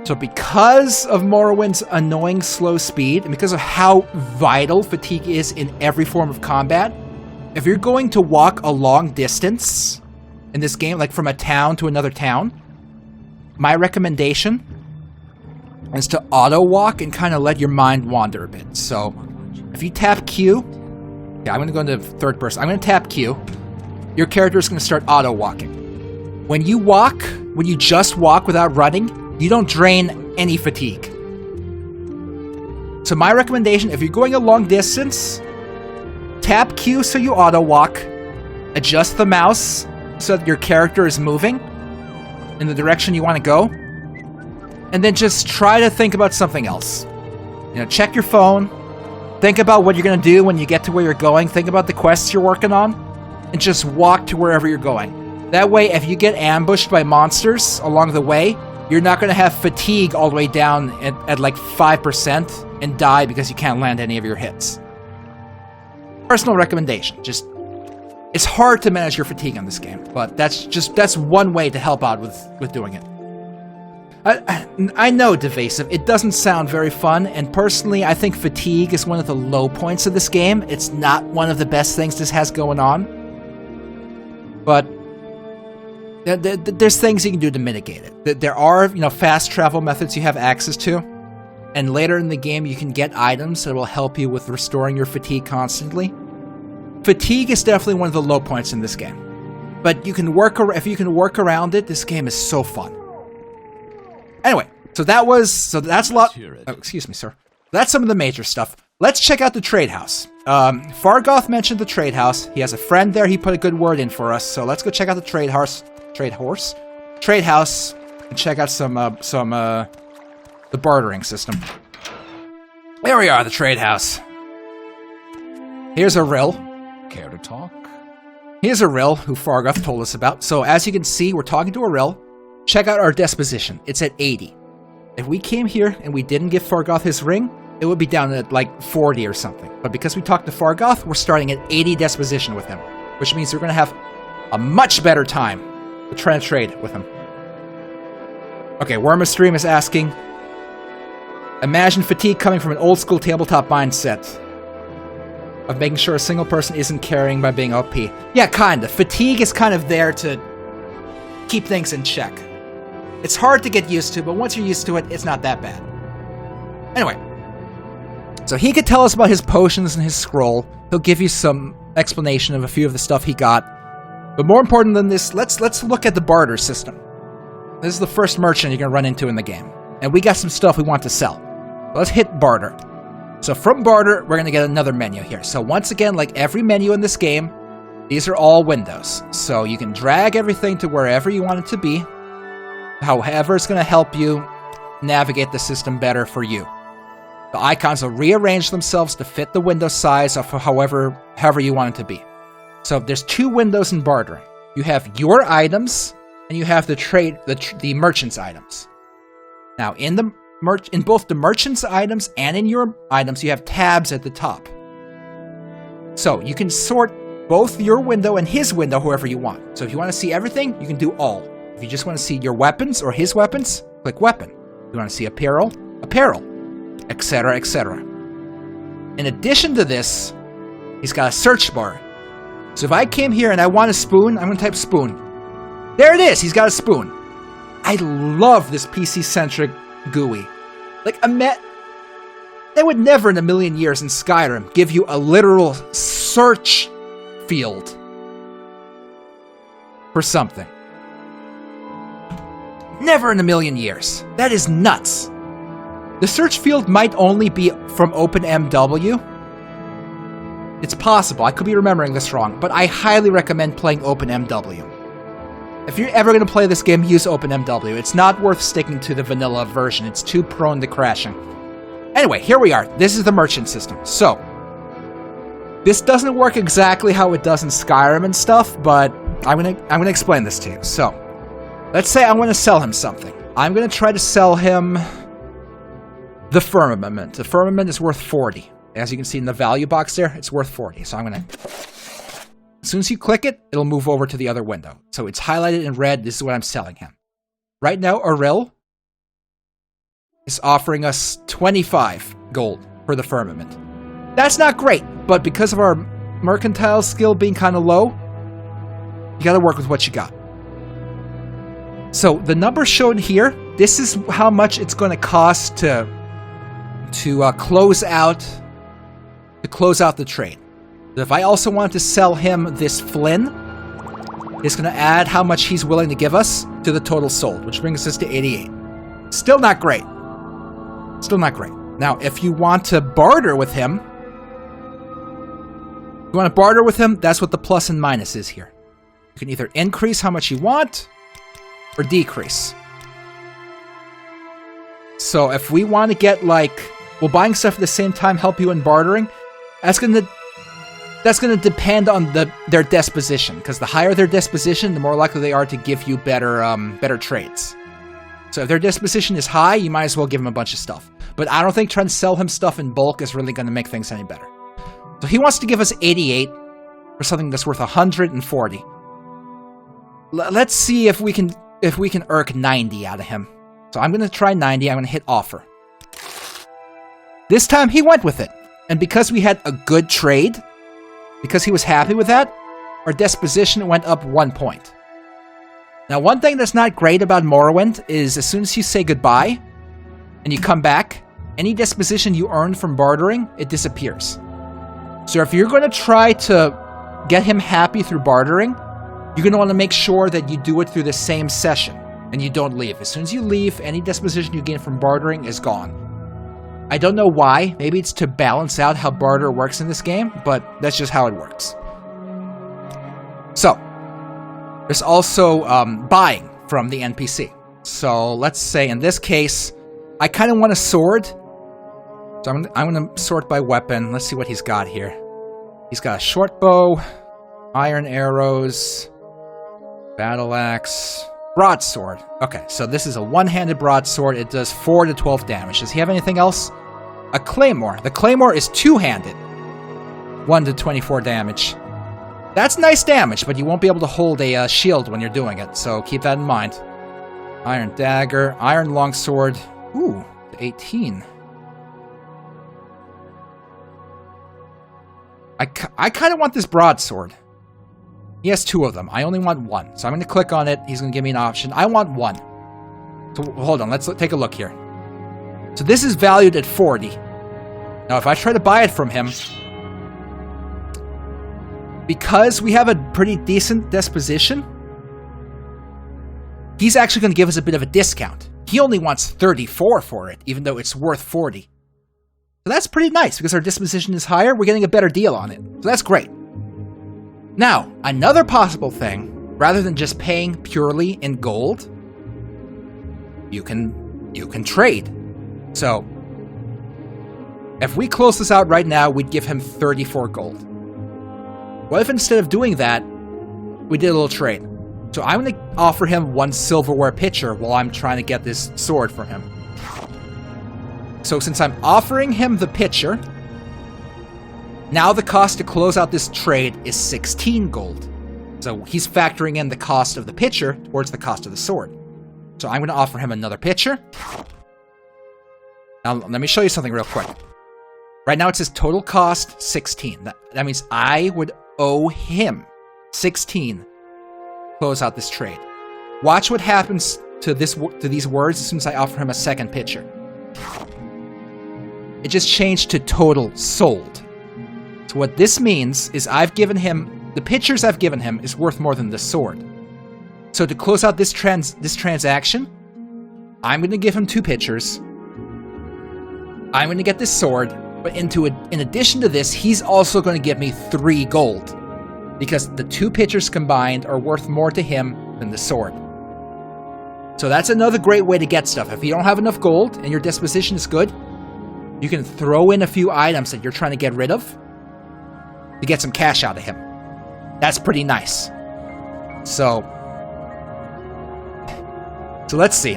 Speaker 1: So because of Morrowind's annoying slow speed, and because of how vital fatigue is in every form of combat, if you're going to walk a long distance in this game, like from a town to another town, my recommendation is to auto-walk and kind of let your mind wander a bit. So if you tap Q, yeah, I'm going to go into third person. I'm going to tap Q. Your character is going to start auto-walking. When you walk, when you just walk without running, you don't drain any fatigue. So my recommendation, if you're going a long distance, tap Q so you auto-walk, adjust the mouse so that your character is moving in the direction you want to go, and then just try to think about something else. You know, check your phone, think about what you're going to do when you get to where you're going, think about the quests you're working on, and just walk to wherever you're going. That way, if you get ambushed by monsters along the way, you're not going to have fatigue all the way down at like 5% and die because you can't land any of your hits. Personal recommendation. Just, it's hard to manage your fatigue in this game, but that's one way to help out with doing it. I know, Divasive, it doesn't sound very fun, and personally, I think fatigue is one of the low points of this game. It's not one of the best things this has going on. But there's things you can do to mitigate it. There are, fast travel methods you have access to, and later in the game you can get items that will help you with restoring your fatigue constantly. Fatigue is definitely one of the low points in this game, but if you can work around it, this game is so fun. Anyway, so that's a lot. Oh, excuse me, sir. That's some of the major stuff. Let's check out the trade house. Fargoth mentioned the trade house. He has a friend there. He put a good word in for us. So let's go check out the trade house, and check out the bartering system. There we are, the trade house. Here's a rill.
Speaker 2: Care to talk?
Speaker 1: Here's a rill who Fargoth told us about. So as you can see, we're talking to a rill. Check out our disposition. It's at 80. If we came here and we didn't give Fargoth his ring, it would be down at like 40 or something. But because we talked to Fargoth, we're starting at 80 disposition with him, which means we're going to have a much better time to try and trade with him. Okay, Wormastream is asking, Imagine fatigue coming from an old school tabletop mindset of making sure a single person isn't carrying by being OP. Yeah, kinda. Fatigue is kind of there to keep things in check. It's hard to get used to, but once you're used to it, it's not that bad. Anyway, so he could tell us about his potions and his scroll. He'll give you some explanation of a few of the stuff he got. But more important than this, let's look at the barter system. This is the first merchant you're going to run into in the game. And we got some stuff we want to sell. Let's hit barter. So from barter, we're going to get another menu here. So once again, like every menu in this game, these are all windows. So you can drag everything to wherever you want it to be. However, it's going to help you navigate the system better for you. The icons will rearrange themselves to fit the window size of however you want it to be. So there's two windows in bartering. You have your items, and you have the merchant's items. Now, in both the merchant's items and in your items, you have tabs at the top. So you can sort both your window and his window however you want. So if you want to see everything, you can do all. If you just want to see your weapons or his weapons, click weapon. If you want to see apparel, etc., etc. In addition to this, he's got a search bar. So if I came here and I want a spoon, I'm going to type spoon. There it is! He's got a spoon. I love this PC-centric GUI. Like, they would never in a million years in Skyrim give you a literal search field for something. Never in a million years. That is nuts. The search field might only be from OpenMW. It's possible. I could be remembering this wrong, but I highly recommend playing OpenMW. If you're ever going to play this game, use OpenMW. It's not worth sticking to the vanilla version. It's too prone to crashing. Anyway, here we are. This is the merchant system. So, this doesn't work exactly how it does in Skyrim and stuff, but I'm gonna explain this to you. So, let's say I want to sell him something. I'm going to try to sell him the firmament. The firmament is worth 40. As you can see in the value box there, it's worth 40. So I'm going to... As soon as you click it, it'll move over to the other window. So it's highlighted in red. This is what I'm selling him. Right now, Auril is offering us 25 gold for the firmament. That's not great, but because of our mercantile skill being kind of low, you got to work with what you got. So the number shown here, this is how much it's going to cost to close out the trade. If I also wanted to sell him this Flynn, it's going to add how much he's willing to give us to the total sold, which brings us to 88. Still not great. Still not great. Now, if you want to barter with him, that's what the plus and minus is here. You can either increase how much you want, or decrease. So if we want to get, like, will buying stuff at the same time help you in bartering? That's gonna depend on their disposition, because the higher their disposition, the more likely they are to give you better trades. So if their disposition is high, you might as well give them a bunch of stuff. But I don't think trying to sell him stuff in bulk is really going to make things any better. So he wants to give us 88 for something that's worth 140. Let's see if we can irk 90 out of him. So I'm going to try 90. I'm going to hit offer. This time he went with it. And because we had a good trade, because he was happy with that, our disposition went up 1 point. Now, one thing that's not great about Morrowind is as soon as you say goodbye and you come back, any disposition you earned from bartering, it disappears. So if you're going to try to get him happy through bartering, you're going to want to make sure that you do it through the same session and you don't leave. As soon as you leave, any disposition you gain from bartering is gone. I don't know why. Maybe it's to balance out how barter works in this game, but that's just how it works. So, there's also buying from the NPC. So, let's say in this case, I kind of want a sword. So I'm going to sort by weapon. Let's see what he's got here. He's got a short bow, iron arrows, battle axe, broadsword. Okay, so this is a one-handed broadsword. It does 4 to 12 damage. Does he have anything else? A claymore. The claymore is two-handed. 1 to 24 damage. That's nice damage, but you won't be able to hold a shield when you're doing it, so keep that in mind. Iron dagger, iron longsword. Ooh, 18. I kind of want this broadsword. He has 2 of them. I only want 1. So I'm going to click on it. He's going to give me an option. I want 1. So hold on. Let's take a look here. So this is valued at 40. Now, if I try to buy it from him, because we have a pretty decent disposition, he's actually going to give us a bit of a discount. He only wants 34 for it, even though it's worth 40. So that's pretty nice, because our disposition is higher, we're getting a better deal on it. So that's great. Now, another possible thing, rather than just paying purely in gold, you can trade. So, if we close this out right now, we'd give him 34 gold. What if instead of doing that, we did a little trade? So I'm going to offer him 1 silverware pitcher while I'm trying to get this sword for him. So since I'm offering him the pitcher, now the cost to close out this trade is 16 gold. So he's factoring in the cost of the pitcher towards the cost of the sword. So I'm going to offer him another pitcher. Now let me show you something real quick. Right now it says total cost 16. That means I would owe him 16 to close out this trade. Watch what happens to these words as soon as I offer him a second pitcher. It just changed to total sold. So what this means is I've given him, the pitchers I've given him is worth more than the sword. So to close out this transaction, I'm going to give him 2 pitchers. I'm going to get this sword, but in addition to this, he's also going to give me 3 gold. Because the 2 pitchers combined are worth more to him than the sword. So that's another great way to get stuff. If you don't have enough gold and your disposition is good, you can throw in a few items that you're trying to get rid of to get some cash out of him. That's pretty nice. So let's see.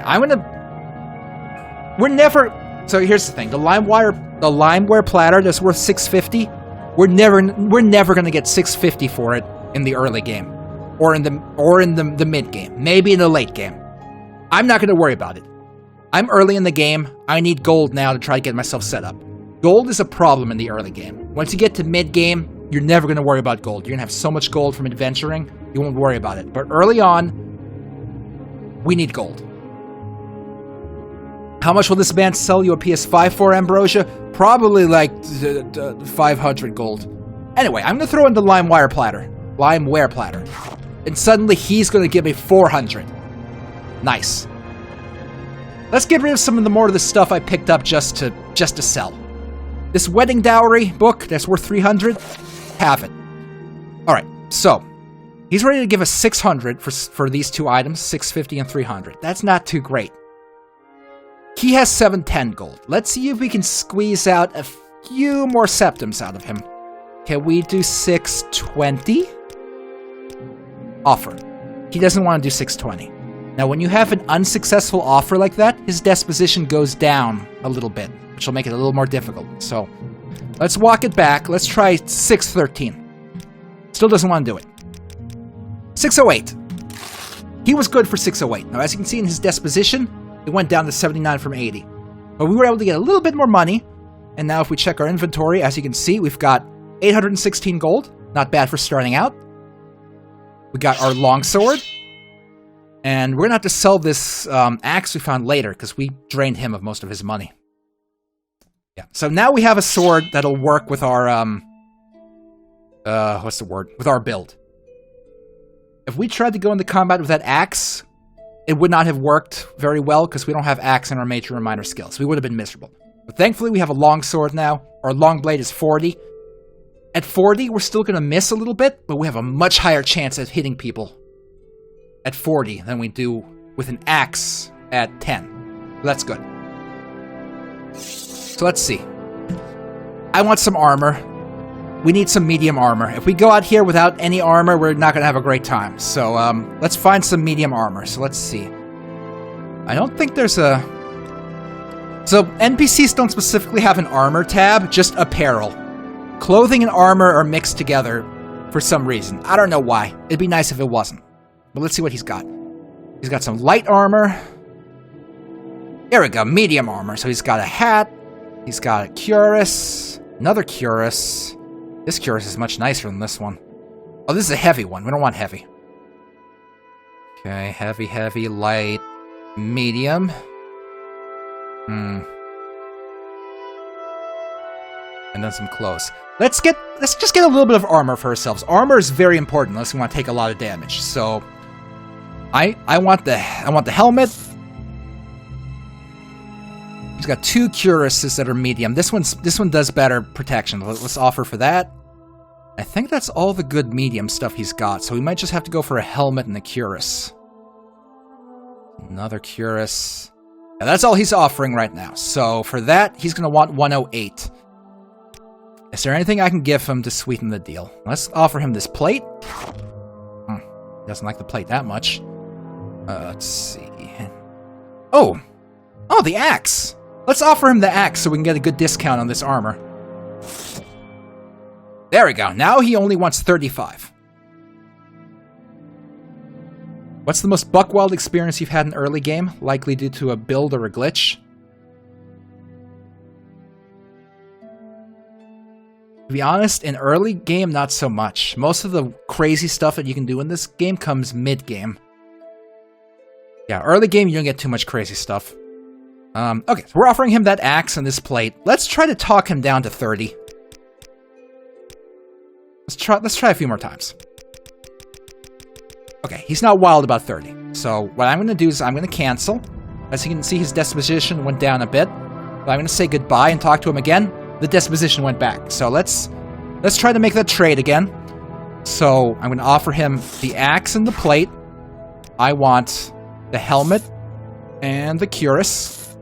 Speaker 1: So here's the thing. The limeware platter that's worth 650. We're never gonna get 650 for it in the early game, or in the mid game, maybe in the late game. I'm not gonna worry about it. I'm early in the game. I need gold now to try to get myself set up. Gold is a problem in the early game. Once you get to mid game, you're never gonna worry about gold. You're gonna have so much gold from adventuring, you won't worry about it. But early on, we need gold. How much will this man sell you a PS5 for, Ambrosia? Probably like 500 gold. Anyway, I'm going to throw in the limeware platter. And suddenly he's going to give me 400. Nice. Let's get rid of some of the more of the stuff I picked up just to sell. This wedding dowry book that's worth 300, have it. Alright, so he's ready to give us 600 for these 2 items, 650 and 300. That's not too great. He has 710 gold. Let's see if we can squeeze out a few more septums out of him. Can we do 620? Offer. He doesn't want to do 620. Now, when you have an unsuccessful offer like that, his disposition goes down a little bit, which will make it a little more difficult. So, let's walk it back. Let's try 613. Still doesn't want to do it. 608. He was good for 608. Now, as you can see in his disposition, it went down to 79 from 80. But we were able to get a little bit more money. And now if we check our inventory, as you can see, we've got 816 gold. Not bad for starting out. We got our longsword. And we're going to have to sell this axe we found later, because we drained him of most of his money. Yeah. So now we have a sword that'll work with our, what's the word? With our build. If we tried to go into combat with that axe, it would not have worked very well because we don't have axe in our major and minor skills. We would have been miserable. But thankfully, we have a long sword now. Our long blade is 40. At 40, we're still going to miss a little bit, but we have a much higher chance at hitting people at 40 than we do with an axe at 10. So that's good. So let's see. I want some armor. We need some medium armor. If we go out here without any armor, we're not going to have a great time. So, let's find some medium armor. So, let's see. I don't think there's a... So, NPCs don't specifically have an armor tab, just apparel. Clothing and armor are mixed together for some reason. I don't know why. It'd be nice if it wasn't. But let's see what he's got. He's got some light armor. There we go, medium armor. So, he's got a hat. He's got a cuirass. Another cuirass. This cuirass is much nicer than this one. Oh, this is a heavy one. We don't want heavy. Okay, heavy, heavy, light, medium. And then some clothes. Let's just get a little bit of armor for ourselves. Armor is very important unless we want to take a lot of damage. So I want the helmet. He's got 2 cuirasses that are medium. This one does better protection. Let's offer for that. I think that's all the good medium stuff he's got, so we might just have to go for a helmet and a cuirass. Another cuirass. Yeah, that's all he's offering right now. So for that, he's going to want 108. Is there anything I can give him to sweeten the deal? Let's offer him this plate. He doesn't like the plate that much. Let's see. Oh, the axe. Let's offer him the axe so we can get a good discount on this armor. There we go. Now he only wants 35. What's the most buck-wild experience you've had in early game? Likely due to a build or a glitch? To be honest, in early game, not so much. Most of the crazy stuff that you can do in this game comes mid-game. Yeah, early game, you don't get too much crazy stuff. Okay, so we're offering him that axe and this plate. Let's try to talk him down to 30. Let's try a few more times. Okay, he's not wild about 30. So what I'm going to do is I'm going to cancel. As you can see, his disposition went down a bit. But I'm going to say goodbye and talk to him again. The disposition went back. So let's try to make that trade again. So I'm going to offer him the axe and the plate. I want the helmet and the cuirass.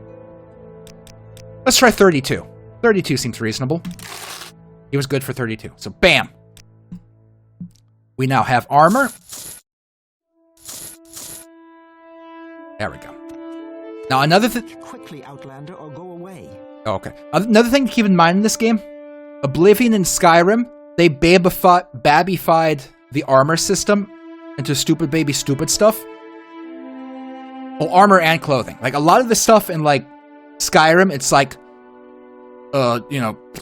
Speaker 1: Let's try 32. 32 seems reasonable. He was good for 32. So bam. We now have armor. There we go. Now another thing.
Speaker 6: Quickly, Outlander, or go away.
Speaker 1: Oh, okay. Another thing to keep in mind in this game: Oblivion and Skyrim, they babified the armor system into stupid baby stupid stuff. Well, armor and clothing. Like a lot of the stuff in like Skyrim, it's like,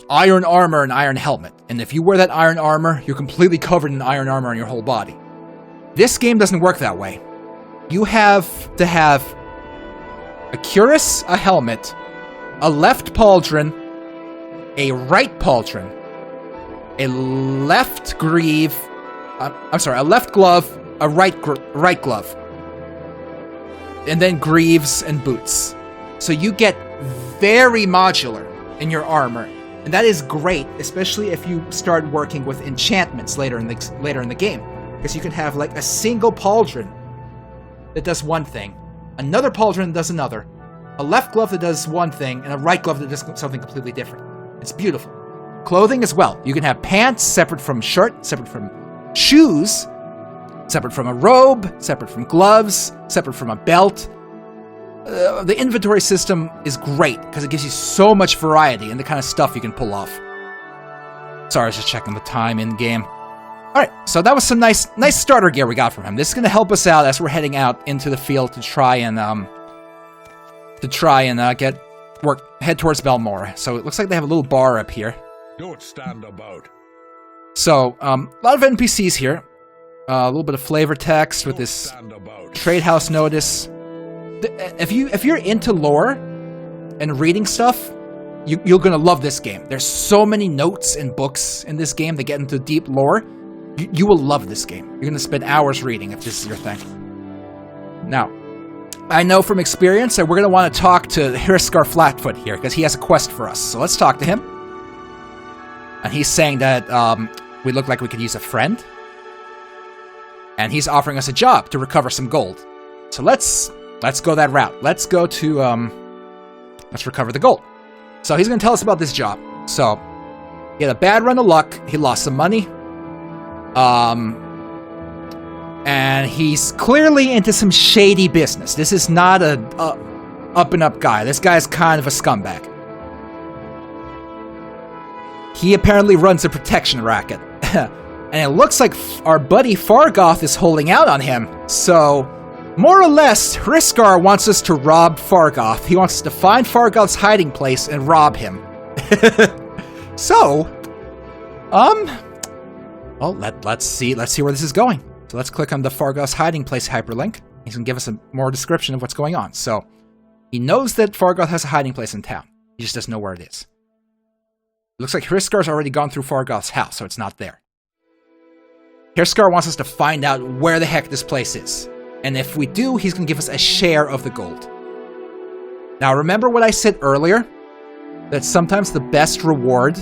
Speaker 1: iron armor and iron helmet. And if you wear that iron armor, you're completely covered in iron armor on your whole body. This game doesn't work that way. You have to have a cuirass, a helmet, a left pauldron, a right pauldron, a left greave, a left glove, a right glove, and then greaves and boots. So you get very modular in your armor, and that is great, especially if you start working with enchantments later in the game, because you can have like a single pauldron that does one thing, another pauldron that does another, a left glove that does one thing, and a right glove that does something completely different. It's beautiful. Clothing as well. You can have pants separate from shirt, separate from shoes, separate from a robe, separate from gloves, separate from a belt. The inventory system is great because it gives you so much variety in the kind of stuff you can pull off. Sorry, I was just checking the time in game. Alright, so that was some nice starter gear we got from him. This is going to help us out as we're heading out into the field to try and head towards Balmora. So it looks like they have a little bar up here.
Speaker 7: Don't stand about.
Speaker 1: So, a lot of NPCs here. A little bit of flavor text with this trade house notice. If you're into lore and reading stuff, you're gonna love this game. There's so many notes and books in this game that get into deep lore. You will love this game. You're gonna spend hours reading if this is your thing. Now, I know from experience that we're gonna want to talk to Hriskar Flatfoot here because he has a quest for us. So let's talk to him. And he's saying that we look like we could use a friend. And he's offering us a job to recover some gold. So let's go that route. Let's go to let's recover the gold. So he's going to tell us about this job. So he had a bad run of luck. He lost some money. And he's clearly into some shady business. This is not a up and up guy. This guy's kind of a scumbag. He apparently runs a protection racket. And it looks like our buddy Fargoth is holding out on him. So, more or less, Hriskar wants us to rob Fargoth. He wants us to find Fargoth's hiding place and rob him. So, Well, let's see where this is going. So let's click on the Fargoth's hiding place hyperlink. He's gonna give us a more description of what's going on. So he knows that Fargoth has a hiding place in town. He just doesn't know where it is. It looks like Hriskar's already gone through Fargoth's house, so it's not there. Hriskar wants us to find out where the heck this place is. And if we do, he's gonna give us a share of the gold. Now remember what I said earlier? That sometimes the best reward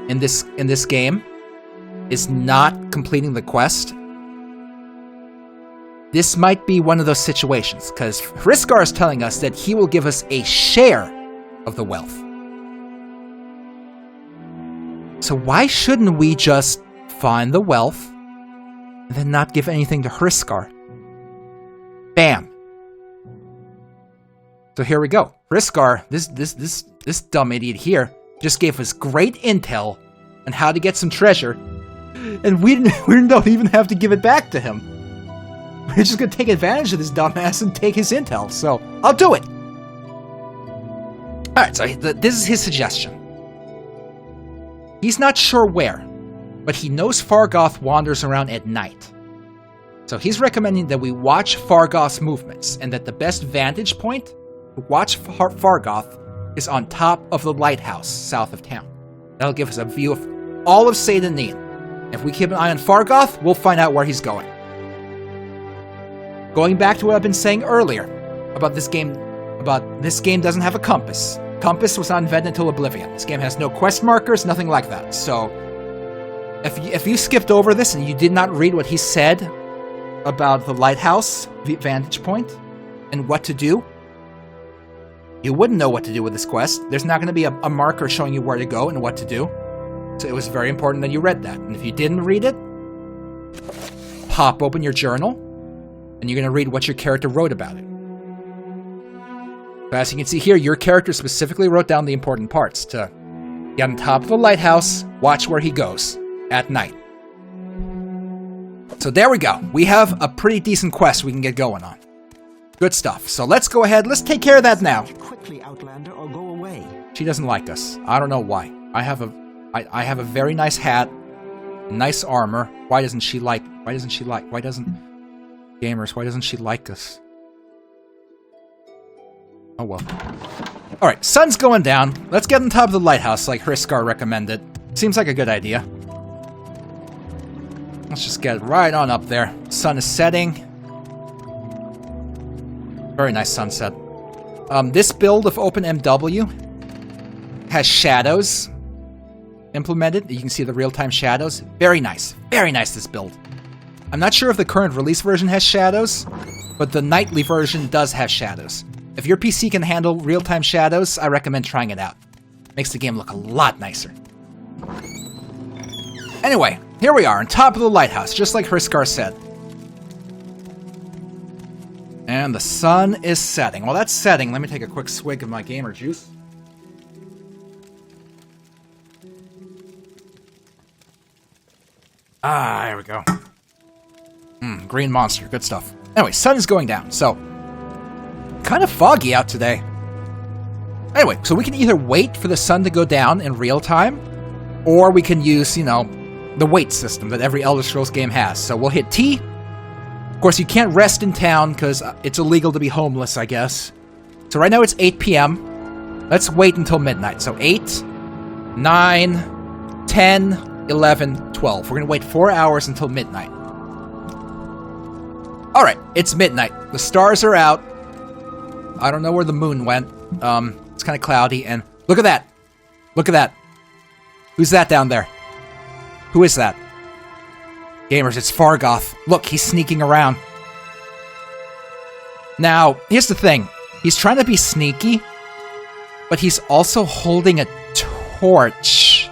Speaker 1: in this game is not completing the quest. This might be one of those situations, because Hriskar is telling us that he will give us a share of the wealth. So why shouldn't we just find the wealth and then not give anything to Hriskar? Bam. So here we go. Hriskar, this dumb idiot here, just gave us great intel on how to get some treasure, and we don't even have to give it back to him. We're just gonna take advantage of this dumbass and take his intel, so I'll do it. Alright, so this is his suggestion. He's not sure where, but he knows Fargoth wanders around at night. So he's recommending that we watch Fargoth's movements, and that the best vantage point to watch Fargoth is on top of the lighthouse south of town. That'll give us a view of all of Seyda-Neen. If we keep an eye on Fargoth, we'll find out where he's going. Going back to what I've been saying earlier about this game doesn't have a compass. Compass was not invented until Oblivion. This game has no quest markers, nothing like that. So, if you skipped over this and you did not read what he said about the lighthouse vantage point and what to do, you wouldn't know what to do with this quest. There's not going to be a marker showing you where to go and what to do. So it was very important that you read that. And if you didn't read it, pop open your journal, and you're going to read what your character wrote about it. So as you can see here, your character specifically wrote down the important parts to get on top of the lighthouse, watch where he goes at night. So there we go. We have a pretty decent quest we can get going on. Good stuff. So let's go ahead. Let's take care of that now.
Speaker 6: Quickly, Outlander, or go away.
Speaker 1: She doesn't like us. I don't know why. I have a very nice hat, nice armor. Why doesn't she like us? Oh well. Alright, sun's going down. Let's get on top of the lighthouse like Hriskar recommended. Seems like a good idea. Let's just get right on up there. Sun is setting. Very nice sunset. This build of OpenMW has shadows implemented. You can see the real-time shadows. Very nice. Very nice, this build. I'm not sure if the current release version has shadows, but the nightly version does have shadows. If your PC can handle real-time shadows, I recommend trying it out. Makes the game look a lot nicer. Anyway, here we are on top of the lighthouse, just like Hriskar said. And the sun is setting. While that's setting, let me take a quick swig of my gamer juice. Ah, there we go. Green monster, good stuff. Anyway, sun is going down, so kind of foggy out today. Anyway, so we can either wait for the sun to go down in real time, or we can use, the wait system that every Elder Scrolls game has. So we'll hit T. Of course, you can't rest in town because it's illegal to be homeless, I guess. So right now it's 8 p.m. Let's wait until midnight. So 8, 9, 10, 11, 12. We're going to wait 4 hours until midnight. Alright, it's midnight. The stars are out. I don't know where the moon went. It's kind of cloudy, and look at that. Look at that. Who's that down there? Who is that? Gamers, it's Fargoth. Look, he's sneaking around. Now, here's the thing. He's trying to be sneaky, but he's also holding a torch.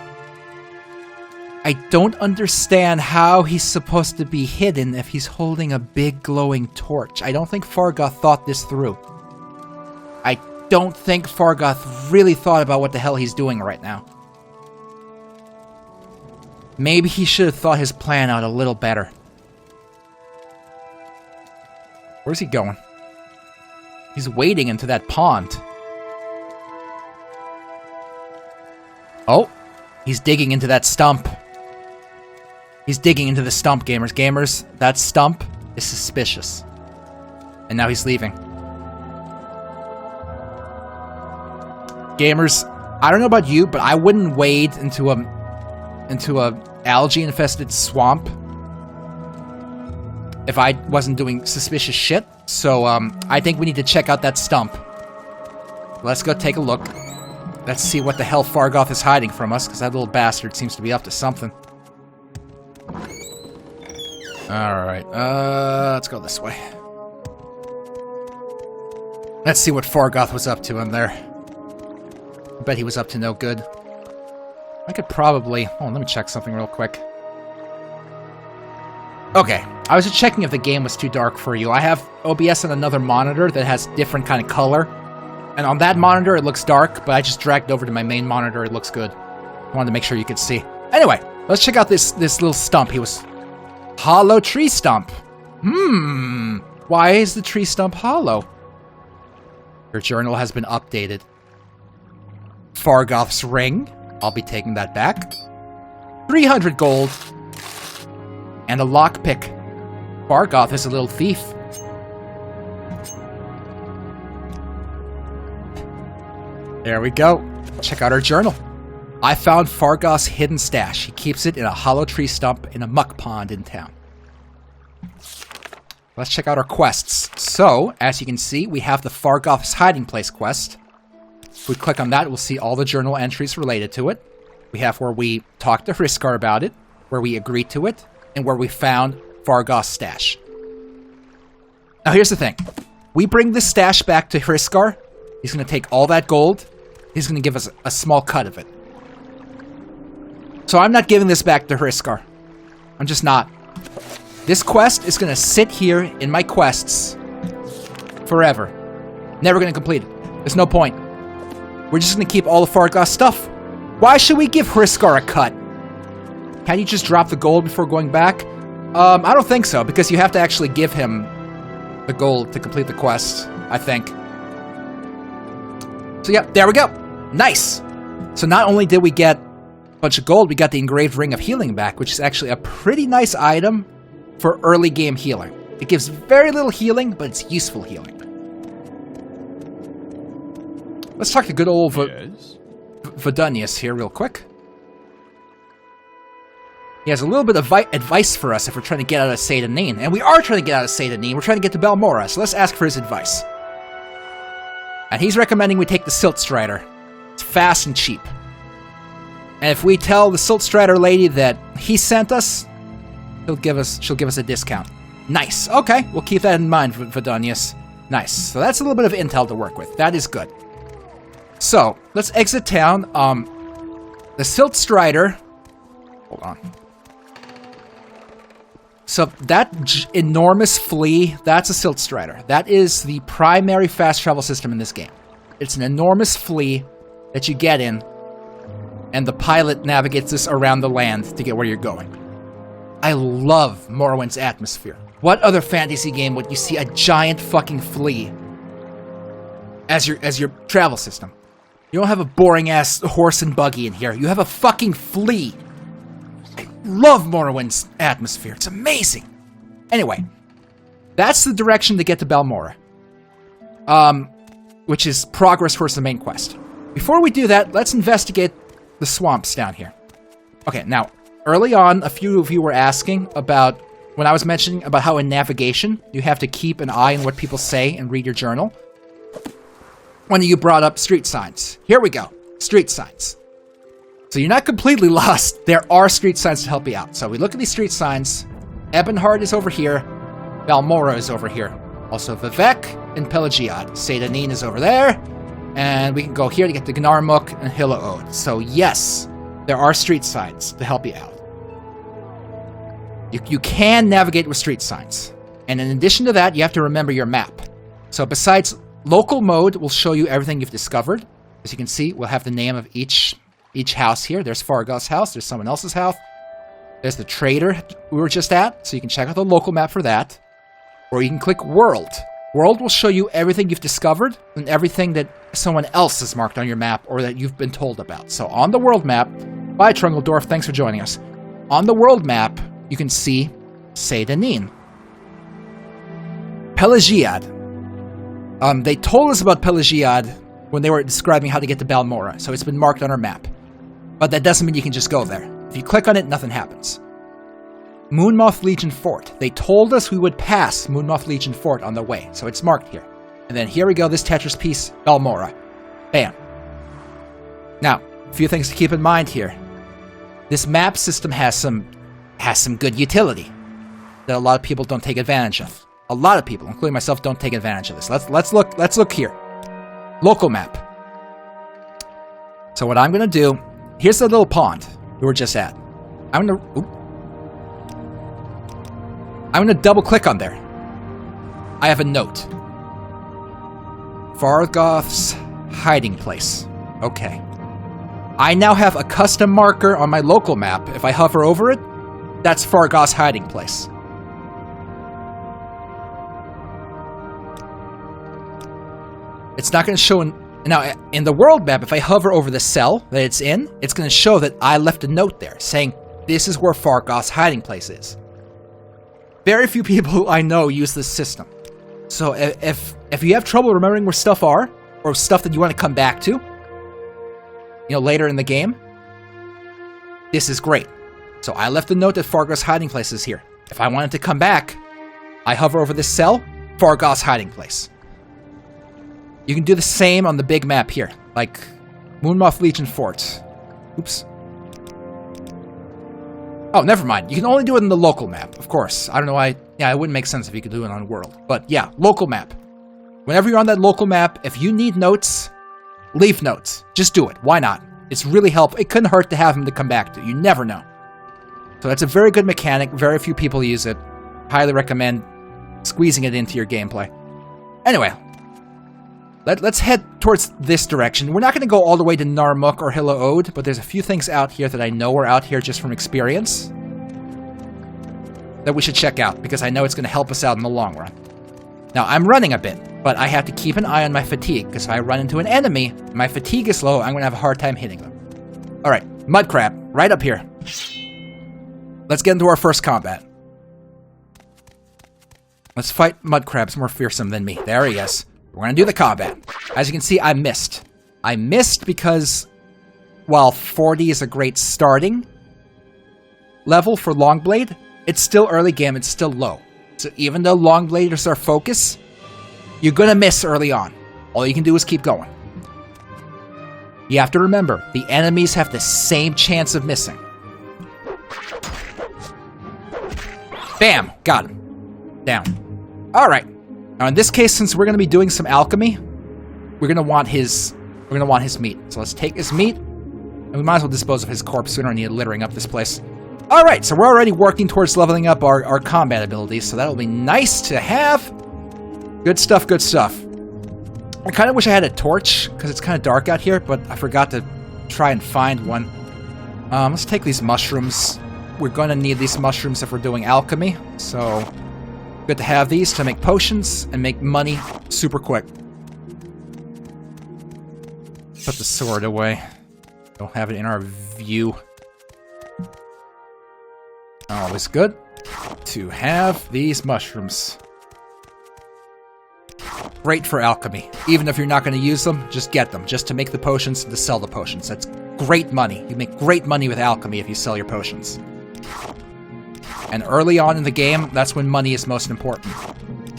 Speaker 1: I don't understand how he's supposed to be hidden if he's holding a big glowing torch. I don't think Fargoth thought this through. I don't think Fargoth really thought about what the hell he's doing right now. Maybe he should have thought his plan out a little better. Where's he going? He's wading into that pond. Oh, he's digging into that stump. He's digging into the stump, gamers. Gamers, that stump is suspicious. And now he's leaving. Gamers, I don't know about you, but I wouldn't wade into a algae-infested swamp if I wasn't doing suspicious shit. So, I think we need to check out that stump. Let's go take a look. Let's see what the hell Fargoth is hiding from us, because that little bastard seems to be up to something. Alright, let's go this way. Let's see what Fargoth was up to in there. I bet he was up to no good. I could probably... Oh, let me check something real quick. Okay, I was just checking if the game was too dark for you. I have OBS on another monitor that has different kind of color. And on that monitor, it looks dark, but I just dragged it over to my main monitor. It looks good. I wanted to make sure you could see. Anyway, let's check out this little stump. He was... Hollow tree stump. Why is the tree stump hollow? Your journal has been updated. Fargoth's ring. I'll be taking that back. 300 gold. And a lockpick. Fargoth is a little thief. There we go. Check out our journal. I found Fargoth's hidden stash. He keeps it in a hollow tree stump in a muck pond in town. Let's check out our quests. So, as you can see, we have the Fargoth's hiding place quest. If we click on that, we'll see all the journal entries related to it. We have where we talked to Hriskar about it, where we agreed to it, and where we found Fargoth's stash. Now here's the thing. We bring this stash back to Hriskar. He's going to take all that gold. He's going to give us a small cut of it. So I'm not giving this back to Hriskar. I'm just not. This quest is going to sit here in my quests forever. Never going to complete it. There's no point. We're just going to keep all the Fargoth stuff. Why should we give Hriskar a cut? Can you just drop the gold before going back? I don't think so, because you have to actually give him the gold to complete the quest, I think. So yeah, there we go. Nice. So not only did we get a bunch of gold, we got the engraved ring of healing back, which is actually a pretty nice item for early game healing. It gives very little healing, but it's useful healing. Let's talk to good old Vidunius here real quick. He has a little bit of advice for us if we're trying to get out of Seyda-Neen. And we are trying to get out of Seyda-Neen. We're trying to get to Balmora, so let's ask for his advice. And he's recommending we take the Silt Strider. It's fast and cheap. And if we tell the Silt Strider lady that he sent us, she'll give us a discount. Nice. Okay, we'll keep that in mind, Vidunius. Nice. So that's a little bit of intel to work with. That is good. So, let's exit town. The Silt Strider... Hold on. So that enormous flea, that's a Silt Strider. That is the primary fast travel system in this game. It's an enormous flea that you get in, and the pilot navigates us around the land to get where you're going. I love Morrowind's atmosphere. What other fantasy game would you see a giant fucking flea as your travel system? You don't have a boring-ass horse and buggy in here. You have a fucking flea. I love Morrowind's atmosphere. It's amazing. Anyway, that's the direction to get to Balmora. Which is progress towards the main quest. Before we do that, let's investigate the swamps down here. Okay, now, early on, a few of you were asking about, when I was mentioning about how in navigation, you have to keep an eye on what people say and read your journal. One of you brought up street signs. Here we go. Street signs. So you're not completely lost. There are street signs to help you out. So we look at these street signs. Ebonheart is over here. Balmora is over here. Also Vivek and Pelagiad. Seyda-Neen is over there. And we can go here to get to Gnarmuk and Hilla-Ode. So yes, there are street signs to help you out. You can navigate with street signs. And in addition to that, you have to remember your map. So besides local mode, will show you everything you've discovered. As you can see, we'll have the name of each house here. There's Fargoth's house. There's someone else's house. There's the trader we were just at. So you can check out the local map for that. Or you can click World. World will show you everything you've discovered and everything that someone else has marked on your map or that you've been told about. So on the world map, bye Trungledorf, thanks for joining us. On the world map,
Speaker 7: you can see Seydanin. Pelagiad. They told us about Pelagiad when they were describing how to get to Balmora, so it's been marked on our map. But that doesn't mean you can just go there. If you click on it, nothing happens. Moonmoth Legion Fort. They told us we would pass Moonmoth Legion Fort on the way, so it's marked here. And then here we go, this Tetris piece, Balmora. Bam. Now, a few things to keep in mind here. This map system has some good utility that a lot of people don't take advantage of. A lot of people, including myself, don't take advantage of this. Let's look here. Local map. So what I'm gonna do, here's the little pond we were just at. I'm gonna double click on there. I have a note. Fargoth's hiding place. Okay. I now have a custom marker on my local map. If I hover over it, that's Fargoth's hiding place. It's not going to show now in the world map. If I hover over the cell that it's in, it's going to show that I left a note there saying this is where Fargoth's hiding place is. Very few people I know use this system. So if you have trouble remembering where stuff are, or stuff that you want to come back to, you know, later in the game, this is great. So I left a note that Fargoth's hiding place is here. If I wanted to come back, I hover over this cell, Fargoth's hiding place. You can do the same on the big map here, like Moonmoth Legion Fort. Oops. Oh, never mind. You can only do it in the local map, of course. I don't know why. Yeah, it wouldn't make sense if you could do it on world. But yeah, local map. Whenever you're on that local map, if you need notes, leave notes. Just do it. Why not? It's really helpful. It couldn't hurt to have them to come back to. You never know. So that's a very good mechanic. Very few people use it. Highly recommend squeezing it into your gameplay. Anyway, let's head towards this direction. We're not going to go all the way to Narmuk or Hilla Ode, but there's a few things out here that I know are out here just from experience that we should check out, because I know it's going to help us out in the long run. Now, I'm running a bit, but I have to keep an eye on my fatigue, because if I run into an enemy, my fatigue is low, I'm going to have a hard time hitting them. Alright, Mud Crab, right up here. Let's get into our first combat. Let's fight Mud Crabs more fearsome than me. There he is. We're going to do the combat. As you can see, I missed. I missed because, while 40 is a great starting level for Longblade, it's still early game, it's still low. So even though Longblade is our focus, you're going to miss early on. All you can do is keep going. You have to remember, the enemies have the same chance of missing. Bam! Got him. Down. Alright. Now in this case, since we're going to be doing some alchemy, we're going to want his meat. So let's take his meat, and we might as well dispose of his corpse. We don't need littering up this place. Alright, so we're already working towards leveling up our combat abilities, so that'll be nice to have. Good stuff, good stuff. I kind of wish I had a torch, because it's kind of dark out here, but I forgot to try and find one. Let's take these mushrooms. We're going to need these mushrooms if we're doing alchemy, so good to have these to make potions and make money super quick. Put the sword away. Don't have it in our view. Always good to have these mushrooms. Great for alchemy. Even if you're not going to use them, just get them. Just to make the potions and to sell the potions. That's great money. You make great money with alchemy if you sell your potions. And early on in the game, that's when money is most important.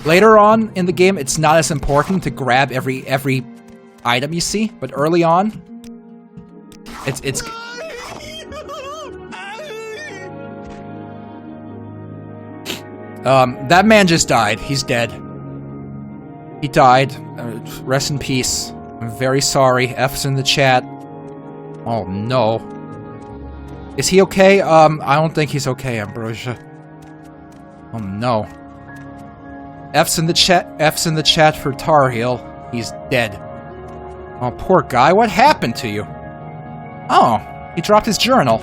Speaker 7: Later on in the game, it's not as important to grab every item you see, but early on, it's that man just died. He's dead. He died. Rest in peace. I'm very sorry. F's in the chat. Oh no. Is he okay? I don't think he's okay, Ambrosia. Oh no. F's in the chat for Tar Heel. He's dead. Oh, poor guy. What happened to you? Oh, he dropped his journal.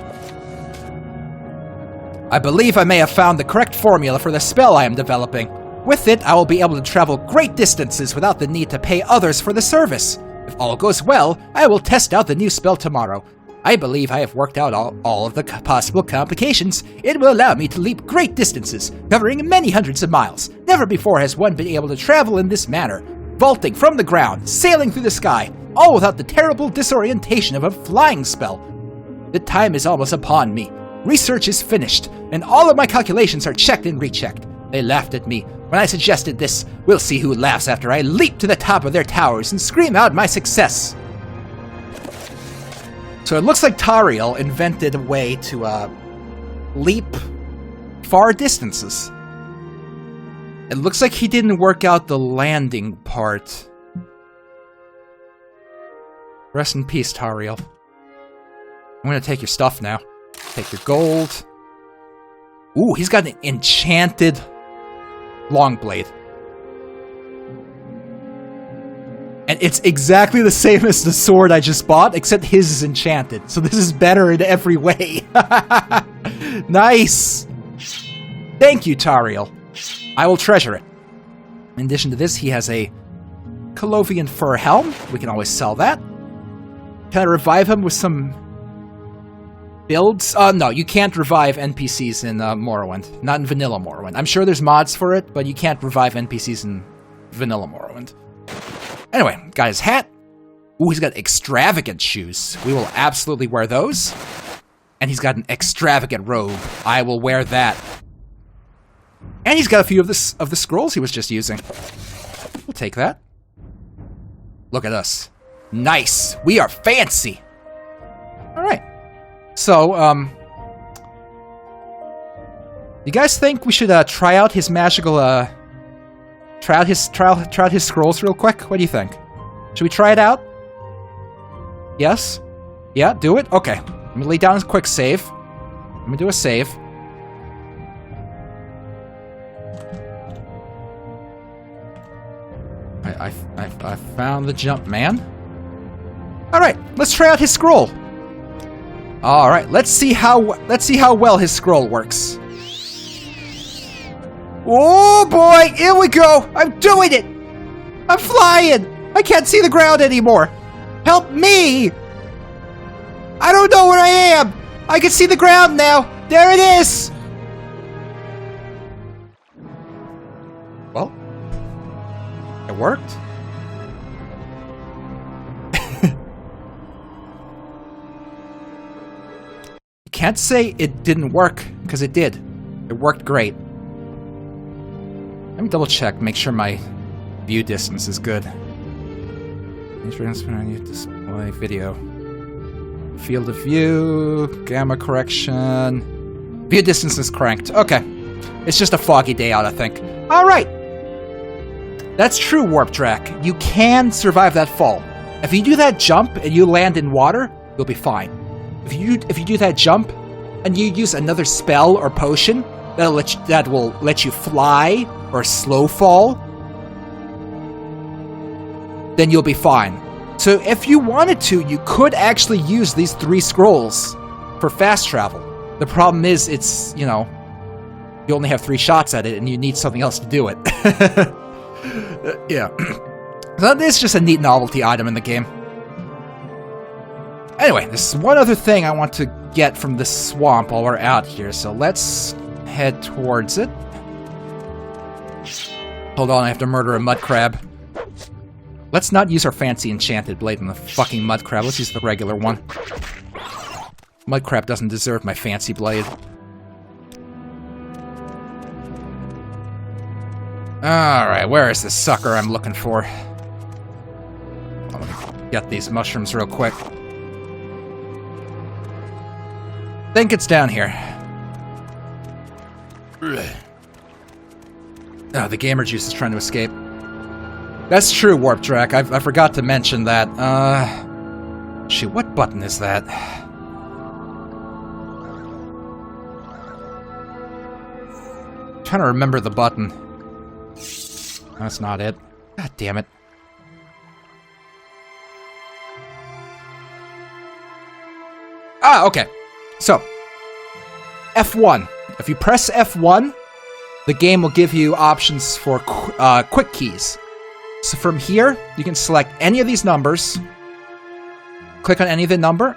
Speaker 7: I believe I may have found the correct formula for the spell I am developing. With it, I will be able to travel great distances without the need to pay others for the service. If all goes well, I will test out the new spell tomorrow. I believe I have worked out all of the possible complications. It will allow me to leap great distances, covering many hundreds of miles. Never before has one been able to travel in this manner, vaulting from the ground, sailing through the sky, all without the terrible disorientation of a flying spell. The time is almost upon me. Research is finished, and all of my calculations are checked and rechecked. They laughed at me when I suggested this. We'll see who laughs after I leap to the top of their towers and scream out my success. So it looks like Tariel invented a way to leap far distances. It looks like he didn't work out the landing part. Rest in peace, Tariel. I'm gonna take your stuff now. Take your gold. Ooh, he's got an enchanted long blade. And it's exactly the same as the sword I just bought, except his is enchanted. So this is better in every way. Nice! Thank you, Tariel. I will treasure it. In addition to this, he has a Colovian fur helm. We can always sell that. Can I revive him with some builds? No, you can't revive NPCs in Morrowind. Not in vanilla Morrowind. I'm sure there's mods for it, but you can't revive NPCs in vanilla Morrowind. Anyway, got his hat. Ooh, he's got extravagant shoes. We will absolutely wear those. And he's got an extravagant robe. I will wear that. And he's got a few of the scrolls he was just using. We'll take that. Look at us. Nice. We are fancy. All right. So, you guys think we should try out his magical try out his scrolls real quick? What do you think? Should we try it out? Yes? Yeah, do it? Okay. Let me lay down a quick save. Let me do a save. I found the jump man. Alright, let's try out his scroll. Alright, let's see how well his scroll works. Oh boy, here we go! I'm doing it! I'm flying! I can't see the ground anymore! Help me! I don't know where I am! I can see the ground now! There it is! Well, it worked. You can't say it didn't work, because it did. It worked great. Let me double check, make sure my view distance is good. Display video. Field of view, gamma correction. View distance is cranked. Okay. It's just a foggy day out, I think. Alright! That's true, Warp Track. You can survive that fall. If you do that jump and you land in water, you'll be fine. If you do that jump and you use another spell or potion that will let you fly or slow fall, then you'll be fine. So if you wanted to, you could actually use these 3 scrolls for fast travel. The problem is, it's, you know, you only have 3 shots at it and you need something else to do it. Yeah. So this is just a neat novelty item in the game. Anyway, there's one other thing I want to get from this swamp while we're out here, so let's head towards it. Hold on, I have to murder a mud crab. Let's not use our fancy enchanted blade on the fucking mud crab. Let's use the regular one. Mud crab doesn't deserve my fancy blade. Alright, where is this sucker I'm looking for? Let me get these mushrooms real quick. Think it's down here. Oh, the gamer juice is trying to escape. That's true, Warp Track. I forgot to mention that. Shoot, what button is that? I'm trying to remember the button. That's not it. God damn it. Ah, okay. So, F1. If you press F1, the game will give you options for quick keys. So from here, you can select any of these numbers, click on any of the number,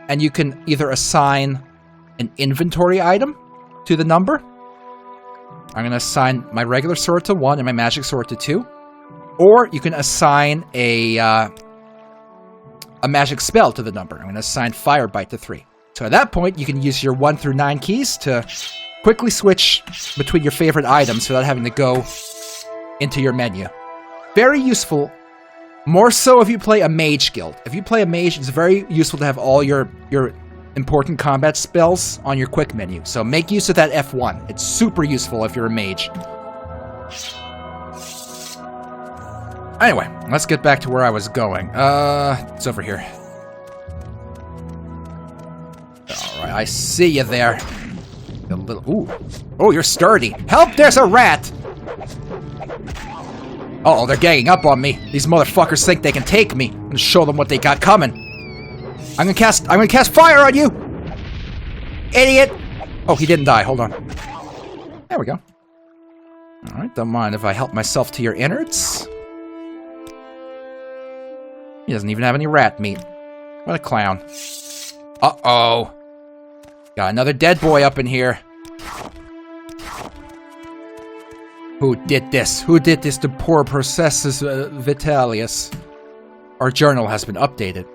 Speaker 7: and you can either assign an inventory item to the number. I'm going to assign my regular sword to 1 and my magic sword to 2. Or you can assign a magic spell to the number. I'm going to assign Fire Bite to 3. So at that point, you can use your 1 through 9 keys to quickly switch between your favorite items without having to go into your menu. Very useful. More so if you play a mage guild. If you play a mage, it's very useful to have all your important combat spells on your quick menu. So make use of that F1. It's super useful if you're a mage. Anyway, let's get back to where I was going. It's over here. Alright, I see you there. A little, ooh. Oh, you're sturdy. Help, there's a rat! Uh-oh, they're ganging up on me. These motherfuckers think they can take me. I'm gonna show them what they got coming. I'm gonna cast fire on you! Idiot! Oh, he didn't die. Hold on. There we go. Alright, don't mind if I help myself to your innards. He doesn't even have any rat meat. What a clown. Uh-oh. Got another dead boy up in here. Who did this? Who did this to poor Processus Vitalis? Our journal has been updated.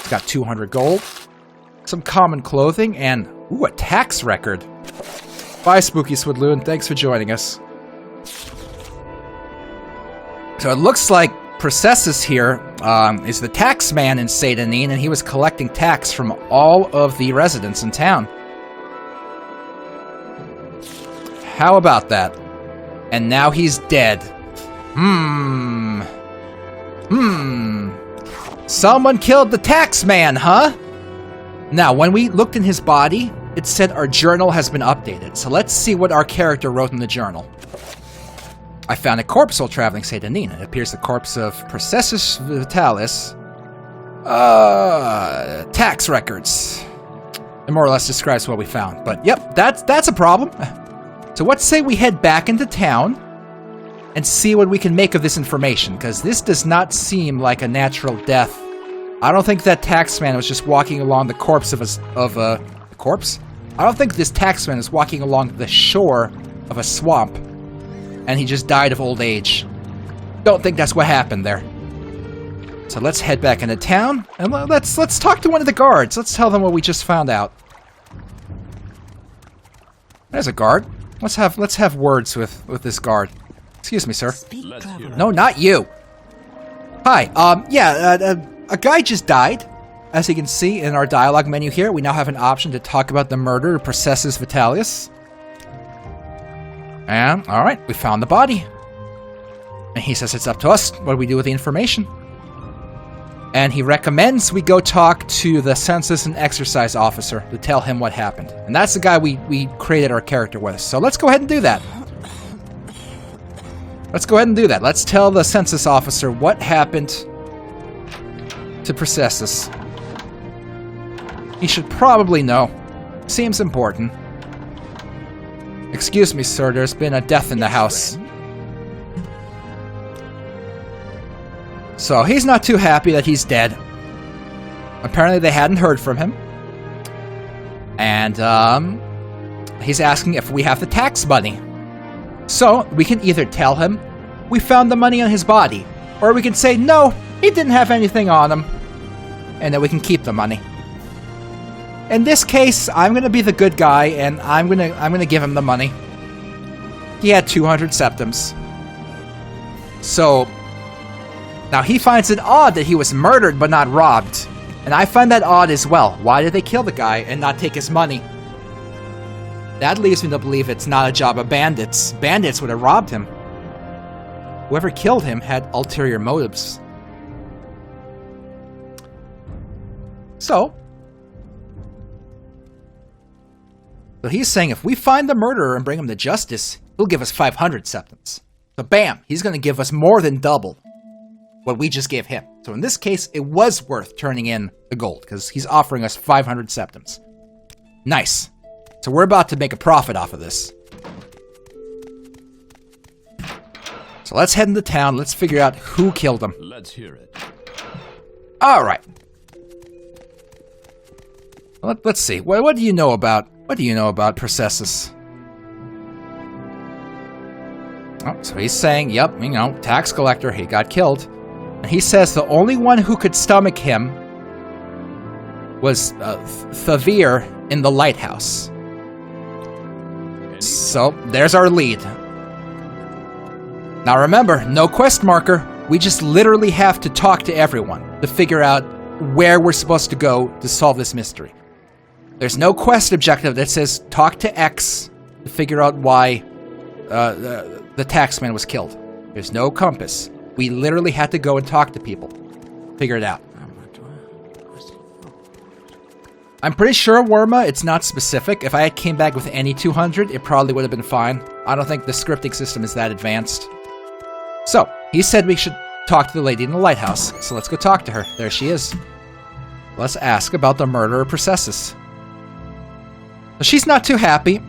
Speaker 7: Got 200 gold, some common clothing, and, ooh, a tax record. Bye, Spooky Swidloon. Thanks for joining us. So it looks like Processus here is the tax man in Satanine, and he was collecting tax from all of the residents in town. How about that? And now he's dead. Someone killed the tax man, huh? Now, when we looked in his body, it said our journal has been updated. So let's see what our character wrote in the journal. I found a corpse while traveling Satanine. It appears the corpse of Processus Vitalis. Tax records. It more or less describes what we found. But yep, that's a problem. So let's say we head back into town and see what we can make of this information, because this does not seem like a natural death. I don't think that taxman was just walking along the corpse of a corpse? I don't think this taxman is walking along the shore of a swamp and he just died of old age. Don't think that's what happened there. So let's head back into town and let's talk to one of the guards. Let's tell them what we just found out. There's a guard. Let's have words with this guard. Excuse me, sir. No, not you. Hi. A guy just died. As you can see in our dialogue menu here, we now have an option to talk about the murder of Processus Vitalis. And, alright, we found the body. And he says it's up to us what we do with the information. And he recommends we go talk to the census and exercise officer to tell him what happened. And that's the guy we created our character with. So let's go ahead and do that. Let's tell the census officer what happened to Processus. He should probably know. Seems important. Excuse me, sir, there's been a death in the house. So he's not too happy that he's dead. Apparently they hadn't heard from him. And he's asking if we have the tax money. So we can either tell him we found the money on his body, or we can say no, he didn't have anything on him, and that we can keep the money. In this case, I'm gonna be the good guy, and I'm gonna give him the money. He had 200 septims. So now he finds it odd that he was murdered but not robbed, and I find that odd as well. Why did they kill the guy and not take his money? That leads me to believe it's not a job of bandits. Bandits would have robbed him. Whoever killed him had ulterior motives. So he's saying if we find the murderer and bring him to justice, he'll give us 500 septims. So bam, he's going to give us more than double what we just gave him. So in this case, it was worth turning in the gold, because he's offering us 500 septims. Nice. So we're about to make a profit off of this. So let's head into town. Let's figure out who killed him.
Speaker 3: Let's hear it.
Speaker 7: All right. Let's see. What do you know about Processus? Oh, so he's saying, yep, tax collector, he got killed. And he says the only one who could stomach him was Thavir in the lighthouse. So, there's our lead. Now remember, no quest marker. We just literally have to talk to everyone to figure out where we're supposed to go to solve this mystery. There's no quest objective that says talk to X to figure out why the taxman was killed. There's no compass. We literally had to go and talk to people. Figure it out. I'm pretty sure, Worma, it's not specific. If I came back with any 200, it probably would have been fine. I don't think the scripting system is that advanced. So, he said we should talk to the lady in the lighthouse. So let's go talk to her. There she is. Let's ask about the murder of Processus. She's not too happy.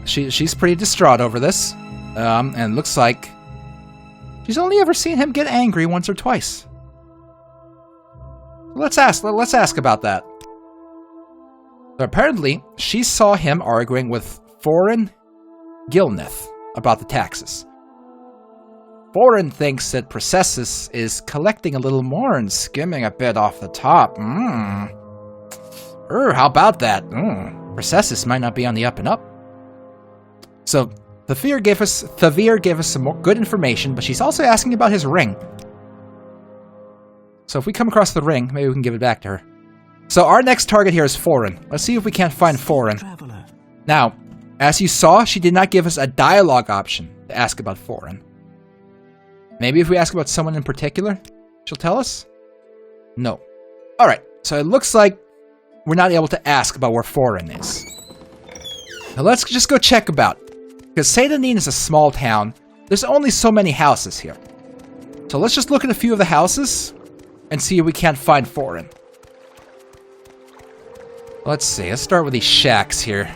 Speaker 7: She's pretty distraught over this. And looks like she's only ever seen him get angry once or twice. Let's ask about that. So apparently, she saw him arguing with Foreign Gilneth about the taxes. Foreign thinks that Processus is collecting a little more and skimming a bit off the top. How about that? Processus might not be on the up and up. So, Thavir gave us some more good information, but she's also asking about his ring. So if we come across the ring, maybe we can give it back to her. So our next target here is Foreign. Let's see if we can't find Foreign. Now, as you saw, she did not give us a dialogue option to ask about Foreign. Maybe if we ask about someone in particular, she'll tell us? No. Alright, so it looks like we're not able to ask about where Foreign is. Now let's just go check about. Because Seydanin is a small town, there's only so many houses here. So let's just look at a few of the houses and see if we can't find Foreign. Let's see, let's start with these shacks here.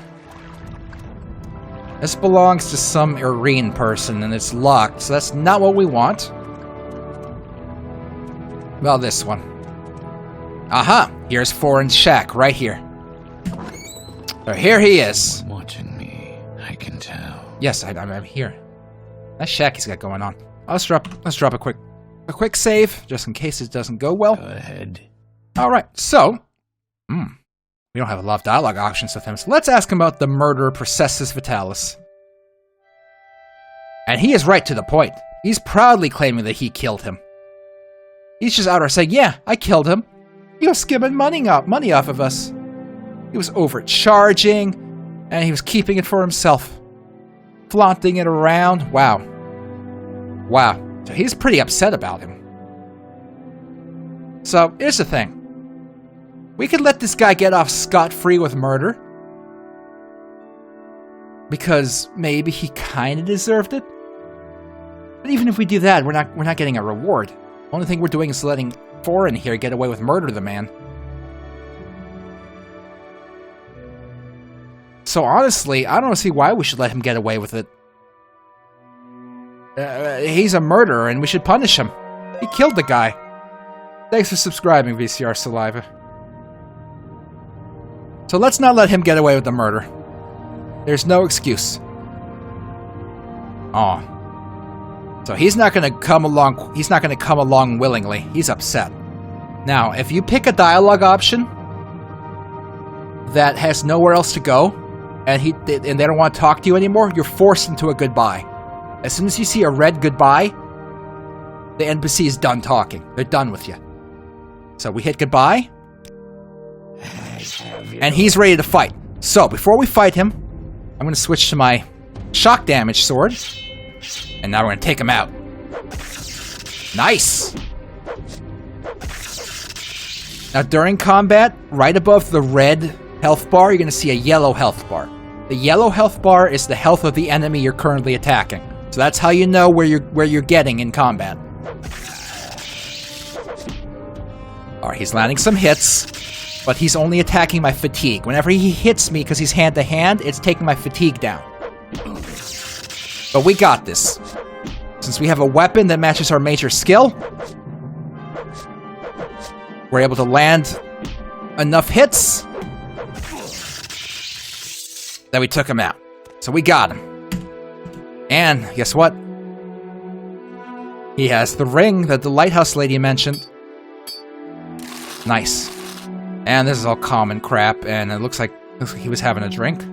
Speaker 7: This belongs to some Irene person and it's locked, so that's not what we want. Well, this one. Aha! Here's Foreign's shack, right here. So here he is.
Speaker 2: Watching me, I can tell.
Speaker 7: Yes, I'm here. That shack he's got going on. Let's drop a quick save, just in case it doesn't go well.
Speaker 2: Go ahead.
Speaker 7: Alright, so... we don't have a lot of dialogue options with him, so let's ask him about the murder of Processus Vitalis. And he is right to the point. He's proudly claiming that he killed him. He's just outright saying, yeah, I killed him. He was skimming money off of us. He was overcharging, and he was keeping it for himself. Flaunting it around. Wow. Wow. So he's pretty upset about him. So, here's the thing. We could let this guy get off scot-free with murder. Because maybe he kinda deserved it. But even if we do that, we're not getting a reward. The only thing we're doing is letting Foreign here get away with murder the man. So honestly, I don't see why we should let him get away with it. He's a murderer and we should punish him. He killed the guy. Thanks for subscribing, VCR Saliva. So let's not let him get away with the murder. There's no excuse. Aw. So he's not gonna come along willingly. He's upset. Now, if you pick a dialogue option that has nowhere else to go, and they don't want to talk to you anymore, you're forced into a goodbye. As soon as you see a red goodbye, the NPC is done talking. They're done with you. So we hit goodbye. And he's ready to fight. So, before we fight him, I'm going to switch to my shock damage sword. And now we're going to take him out. Nice! Now, during combat, right above the red health bar, you're going to see a yellow health bar. The yellow health bar is the health of the enemy you're currently attacking. So that's how you know where you're getting in combat. Alright, he's landing some hits, but he's only attacking my fatigue. Whenever he hits me, because he's hand-to-hand, it's taking my fatigue down. But we got this. Since we have a weapon that matches our major skill, we're able to land enough hits that we took him out. So we got him. And guess what? He has the ring that the lighthouse lady mentioned. Nice. And this is all common crap, and it looks like he was having a drink.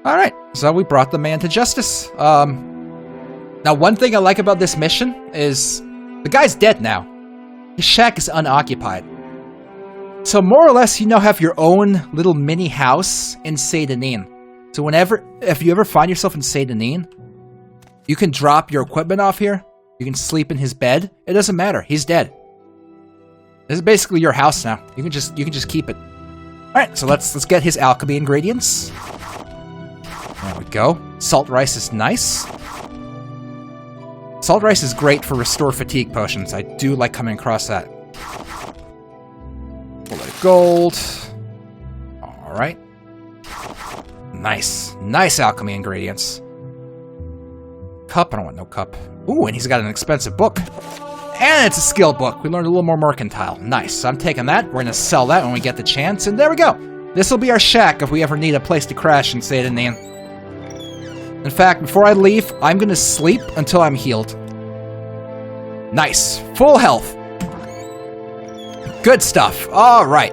Speaker 7: Alright, so we brought the man to justice. Now, one thing I like about this mission is the guy's dead now. His shack is unoccupied. So more or less, you now have your own little mini house in Saint-Denis. So if you ever find yourself in Saint-Denis, you can drop your equipment off here. You can sleep in his bed. It doesn't matter. He's dead. This is basically your house now. You can just keep it. All right, so let's get his alchemy ingredients. There we go. Salt rice is nice. Salt rice is great for restore fatigue potions. I do like coming across that. Full of gold. All right. Nice. Nice alchemy ingredients. Cup. I don't want no cup. Ooh, and he's got an expensive book. And it's a skill book. We learned a little more mercantile. Nice. So I'm taking that. We're going to sell that when we get the chance. And there we go. This will be our shack if we ever need a place to crash and stay in. In fact, before I leave, I'm going to sleep until I'm healed. Nice. Full health. Good stuff. All right.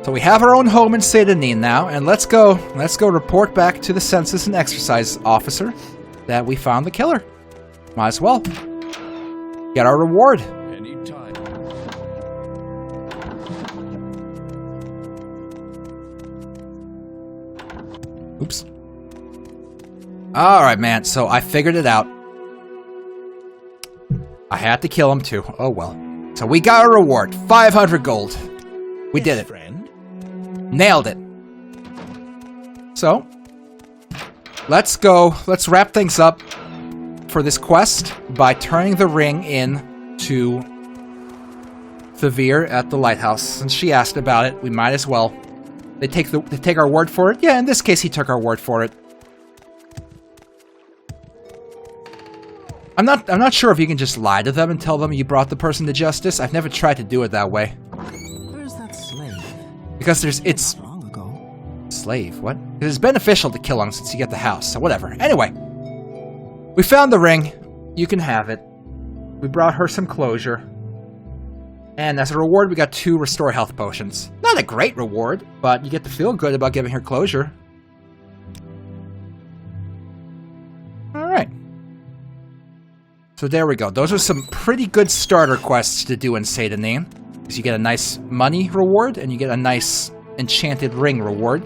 Speaker 7: So we have our own home in Saint-Denis now, and let's go report back to the Census and Exercise officer that we found the killer. Might as well get our reward.
Speaker 3: Anytime.
Speaker 7: Oops. All right, man. So I figured it out. I had to kill him too. Oh well. So we got a reward, 500 gold. We did it.
Speaker 6: Friend.
Speaker 7: Nailed it. So, let's go. Let's wrap things up for this quest by turning the ring in to Thavir at the lighthouse. Since she asked about it, we might as well. They take our word for it. Yeah, in this case, he took our word for it. I'm not sure if you can just lie to them and tell them you brought the person to justice. I've never tried to do it that way.
Speaker 6: Where's that slave?
Speaker 7: Because it's
Speaker 6: Not long ago.
Speaker 7: slave, what? It's beneficial to kill him since you get the house, so whatever. Anyway, we found the ring. You can have it. We brought her some closure. And as a reward, we got 2 restore health potions. Not a great reward, but you get to feel good about giving her closure. Alright. So there we go. Those are some pretty good starter quests to do in Saint-Denis. Because you get a nice money reward, and you get a nice enchanted ring reward.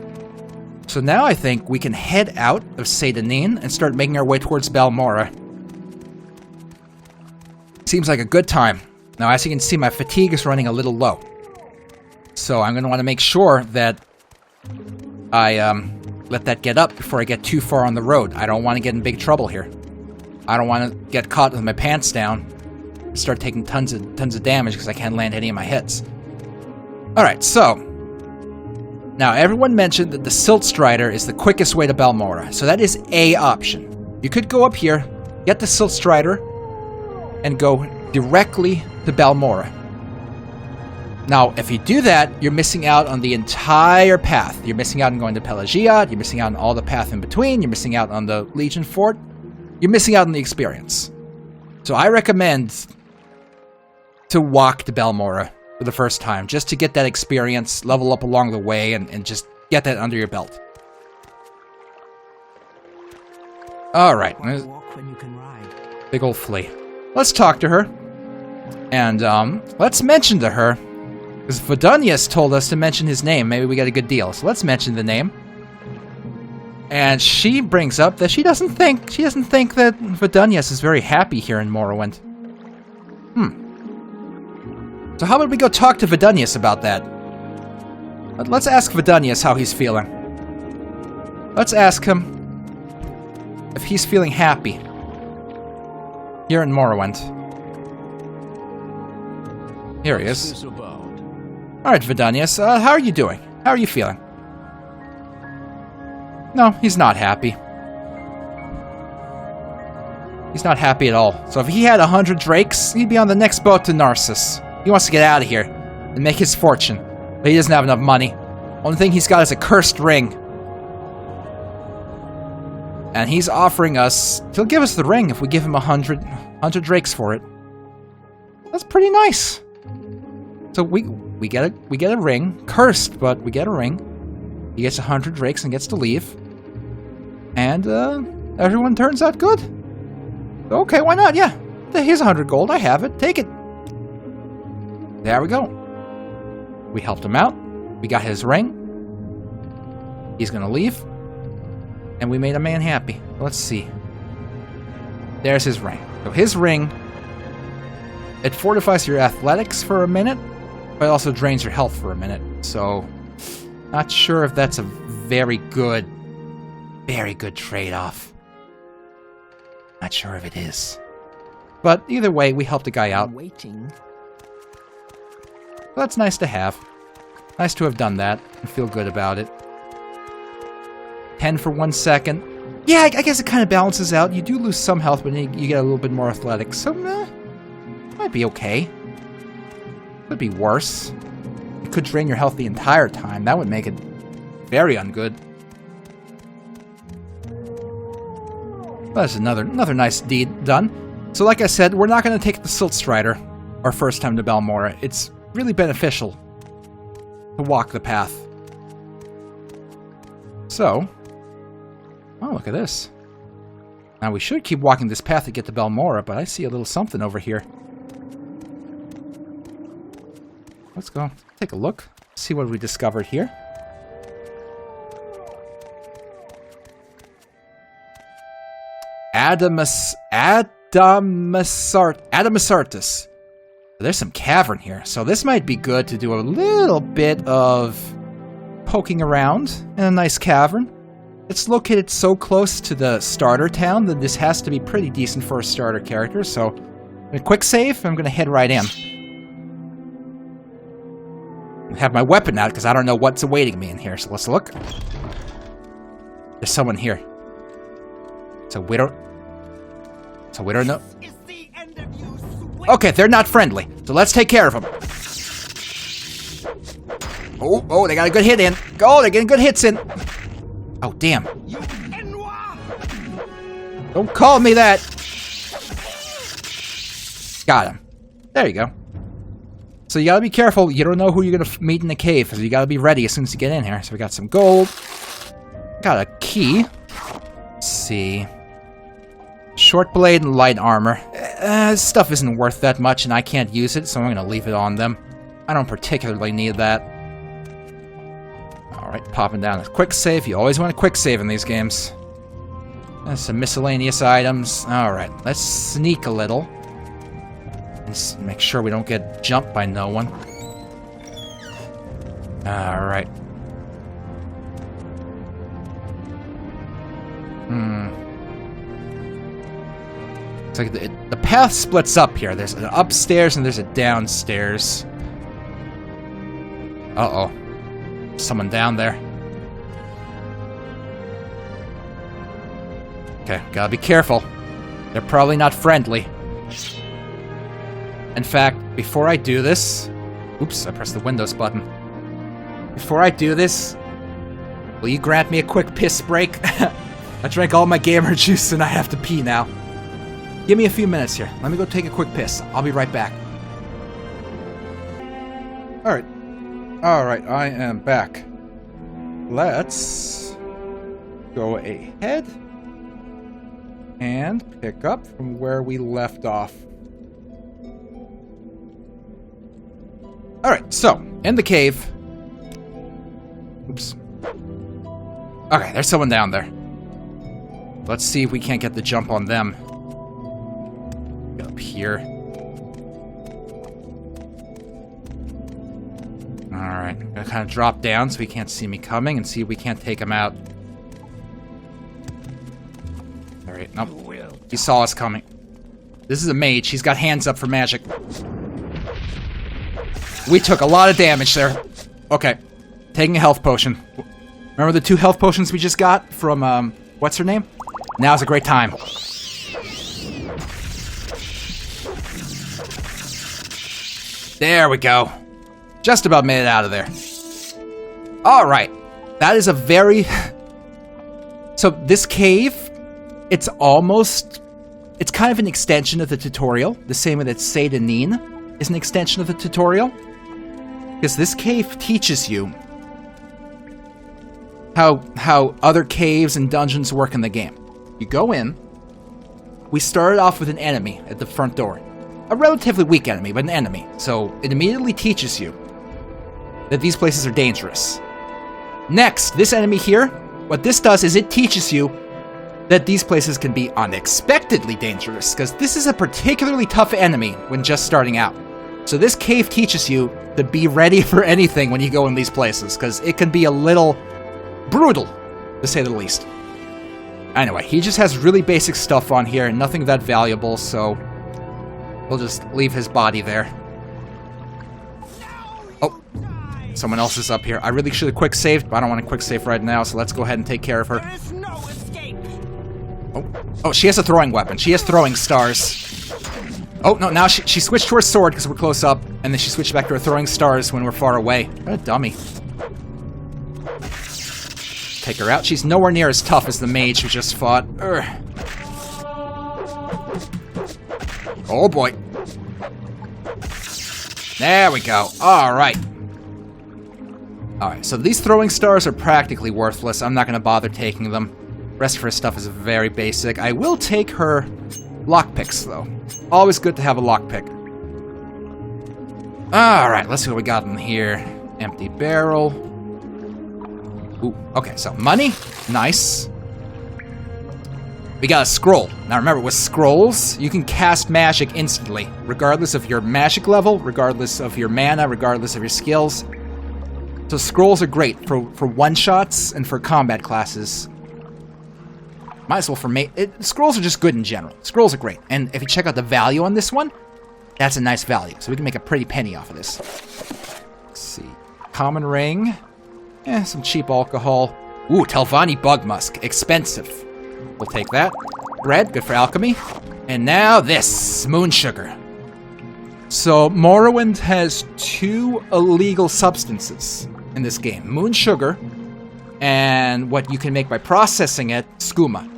Speaker 7: So now I think we can head out of Saint-Denis and start making our way towards Balmora. Seems like a good time. Now, as you can see, my fatigue is running a little low. So I'm going to want to make sure that I let that get up before I get too far on the road. I don't want to get in big trouble here. I don't want to get caught with my pants down and start taking tons of damage because I can't land any of my hits. Alright, so now everyone mentioned that the Silt Strider is the quickest way to Balmora. So that is a option. You could go up here, get the Silt Strider, and go directly to Balmora. Now, if you do that, you're missing out on the entire path. You're missing out on going to Pelagiad, you're missing out on all the path in between, you're missing out on the Legion Fort, you're missing out on the experience. So I recommend to walk to Balmora for the first time, just to get that experience, level up along the way, and just get that under your belt. Alright,
Speaker 6: Walk when you can ride.
Speaker 7: big old flea. Let's talk to her. And, let's mention to her, because Vidunius told us to mention his name. Maybe we got a good deal. So let's mention the name. And she brings up that she doesn't think that Vidunius is very happy here in Morrowind. So how about we go talk to Vidunius about that? Let's ask Vidunius how he's feeling. Let's ask him if he's feeling happy here in Morrowind. Here he is.
Speaker 3: What's this about?
Speaker 7: Alright, Vidunius, how are you doing? How are you feeling? No, he's not happy. He's not happy at all. So if he had 100 drakes, he'd be on the next boat to Narcissus. He wants to get out of here and make his fortune. But he doesn't have enough money. Only thing he's got is a cursed ring. And he's offering us... He'll give us the ring if we give him 100 drakes for it. That's pretty nice. So we get a ring. Cursed, but we get a ring. He gets 100 drakes and gets to leave. And everyone turns out good. Okay, why not? Yeah. Here's 100 gold. I have it. Take it. There we go. We helped him out. We got his ring. He's gonna leave. And we made a man happy. Let's see. There's his ring. So his ring, it fortifies your athletics for a minute, but it also drains your health for a minute. So, not sure if that's a very good trade-off. Not sure if it is. But either way, we helped a guy out.
Speaker 6: Waiting.
Speaker 7: Well, that's nice to have. Nice to have done that and feel good about it. 10 for 1 second. Yeah, I guess it kind of balances out. You do lose some health, but then you get a little bit more athletics. So, might be okay. Could be worse. It could drain your health the entire time. That would make it very ungood. Well, that's another nice deed done. So like I said, we're not going to take the Silt Strider our first time to Balmora. It's really beneficial to walk the path. So, oh, look at this. Now we should keep walking this path to get to Balmora, but I see a little something over here. Let's go take a look, see what we discovered here. Adamasartus. There's some cavern here, so this might be good to do a little bit of poking around in a nice cavern. It's located so close to the starter town that this has to be pretty decent for a starter character, so a quick save, I'm going to head right in. I have my weapon out because I don't know what's awaiting me in here, so let's look. There's someone here. So we don't know. Okay, they're not friendly, so let's take care of them. Oh, they got a good hit in. Oh, they're getting good hits in. Oh, damn. Don't call me that. Got him. There you go. So you gotta be careful. You don't know who you're gonna meet in the cave, so you gotta be ready as soon as you get in here. So we got some gold. Got a key. Let's see. Short blade and light armor. This stuff isn't worth that much, and I can't use it, so I'm gonna leave it on them. I don't particularly need that. Alright, popping down a quick save. You always want a quick save in these games. There's some miscellaneous items. Alright, let's sneak a little. Let's make sure we don't get jumped by no one. Alright. It's like the path splits up here. There's an upstairs and there's a downstairs. Uh-oh. Someone down there. Okay, gotta be careful. They're probably not friendly. In fact, before I do this... Oops, I pressed the Windows button. Before I do this, will you grant me a quick piss break? I drank all my gamer juice and I have to pee now. Give me a few minutes here. Let me go take a quick piss. I'll be right back. Alright. Alright, I am back. Let's go ahead and pick up from where we left off. Alright, so, in the cave. Oops. Okay, there's someone down there. Let's see if we can't get the jump on them. Get up here. Alright, I'm gonna kind of drop down so he can't see me coming and see if we can't take him out. Alright, nope. He saw us coming. This is a mage. He's got hands up for magic. We took a lot of damage there. Okay. Taking a health potion. Remember the 2 health potions we just got from, what's her name? Now's a great time. There we go. Just about made it out of there. Alright. That is a very... So this cave, it's kind of an extension of the tutorial. The same way that Seyda is an extension of the tutorial. Because this cave teaches you how other caves and dungeons work in the game. You go in. We started off with an enemy at the front door. A relatively weak enemy, but an enemy. So it immediately teaches you that these places are dangerous. Next, this enemy here, what this does is it teaches you that these places can be unexpectedly dangerous, because this is a particularly tough enemy when just starting out. So this cave teaches you to be ready for anything when you go in these places, because it can be a little brutal, to say the least. Anyway, he just has really basic stuff on here, and nothing that valuable, so we'll just leave his body there. Oh, someone else is up here. I really should have quick saved, but I don't want to quick save right now, so let's go ahead and take care of her.
Speaker 6: There's no escape.
Speaker 7: Oh, she has a throwing weapon. She has throwing stars. Oh, no, now she switched to her sword because we're close up, and then she switched back to her throwing stars when we're far away. What a dummy. Take her out. She's nowhere near as tough as the mage who just fought. Urgh. Oh, boy. There we go. Alright. Alright, so these throwing stars are practically worthless. I'm not going to bother taking them. The rest of her stuff is very basic. I will take her lockpicks, though. Always good to have a lockpick. Alright, let's see what we got in here. Empty barrel. Ooh, okay, so money. Nice. We got a scroll. Now remember, with scrolls, you can cast magic instantly, regardless of your magic level, regardless of your mana, regardless of your skills. So scrolls are great for one-shots and for combat classes. Might as well for scrolls are just good in general. Scrolls are great. And if you check out the value on this one, that's a nice value. So we can make a pretty penny off of this. Let's see. Common ring. Some cheap alcohol. Ooh, Telvanni bug musk. Expensive. We'll take that. Bread, good for alchemy. And now this, moon sugar. So Morrowind has 2 illegal substances in this game. Moon sugar and what you can make by processing it, skooma.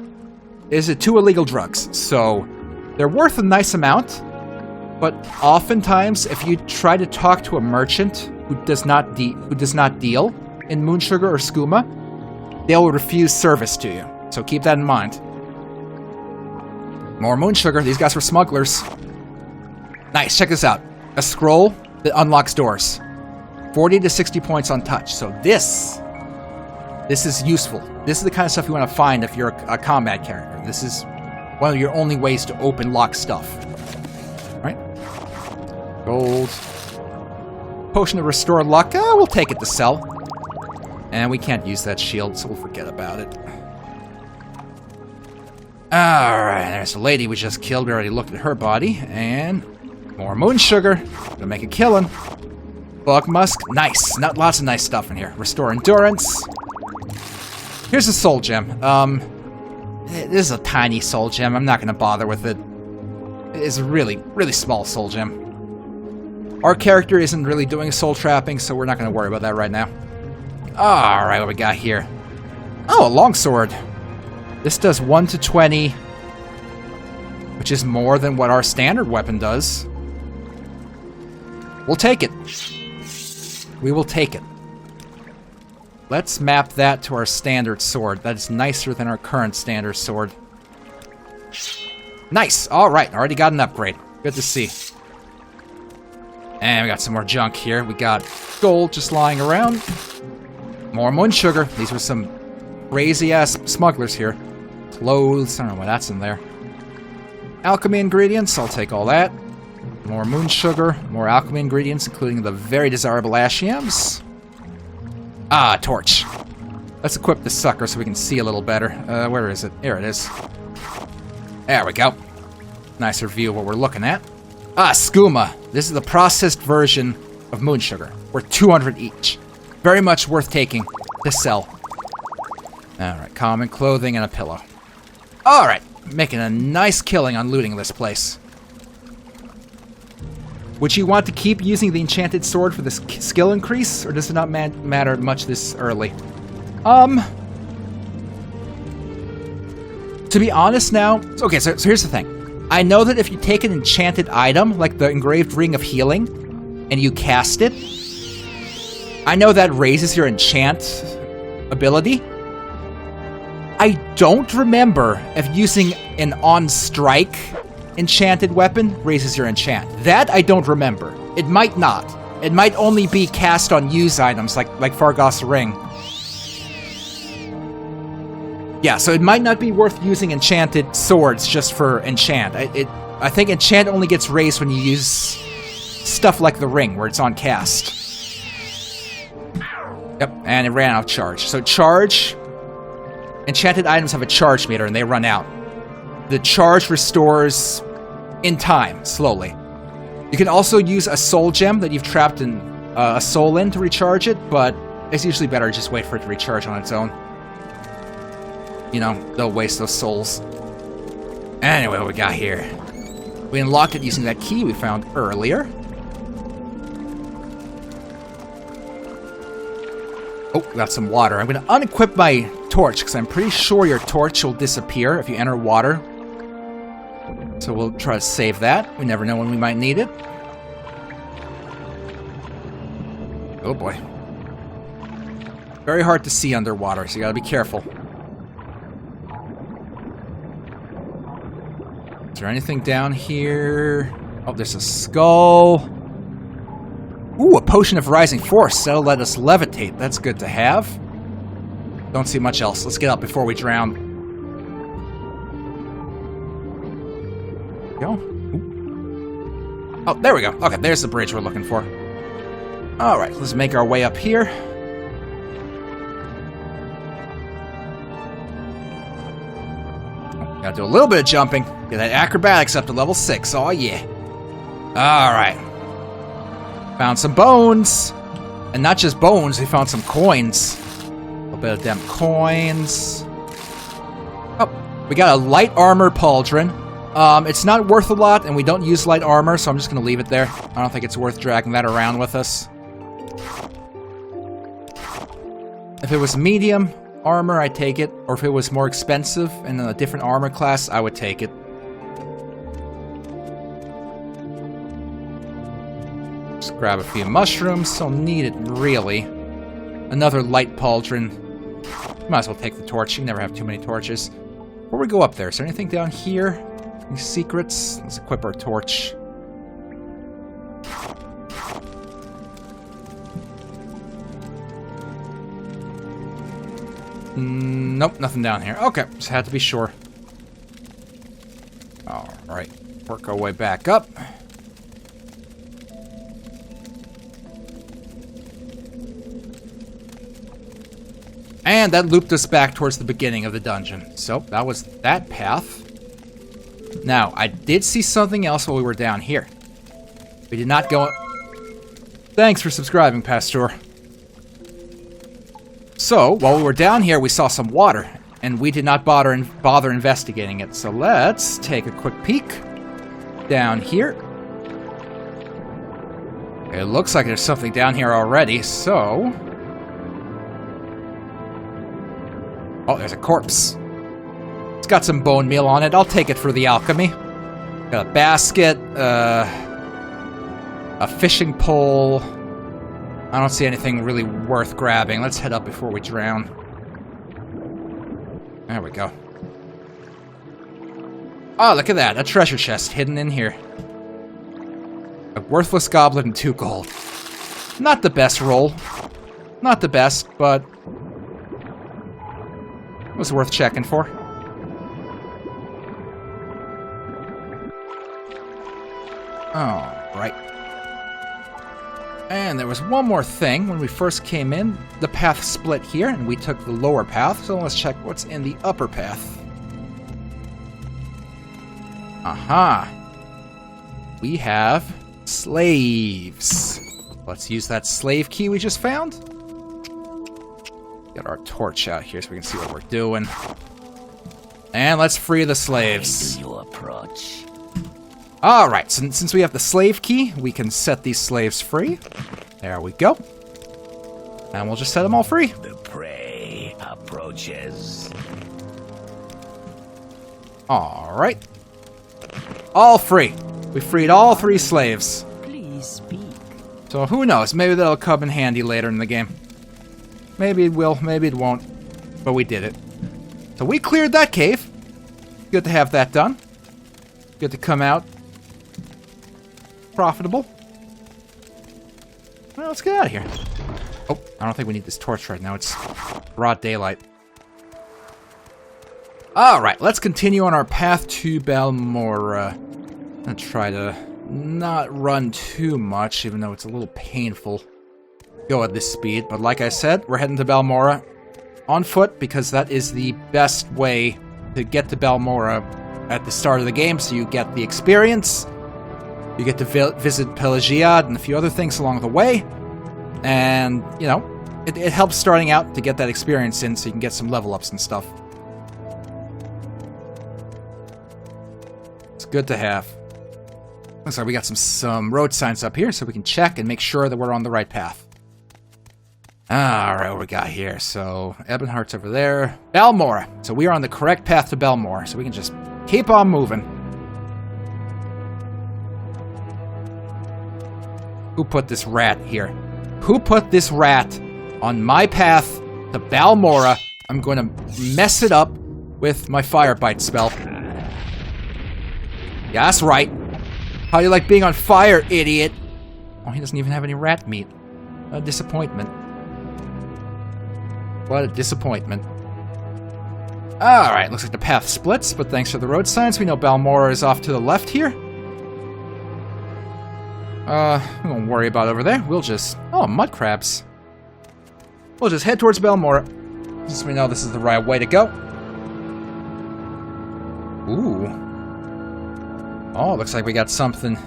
Speaker 7: These are 2 illegal drugs. So they're worth a nice amount, but oftentimes if you try to talk to a merchant who does not deal in moon sugar or skooma, they'll refuse service to you. So keep that in mind. More moon sugar. These guys were smugglers. Nice. Check this out. A scroll that unlocks doors. 40 to 60 points on touch. So this is useful. This is the kind of stuff you want to find if you're a combat character. This is one of your only ways to open lock stuff. All right. Gold. Potion to restore luck. We'll take it to sell. And we can't use that shield, so we'll forget about it. Alright, there's the lady we just killed. We already looked at her body. And more moon sugar. Gonna make a killing. Bug musk. Nice. Lots of nice stuff in here. Restore endurance. Here's a soul gem. This is a tiny soul gem. I'm not gonna bother with it. It's a really, really small soul gem. Our character isn't really doing soul trapping, so we're not gonna worry about that right now. Alright, what we got here? Oh, a longsword. This does 1 to 20, which is more than what our standard weapon does. We'll take it. We will take it. Let's map that to our standard sword. That is nicer than our current standard sword. Nice! Alright, already got an upgrade. Good to see. And we got some more junk here. We got gold just lying around. More moon sugar. These were some crazy-ass smugglers here. Clothes. I don't know why that's in there. Alchemy ingredients. I'll take all that. More moon sugar. More alchemy ingredients, including the very desirable ash yams. Ah, torch. Let's equip this sucker so we can see a little better. Where is it? Here it is. There we go. Nicer view of what we're looking at. Ah, skooma. This is the processed version of moon sugar. We're 200 each. Very much worth taking to sell. Alright, common clothing and a pillow. Alright, making a nice killing on looting this place. Would you want to keep using the enchanted sword for this skill increase, or does it not matter much this early? To be honest now... Okay, so here's the thing. I know that if you take an enchanted item, like the engraved ring of healing, and you cast it, I know that raises your enchant ability. I don't remember if using an on-strike enchanted weapon raises your enchant. That I don't remember. It might not. It might only be cast on use items like Fargoth's ring. Yeah, so it might not be worth using enchanted swords just for enchant. I think enchant only gets raised when you use stuff like the ring, where it's on cast. Yep, and it ran out of charge. So charge... Enchanted items have a charge meter, and they run out. The charge restores in time, slowly. You can also use a soul gem that you've trapped in a soul in to recharge it, but it's usually better to just wait for it to recharge on its own. You know, they'll waste those souls. Anyway, what we got here? We unlocked it using that key we found earlier. Oh, got some water. I'm going to unequip my torch, because I'm pretty sure your torch will disappear if you enter water. So we'll try to save that. We never know when we might need it. Oh boy. Very hard to see underwater, so you gotta be careful. Is there anything down here? Oh, there's a skull. Ooh, a potion of rising force. That'll let us levitate. That's good to have. Don't see much else. Let's get up before we drown. Go. Ooh. Oh, there we go. Okay, there's the bridge we're looking for. Alright, let's make our way up here. Gotta do a little bit of jumping. Get that acrobatics up to level 6. Oh, yeah. Alright. Found some bones. And not just bones, we found some coins. A little bit of them coins. Oh, we got a light armor pauldron. It's not worth a lot, and we don't use light armor, so I'm just going to leave it there. I don't think it's worth dragging that around with us. If it was medium armor, I'd take it. Or if it was more expensive and a different armor class, I would take it. Just grab a few mushrooms. Don't need it, really. Another light pauldron. Might as well take the torch. You can never have too many torches. Before we go up there, is there anything down here? Any secrets? Let's equip our torch. Nope, nothing down here. Okay, just had to be sure. Alright, work our way back up. And that looped us back towards the beginning of the dungeon. So, that was that path. Now, I did see something else while we were down here. We did not go... Thanks for subscribing, Pastor. So, while we were down here, we saw some water, and we did not bother investigating it. So let's take a quick peek down here. It looks like there's something down here already, so... Oh, there's a corpse. It's got some bone meal on it. I'll take it for the alchemy. Got a basket, a fishing pole... I don't see anything really worth grabbing. Let's head up before we drown. There we go. Oh, look at that. A treasure chest hidden in here. A worthless goblet and 2 gold. Not the best roll. Not the best, but... it was worth checking for. Oh, right. And there was one more thing. When we first came in, the path split here, and we took the lower path. So let's check what's in the upper path. Aha! We have slaves. Let's use that slave key we just found. Get our torch out here so we can see what we're doing. And let's free the slaves.
Speaker 6: How do you approach?
Speaker 7: Alright, so since we have the slave key, we can set these slaves free. There we go. And we'll just set them all free.
Speaker 5: The prey approaches.
Speaker 7: Alright. All free. We freed all 3 slaves.
Speaker 8: Please speak.
Speaker 7: So who knows, maybe that'll come in handy later in the game. Maybe it will, maybe it won't. But we did it. So we cleared that cave. Good to have that done. Good to come out profitable. Well, let's get out of here. Oh, I don't think we need this torch right now. It's broad daylight. Alright, let's continue on our path to Balmora. I'll try to not run too much, even though it's a little painful to go at this speed. But like I said, we're heading to Balmora on foot because that is the best way to get to Balmora at the start of the game, so you get the experience. You get to visit Pelagiad and a few other things along the way. And, you know, it helps starting out to get that experience in so you can get some level ups and stuff. It's good to have. Looks like we got some road signs up here so we can check and make sure that we're on the right path. Alright, what we got here? So, Ebonheart's over there. Balmora. So we are on the correct path to Balmora, so we can just keep on moving. Who put this rat here? Who put this rat on my path to Balmora? I'm going to mess it up with my fire bite spell. Yeah, that's right. How do you like being on fire, idiot? Oh, he doesn't even have any rat meat. A disappointment. What a disappointment. Alright, looks like the path splits, but thanks for the road signs, we know Balmora is off to the left here. We won't worry about over there. We'll just... Oh, mud crabs. We'll just head towards Balmora, since we know this is the right way to go. Ooh. Oh, looks like we got something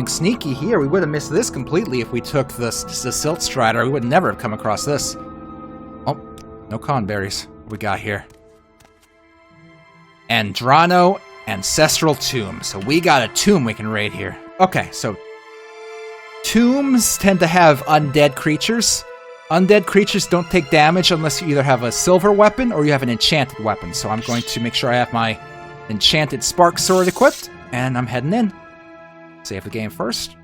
Speaker 7: sneaky here. We would have missed this completely if we took the Silt Strider. We would never have come across this. Oh, no conberries. What we got here? Andrano Ancestral Tomb. So we got a tomb we can raid here. Okay, so tombs tend to have undead creatures. Undead creatures don't take damage unless you either have a silver weapon or you have an enchanted weapon. So I'm going to make sure I have my enchanted spark sword equipped, and I'm heading in. Save the game first.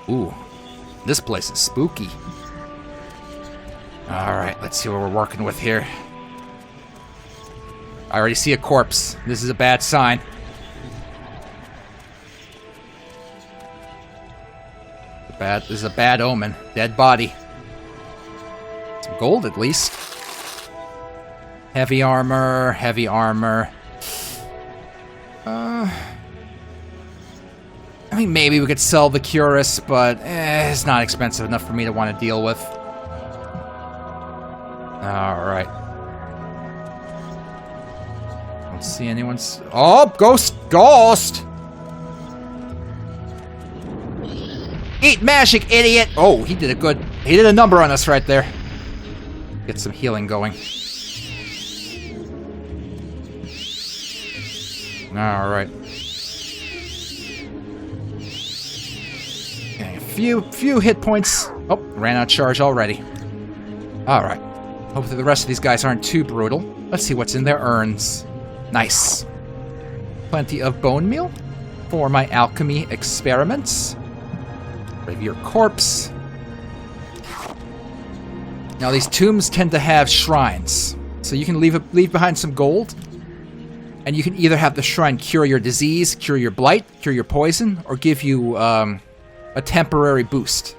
Speaker 7: Ooh, this place is spooky. Alright, let's see what we're working with here. I already see a corpse. This is a bad sign. This is a bad omen. Dead body. Some gold, at least. Heavy armor, heavy armor. I mean, maybe we could sell the Cuirass, but it's not expensive enough for me to want to deal with. Alright. Don't see anyone's... Oh, ghost! Ghost! Eat magic, idiot! Oh, he did a number on us right there. Get some healing going. Alright. Okay, a few hit points. Oh, ran out of charge already. Alright. Hopefully the rest of these guys aren't too brutal. Let's see what's in their urns. Nice. Plenty of bone meal for my alchemy experiments. Your corpse. Now these tombs tend to have shrines, so you can leave behind some gold, and you can either have the shrine cure your disease, cure your blight, cure your poison, or give you a temporary boost.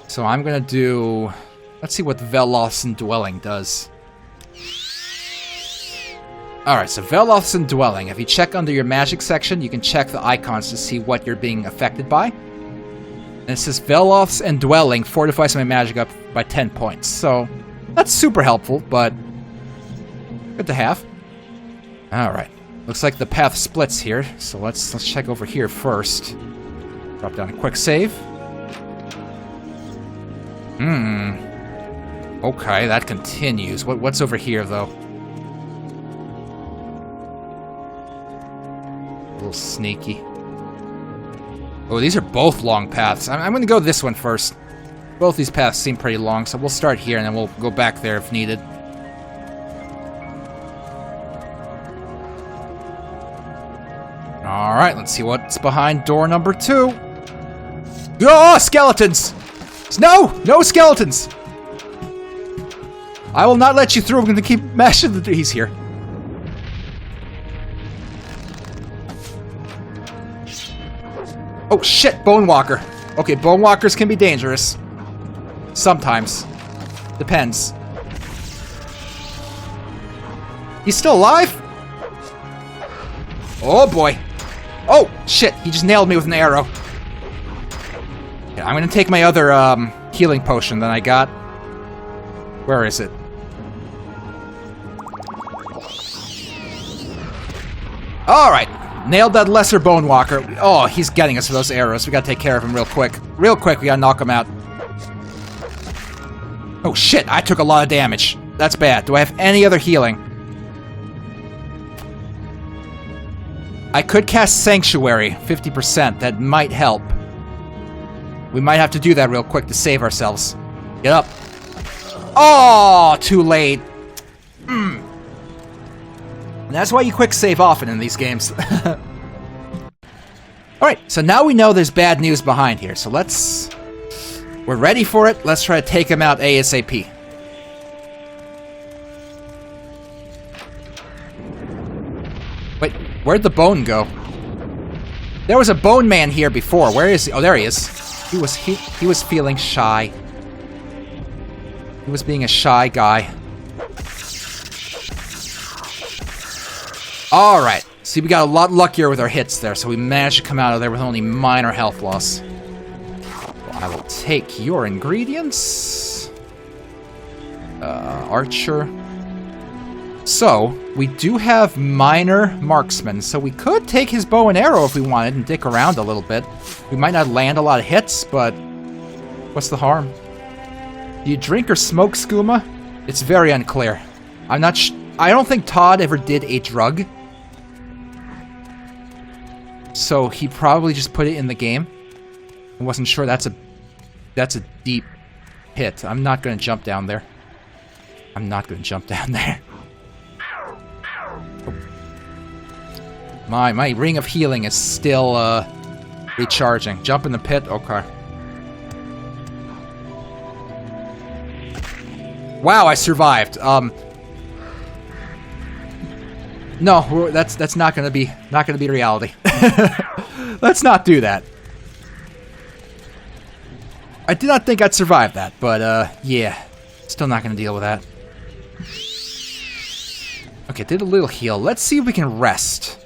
Speaker 7: So I'm gonna do... Let's see what Veloth's Indwelling does. Alright, so Veloth's Indwelling. If you check under your magic section, you can check the icons to see what you're being affected by. And it says Veloth's Indwelling fortifies my magic up by 10 points. So that's super helpful, but good to have. Alright. Looks like the path splits here, so let's check over here first. Drop down a quick save. Okay, that continues. What's over here, though? little sneaky. Oh, these are both long paths. I'm going to go this one first. Both these paths seem pretty long, so we'll start here and then we'll go back there if needed. Alright, let's see what's behind door number 2. Oh, skeletons! No! No skeletons! I will not let you through. I'm going to keep mashing the... He's here. Oh, shit! Bone Walker. Okay, Bone Walkers can be dangerous. Sometimes. Depends. He's still alive? Oh, boy. Oh, shit. He just nailed me with an arrow. Okay, I'm going to take my other healing potion that I got. Where is it? Alright. Nailed that lesser Bone Walker. Oh, he's getting us with those arrows. We gotta take care of him real quick. Real quick, we gotta knock him out. Oh shit, I took a lot of damage. That's bad. Do I have any other healing? I could cast Sanctuary, 50%. That might help. We might have to do that real quick to save ourselves. Get up. Oh, too late. And that's why you quick save often in these games. Alright, so now we know there's bad news behind here, so let's... We're ready for it. Let's try to take him out ASAP. Wait, where'd the bone go? There was a bone man here before. Where is he? Oh, there he is. He was feeling shy. He was being a shy guy. Alright. See, we got a lot luckier with our hits there, so we managed to come out of there with only minor health loss. Well, I will take your ingredients. Archer. So, we do have minor marksman, so we could take his bow and arrow if we wanted and dick around a little bit. We might not land a lot of hits, but what's the harm? Do you drink or smoke skooma? It's very unclear. I'm not I don't think Todd ever did a drug. So he probably just put it in the game. I wasn't sure that's a deep hit. I'm not gonna jump down there. I'm not gonna jump down there. My ring of healing is still recharging. Jump in the pit. Okay. Wow, I survived. No, that's not gonna be reality. Let's not do that. I did not think I'd survive that, but yeah, still not gonna deal with that. Okay, did a little heal. Let's see if we can rest.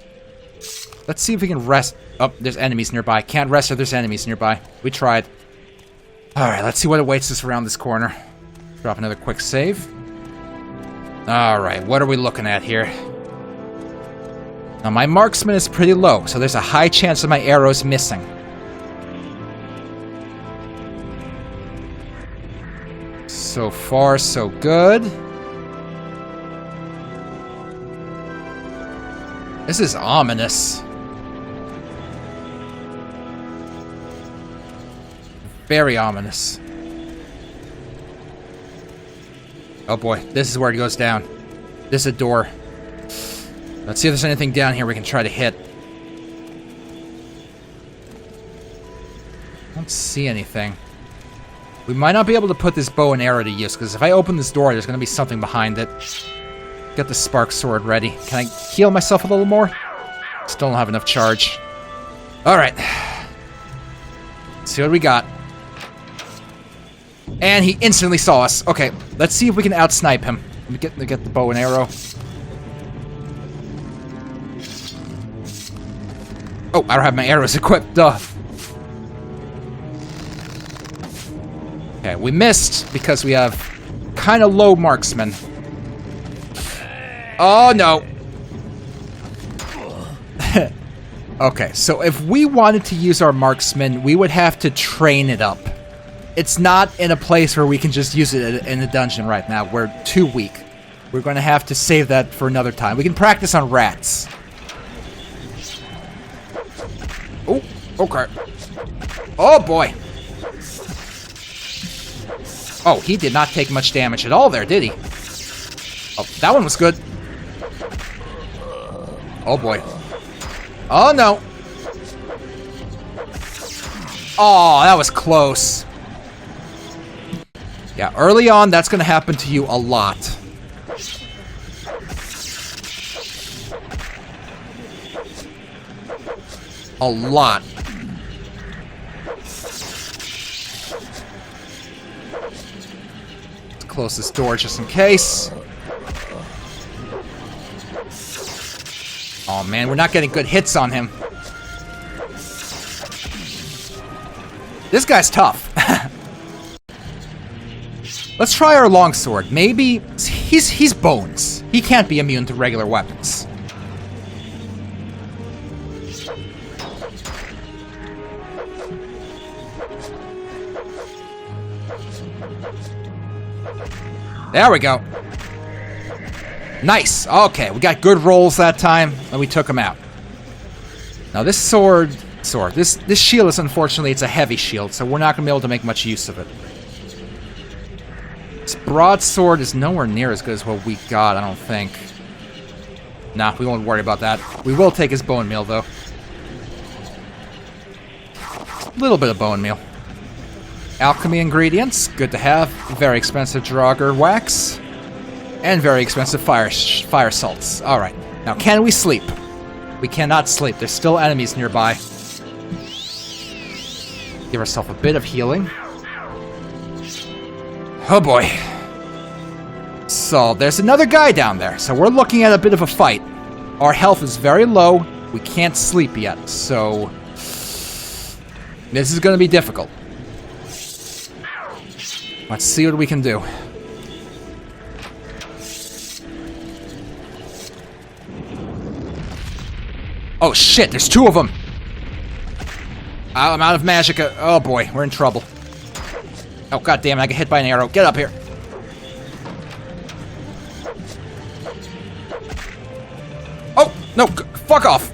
Speaker 7: Let's see if we can rest. Oh, there's enemies nearby. Can't rest if there's enemies nearby. We tried. Alright, let's see what awaits us around this corner. Drop another quick save. Alright, what are we looking at here? Now, my marksman is pretty low, so there's a high chance of my arrows missing. So far, so good. This is ominous. Very ominous. Oh boy, this is where it goes down. This is a door. Let's see if there's anything down here we can try to hit. I don't see anything. We might not be able to put this bow and arrow to use, because if I open this door, there's going to be something behind it. Get the spark sword ready. Can I heal myself a little more? Still don't have enough charge. Alright. Let's see what we got. And he instantly saw us. Okay, let's see if we can outsnipe him. Let me get the bow and arrow. Oh, I don't have my arrows equipped. Duh. Okay, we missed because we have kind of low marksman. Oh, no. Okay, so if we wanted to use our marksman, we would have to train it up. It's not in a place where we can just use it in a dungeon right now. We're too weak. We're going to have to save that for another time. We can practice on rats. Okay. Oh, boy. Oh, he did not take much damage at all there, did he? Oh, that one was good. Oh, boy. Oh, no. Oh, that was close. Yeah, early on, that's going to happen to you a lot. A lot. Let's close this door just in case. Oh man, we're not getting good hits on him. This guy's tough. Let's try our longsword. Maybe he's bones. He can't be immune to regular weapons. There we go. Nice. Okay, we got good rolls that time, and we took him out. Now this this shield is, unfortunately, it's a heavy shield, so we're not going to be able to make much use of it. This broadsword is nowhere near as good as what we got, I don't think. Nah, we won't worry about that. We will take his bone meal, though. A little bit of bone meal. Alchemy ingredients, good to have. Very expensive Draugr wax. And very expensive fire salts. Alright, now can we sleep? We cannot sleep. There's still enemies nearby. Give ourselves a bit of healing. Oh boy. So, there's another guy down there. So we're looking at a bit of a fight. Our health is very low. We can't sleep yet. So, this is going to be difficult. Let's see what we can do. Oh shit, there's two of them! I'm out of magicka. Oh boy, we're in trouble. Oh god damn it, I get hit by an arrow. Get up here. Oh, no, fuck off!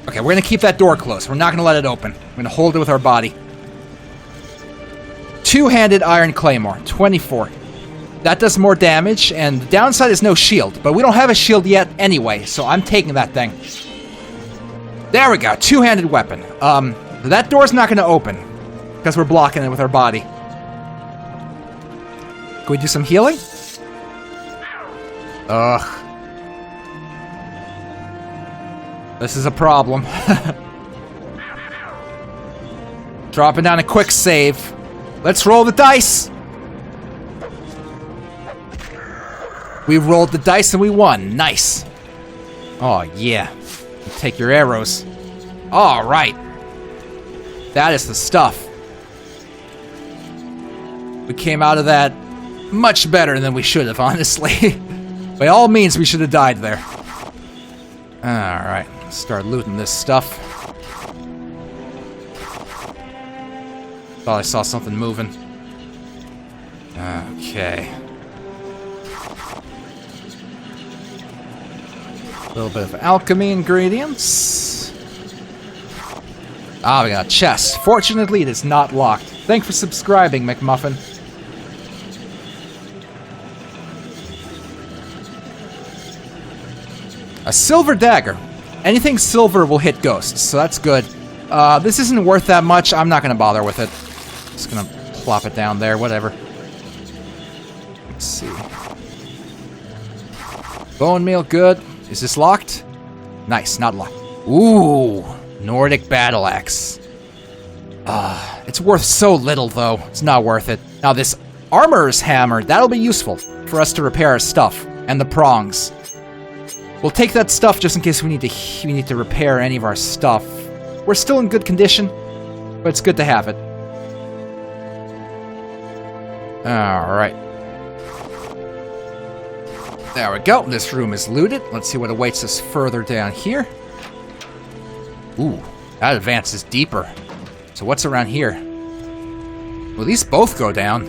Speaker 7: Okay, we're gonna keep that door closed. We're not gonna let it open. We're gonna hold it with our body. Two-handed iron claymore, 24. That does more damage, and the downside is no shield. But we don't have a shield yet anyway, so I'm taking that thing. There we go, two-handed weapon. That door's not gonna open, because we're blocking it with our body. Can we do some healing? Ugh. This is a problem. Dropping down a quick save. Let's roll the dice! We rolled the dice and we won. Nice. Oh, yeah. Take your arrows. Alright. That is the stuff. We came out of that much better than we should have, honestly. By all means, we should have died there. Alright. Start looting this stuff. Thought I saw something moving. Okay. A little bit of alchemy ingredients. Ah, we got a chest. Fortunately, it is not locked. Thanks for subscribing, McMuffin. A silver dagger. Anything silver will hit ghosts, so that's good. This isn't worth that much. I'm not going to bother with it. Just going to plop it down there, whatever. Let's see. Bone meal, good. Is this locked? Nice, not locked. Ooh, Nordic battle axe. It's worth so little, though. It's not worth it. Now, this armorer's hammer, that'll be useful for us to repair our stuff. And the prongs. We'll take that stuff just in case we need to repair any of our stuff. We're still in good condition, but it's good to have it. Alright. There we go. This room is looted. Let's see what awaits us further down here. Ooh, that advances deeper. So what's around here? Well, these both go down.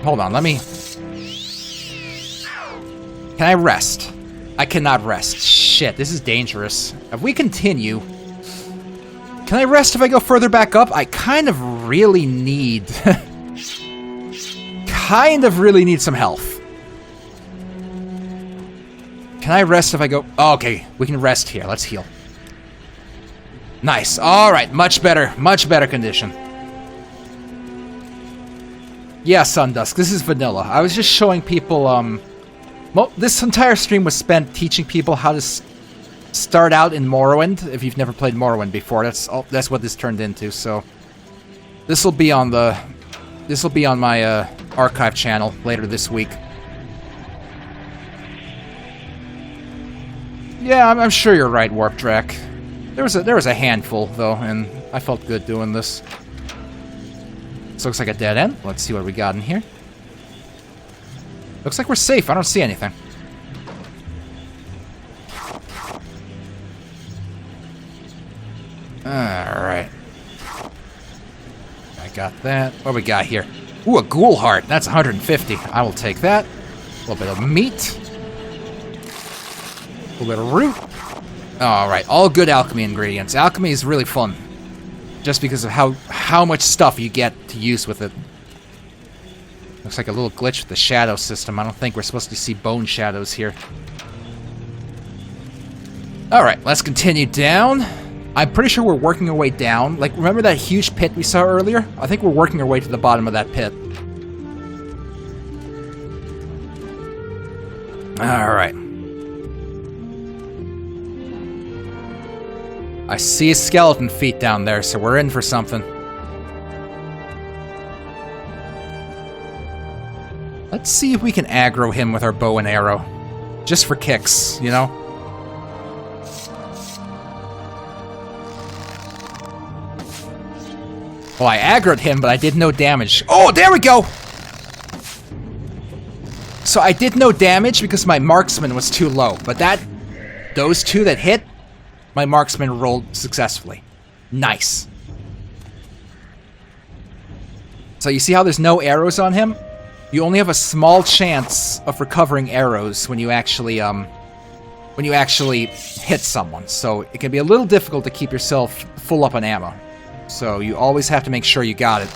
Speaker 7: Hold on, let me... Can I rest? I cannot rest. Shit, this is dangerous. If we continue... Can I rest if I go further back up? I kind of really need... really need some health. Can I rest if I go... Oh, okay, we can rest here. Let's heal. Nice. Alright, much better condition. Yeah, Sundusk, this is vanilla. I was just showing people, well, this entire stream was spent teaching people how to start out in Morrowind, if you've never played Morrowind before. That's what this turned into, so... This will be on my, archive channel later this week. Yeah, I'm sure you're right, Warp Drac. There was a handful, though, and I felt good doing this. This looks like a dead end. Let's see what we got in here. Looks like we're safe. I don't see anything. Alright. I got that. What we got here? Ooh, a ghoul heart. That's 150. I will take that. A little bit of meat. A little bit of root. Alright, all good alchemy ingredients. Alchemy is really fun. Just because of how much stuff you get to use with it. Looks like a little glitch with the shadow system. I don't think we're supposed to see bone shadows here. Alright, let's continue down. I'm pretty sure we're working our way down. Like, remember that huge pit we saw earlier? I think we're working our way to the bottom of that pit. Alright. I see a skeleton feet down there, so we're in for something. Let's see if we can aggro him with our bow and arrow. Just for kicks, you know? Well, I aggroed him, but I did no damage. Oh, there we go! So I did no damage because my marksman was too low, but those two that hit, my marksman rolled successfully. Nice. So you see how there's no arrows on him? You only have a small chance of recovering arrows when you actually hit someone. So it can be a little difficult to keep yourself full up on ammo. So you always have to make sure you got it.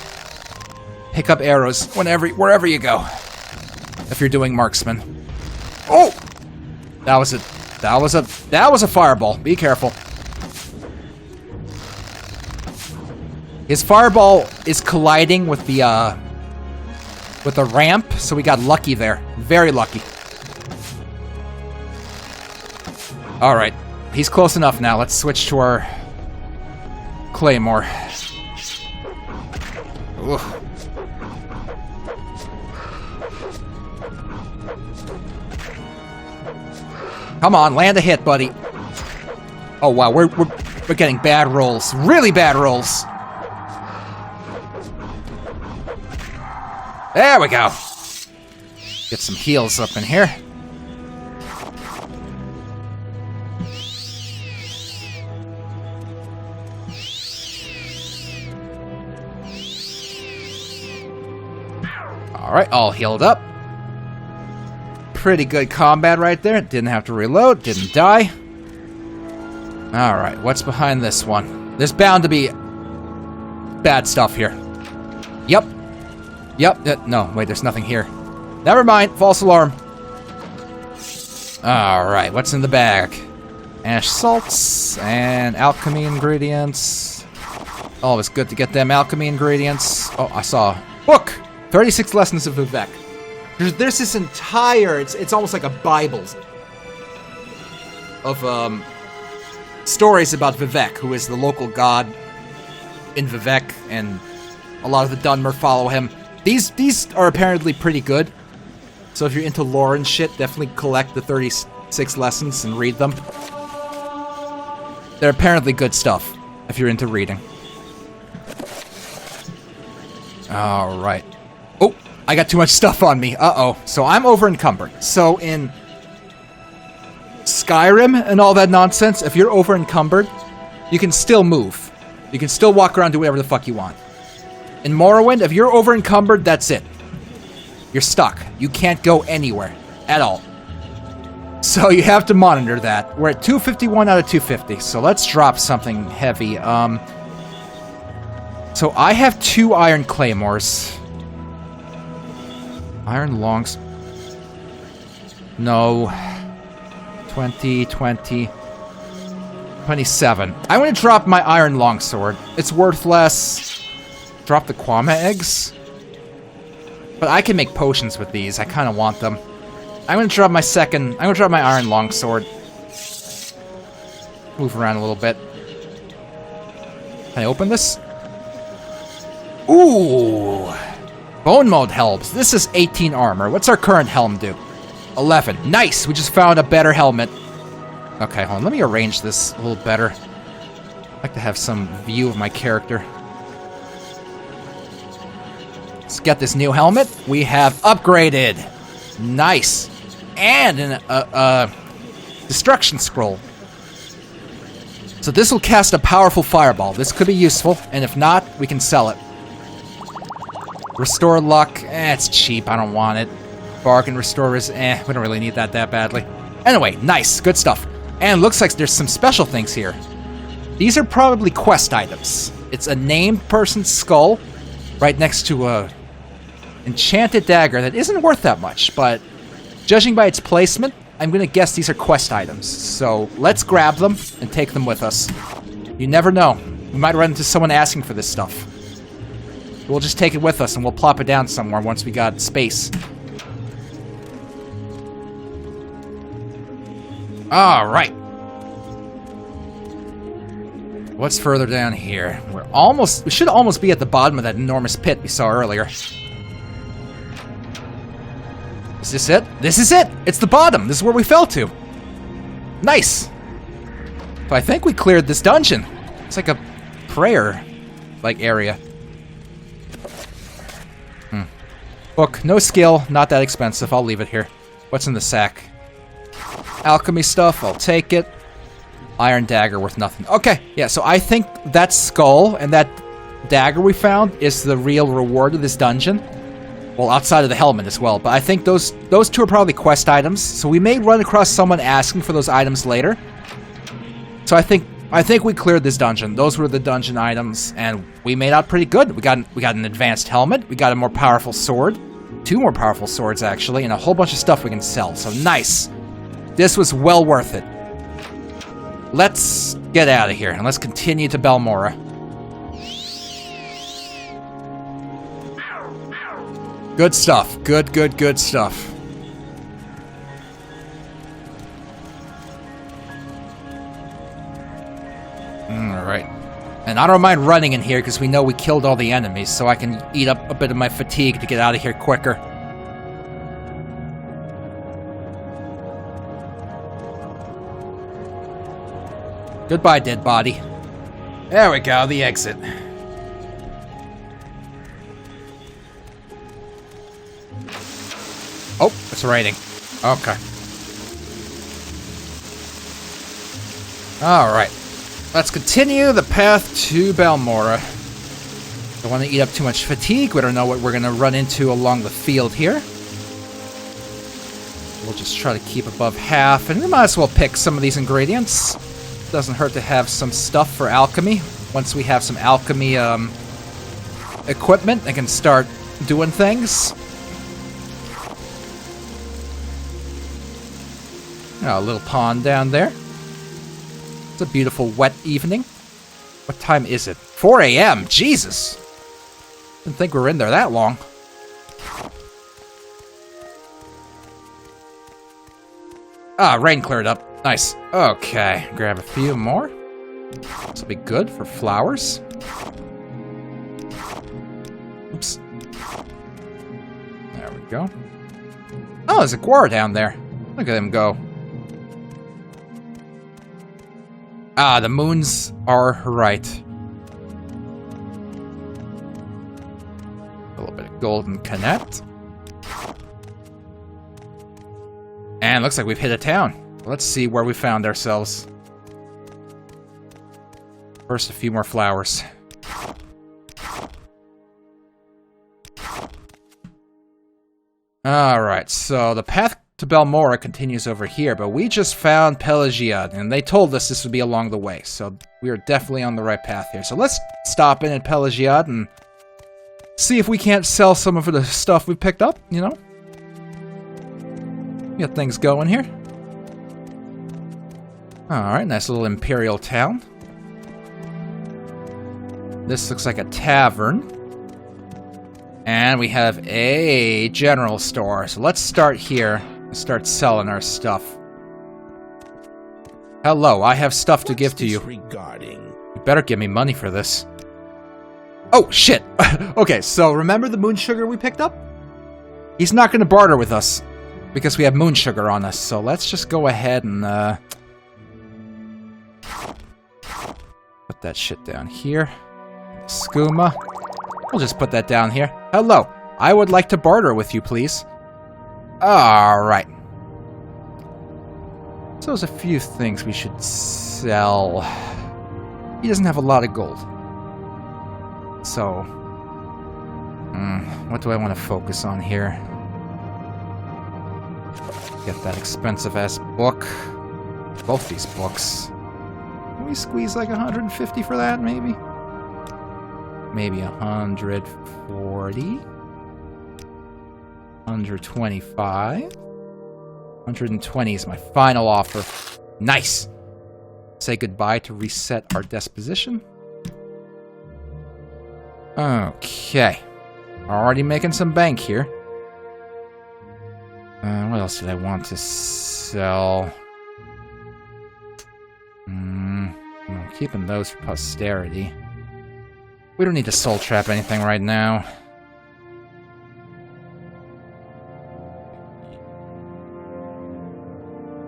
Speaker 7: Pick up arrows wherever you go. If you're doing marksman. Oh! That was a fireball. Be careful. His fireball is colliding with the ramp, so we got lucky there. Very lucky. Alright. He's close enough now. Let's switch to our claymore. Ugh. Come on, land a hit, buddy. Oh wow, we're getting bad rolls. Really bad rolls. There we go. Get some heals up in here. Alright, all healed up. Pretty good combat right there. Didn't have to reload, didn't die. Alright, what's behind this one? There's bound to be bad stuff here. Yep. No, wait, there's nothing here. Never mind, false alarm. Alright, what's in the bag? Ash salts and alchemy ingredients. Always good to get them alchemy ingredients. Oh, I saw a book! 36 Lessons of Vivek. There's this entire, it's almost like a Bible of stories about Vivek, who is the local god in Vivek, and a lot of the Dunmer follow him. These are apparently pretty good, so if you're into lore and shit, definitely collect the 36 lessons and read them. They're apparently good stuff, if you're into reading. Alright. Oh, I got too much stuff on me. Uh-oh. So I'm over encumbered. So in Skyrim and all that nonsense, if you're over encumbered, you can still move. You can still walk around, do whatever the fuck you want. In Morrowind, if you're over encumbered, that's it. You're stuck. You can't go anywhere at all. So you have to monitor that. We're at 251 out of 250, so let's drop something heavy. So I have 2 iron claymores. Iron longs. No. 20, 20. 27. I want to drop my iron longsword. It's worth less. Drop the Kwama eggs. But I can make potions with these. I kind of want them. I'm going to drop my iron longsword. Move around a little bit. Can I open this? Ooh! Bone mode helms. This is 18 armor. What's our current helm do? 11. Nice! We just found a better helmet. Okay, hold on. Let me arrange this a little better. I'd like to have some view of my character. Let's get this new helmet. We have upgraded. Nice. And a destruction scroll. So this will cast a powerful fireball. This could be useful, and if not, we can sell it. Restore luck. It's cheap. I don't want it. Bargain restore is we don't really need that badly. Anyway, nice. Good stuff. And looks like there's some special things here. These are probably quest items. It's a named person's skull right next to a enchanted dagger that isn't worth that much, but judging by its placement, I'm gonna guess these are quest items. So let's grab them and take them with us. You never know. We might run into someone asking for this stuff. We'll just take it with us and we'll plop it down somewhere once we got space. Alright. What's further down here? We should almost be at the bottom of that enormous pit we saw earlier. Is this it? This is it! It's the bottom! This is where we fell to. Nice! So I think we cleared this dungeon. It's like a prayer-like area. Book, no skill, not that expensive. I'll leave it here. What's in the sack? Alchemy stuff, I'll take it. Iron dagger worth nothing. Okay, yeah, so I think that skull and that dagger we found is the real reward of this dungeon. Well, outside of the helmet as well, but I think those two are probably quest items, so we may run across someone asking for those items later. So I think we cleared this dungeon. Those were the dungeon items, and we made out pretty good. We got an advanced helmet, we got a more powerful sword, 2 more powerful swords actually, and a whole bunch of stuff we can sell, so nice. This was well worth it. Let's get out of here, and let's continue to Balmora. Good stuff. Good stuff. Alright. And I don't mind running in here because we know we killed all the enemies, so I can eat up a bit of my fatigue to get out of here quicker. Goodbye, dead body. There we go, the exit. Oh, it's raining. Okay. Alright. Let's continue the path to Balmora. Don't want to eat up too much fatigue. We don't know what we're going to run into along the field here. We'll just try to keep above half, and we might as well pick some of these ingredients. Doesn't hurt to have some stuff for alchemy. Once we have some alchemy equipment, I can start doing things. Oh, a little pond down there. It's a beautiful wet evening. What time is it? 4 a.m. Jesus! Didn't think we were in there that long. Ah, rain cleared up. Nice. Okay, grab a few more. This will be good for flowers. Oops. There we go. Oh, there's a guar down there. Look at him go. Ah, the moons are right. A little bit of golden connect. And looks like we've hit a town. Let's see where we found ourselves. First, a few more flowers. Alright, so the path to Belmora continues over here, but we just found Pelagia, and they told us this would be along the way, so we are definitely on the right path here. So let's stop in at Pelagia and see if we can't sell some of the stuff we picked up, you know? Get things going here. Alright, nice little Imperial town. This looks like a tavern. And we have a general store. So let's start here and start selling our stuff. Hello, I have stuff to give to you.
Speaker 5: Regarding?
Speaker 7: You better give me money for this. Oh, shit! Okay, so remember the moon sugar we picked up? He's not going to barter with us because we have moon sugar on us. So let's just go ahead and put that shit down here. Skooma. We'll just put that down here. Hello. I would like to barter with you, please. Alright. So there's a few things we should sell. He doesn't have a lot of gold. So... what do I want to focus on here? Get that expensive-ass book. Both these books. Can we squeeze like 150 for that, maybe? Maybe 140. 125. 120 is my final offer. Nice! Say goodbye to reset our disposition. Okay. Already making some bank here. What else did I want to sell? I'm keeping those for posterity. We don't need to soul trap anything right now.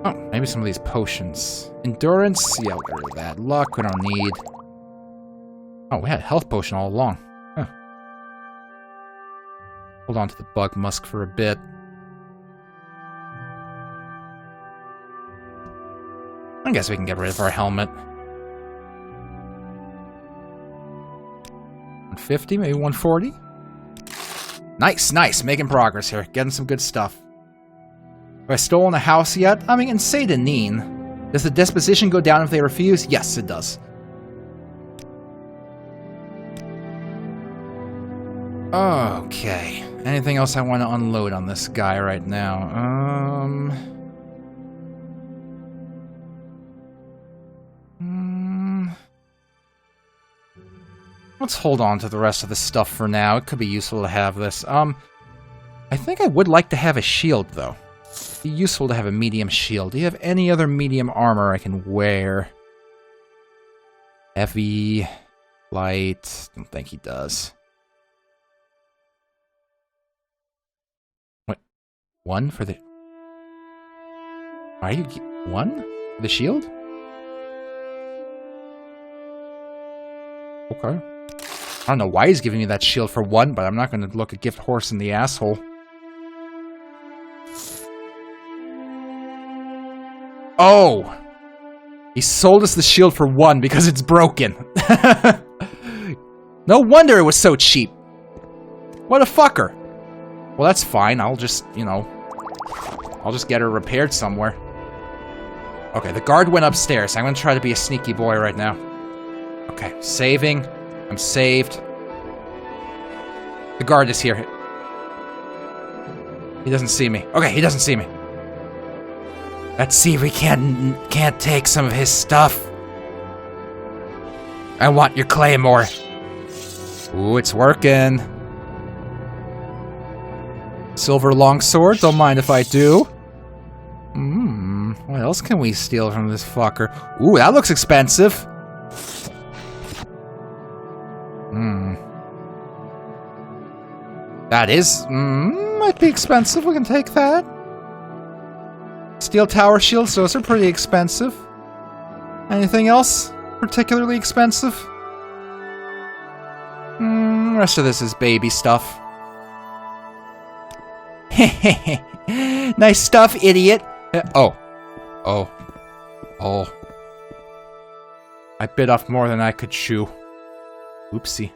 Speaker 7: Oh, maybe some of these potions. Endurance? Yeah, we'll get rid of that. Luck, we don't need. Oh, we had a health potion all along. Huh. Hold on to the bug musk for a bit. I guess we can get rid of our helmet. 150, maybe 140. Nice, nice. Making progress here. Getting some good stuff. Have I stolen a house yet? I mean, in Satanine, does the disposition go down if they refuse? Yes, it does. Okay. Anything else I want to unload on this guy right now? Let's hold on to the rest of the stuff for now. It could be useful to have this. I think I would like to have a shield, though. It'd be useful to have a medium shield. Do you have any other medium armor I can wear? Heavy, light. Don't think he does. What? One for the... Are you... One? For the shield? Okay. I don't know why he's giving me that shield for one, but I'm not going to look a gift horse in the asshole. Oh! He sold us the shield for one because it's broken. No wonder it was so cheap. What a fucker. Well, that's fine. I'll just, you know... I'll just get her repaired somewhere. Okay, the guard went upstairs. I'm going to try to be a sneaky boy right now. Okay, saving. I'm saved. The guard is here. He doesn't see me. Okay, he doesn't see me. Let's see if we can't take some of his stuff. I want your claymore. Ooh, it's working. Silver longsword. Don't mind if I do. What else can we steal from this fucker? Ooh, that looks expensive. That is, might be expensive. We can take that. Steel tower shields, those are pretty expensive. Anything else particularly expensive? The rest of this is baby stuff. Nice stuff, idiot. Oh. I bit off more than I could chew. Oopsie.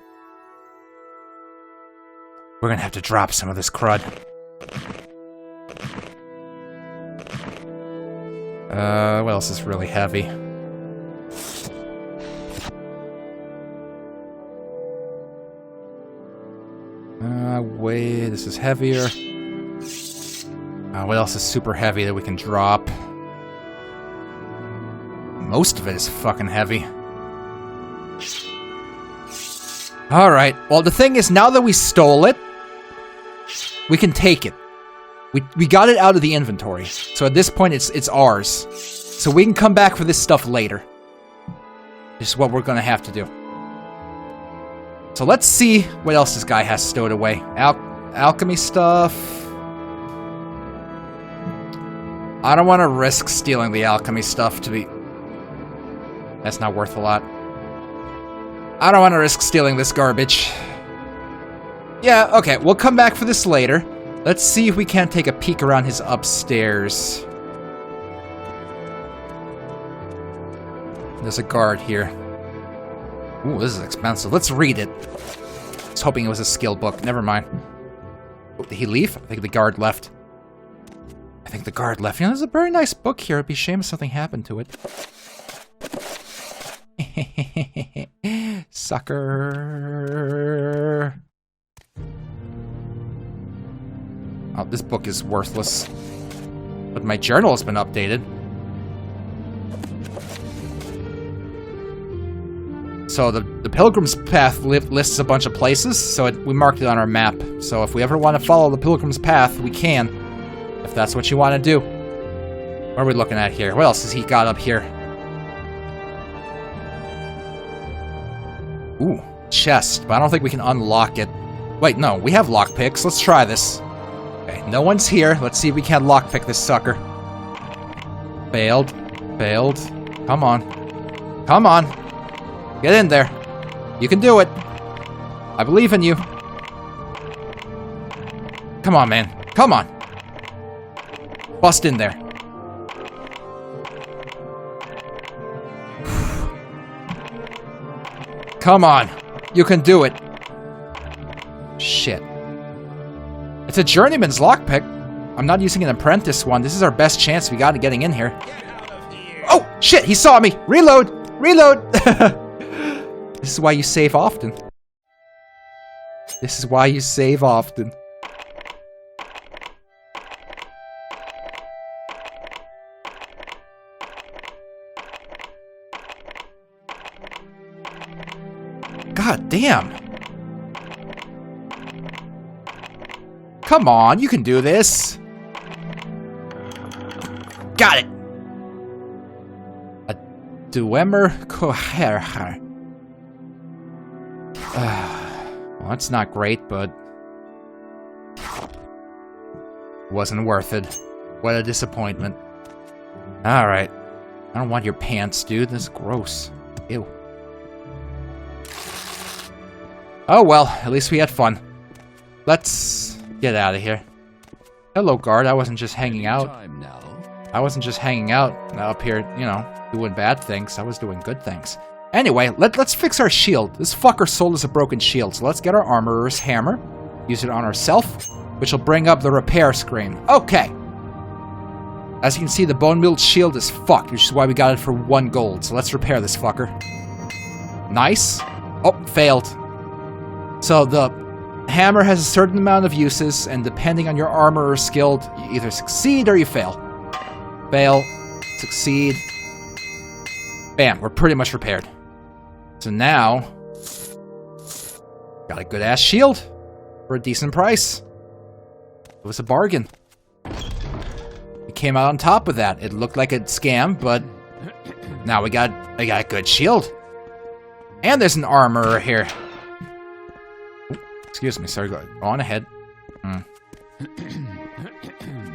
Speaker 7: We're gonna have to drop some of this crud. What else is really heavy? Wait, this is heavier. What else is super heavy that we can drop? Most of it is fucking heavy. Alright, well the thing is, now that we stole it, we can take it. We got it out of the inventory. So at this point, it's ours. So we can come back for this stuff later. This is what we're gonna have to do. So let's see what else this guy has stowed away. Alchemy stuff. I don't want to risk stealing the alchemy stuff to be... That's not worth a lot. I don't want to risk stealing this garbage. Yeah, okay, we'll come back for this later. Let's see if we can't take a peek around his upstairs. There's a guard here. Ooh, this is expensive. Let's read it. I was hoping it was a skill book. Never mind. Oh, did he leave? I think the guard left. I think the guard left. You know, there's a very nice book here. It'd be a shame if something happened to it. Sucker. Oh, this book is worthless. But my journal has been updated. So the Pilgrim's Path lists a bunch of places, so we marked it on our map. So if we ever want to follow the Pilgrim's Path, we can. If that's what you want to do. What are we looking at here? What else has he got up here? Ooh, chest, but I don't think we can unlock it. Wait, no, we have lockpicks. Let's try this. Okay, no one's here. Let's see if we can't lockpick this sucker. Failed. Failed. Come on. Come on. Get in there. You can do it. I believe in you. Come on, man. Come on. Bust in there. Come on. You can do it. Shit. It's a journeyman's lockpick. I'm not using an apprentice one. This is our best chance we got of getting in here. Oh, shit. He saw me. Reload. Reload. This is why you save often. This is why you save often. God damn. Come on, you can do this. Got it. A Duemer Koher. Well, that's not great, but wasn't worth it. What a disappointment. Alright. I don't want your pants, dude. This is gross. Ew. Oh well, at least we had fun. Let's get out of here. Hello, guard. I wasn't just hanging out. I wasn't just hanging out up here, you know, doing bad things. I was doing good things. Anyway, let's fix our shield. This fucker sold us a broken shield, so let's get our armorer's hammer, use it on ourselves, which will bring up the repair screen. Okay. As you can see, the bone-milled shield is fucked, which is why we got it for 1 gold. So let's repair this fucker. Nice. Oh, failed. So the hammer has a certain amount of uses, and depending on your armorer's skill, you either succeed or you fail. Fail. Succeed. Bam, we're pretty much repaired. So now, got a good-ass shield for a decent price. It was a bargain. We came out on top of that. It looked like a scam, but now I got a good shield. And there's an armorer here. Ooh, excuse me, sorry, go on ahead.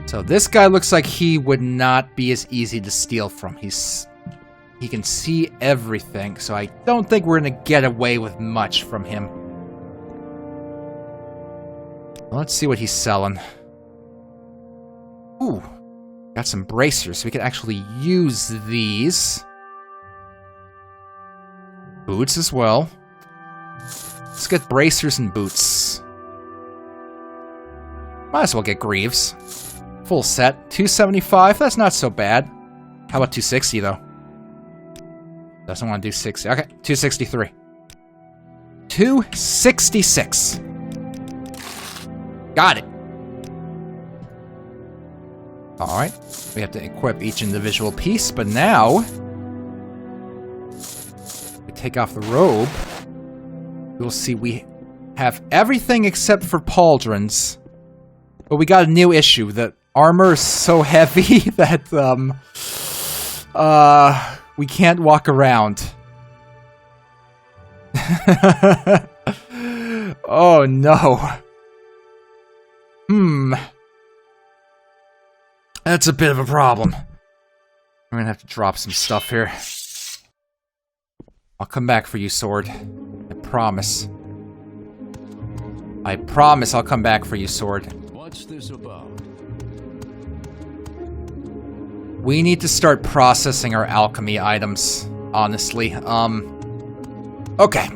Speaker 7: So this guy looks like he would not be as easy to steal from. He can see everything, so I don't think we're gonna get away with much from him. Let's see what he's selling. Ooh, got some bracers, so we can actually use these. Boots as well. Let's get bracers and boots. Might as well get greaves. Full set, 275, that's not so bad. How about 260 though? Doesn't want to do 60. Okay, 263. 266. Got it. Alright. We have to equip each individual piece, but now we take off the robe. You'll see we have everything except for pauldrons. But we got a new issue. The armor is so heavy that we can't walk around. Oh no. That's a bit of a problem. We're gonna have to drop some stuff here. I'll come back for you, sword. I promise. I promise I'll come back for you, sword.
Speaker 3: What's this about?
Speaker 7: We need to start processing our alchemy items, honestly. Okay.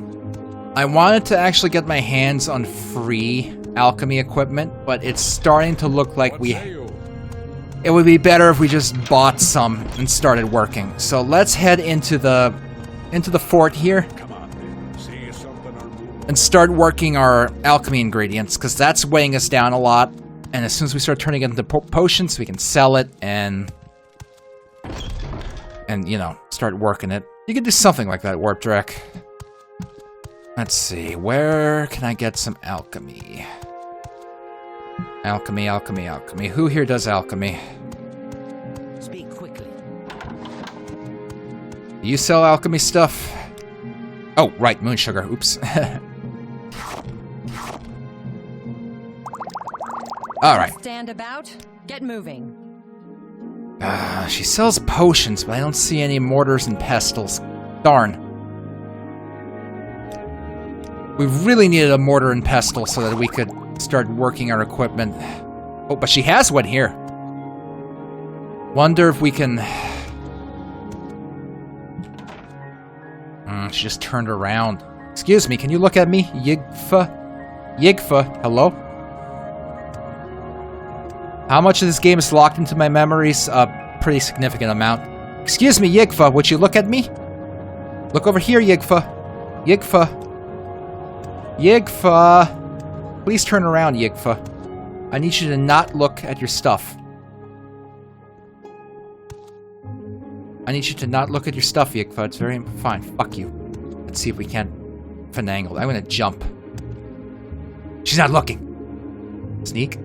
Speaker 7: I wanted to actually get my hands on free alchemy equipment, but it's starting to look like it would be better if we just bought some and started working. So let's head into the fort here and start working our alchemy ingredients, because that's weighing us down a lot. And as soon as we start turning it into potions, we can sell it and you know, start working it. You can do something like that, Warp Drek. Let's see, where can I get some alchemy? Alchemy, alchemy, alchemy. Who here does alchemy?
Speaker 6: Speak quickly.
Speaker 7: Do you sell alchemy stuff? Oh, right, moon sugar. Oops. Alright.
Speaker 8: Stand about. Get moving.
Speaker 7: She sells potions, but I don't see any mortars and pestles. Darn. We really needed a mortar and pestle so that we could start working our equipment. Oh, but she has one here. Wonder if we can... she just turned around. Excuse me, can you look at me? Yigfa? Yigfa, hello? How much of this game is locked into my memories? A pretty significant amount. Excuse me, Yigfa, would you look at me? Look over here, Yigfa. Yigfa. Yigfa. Please turn around, Yigfa. I need you to not look at your stuff. I need you to not look at your stuff, Yigfa. It's very fine. Fuck you. Let's see if we can't finagle. I'm gonna jump. She's not looking. Sneak.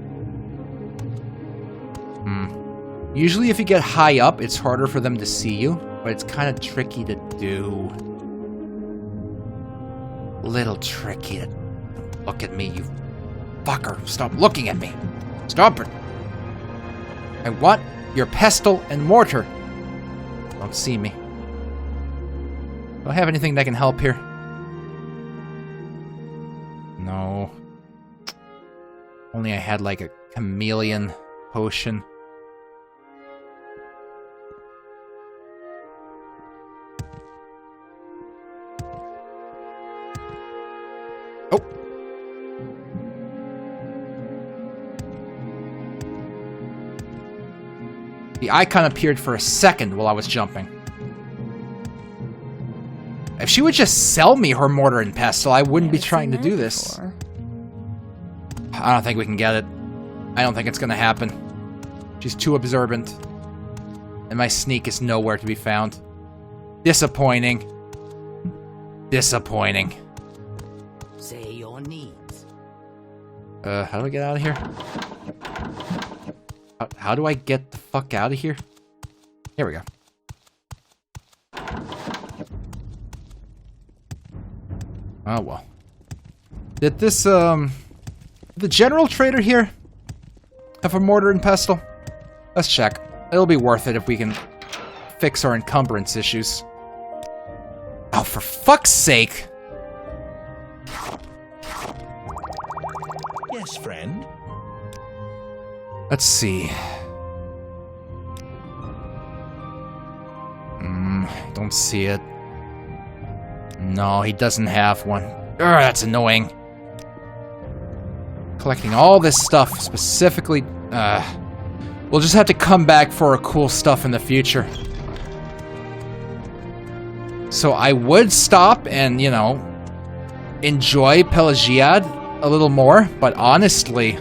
Speaker 7: Usually if you get high up, it's harder for them to see you, but it's kind of tricky to do. Little tricky to... Look at me, you fucker. Stop looking at me. Stop it. I want your pestle and mortar. Don't see me. Do I have anything that can help here? No. Only I had like a chameleon potion. Oh. The icon appeared for a second while I was jumping. If she would just sell me her mortar and pestle, I wouldn't be trying to do this. I don't think we can get it. I don't think it's gonna happen. She's too observant. And my sneak is nowhere to be found. Disappointing. Disappointing.
Speaker 6: Say your needs.
Speaker 7: How do I get out of here? How do I get the fuck out of here? Here we go. Oh well. Did this, the general trader here have a mortar and pestle? Let's check. It'll be worth it if we can fix our encumbrance issues. Oh, for fuck's sake!
Speaker 5: Yes, friend.
Speaker 7: Let's see. Don't see it. No, he doesn't have one. Urgh, that's annoying. Collecting all this stuff, specifically... We'll just have to come back for our cool stuff in the future. So I would stop and, you know, enjoy Pelagiad a little more, but honestly,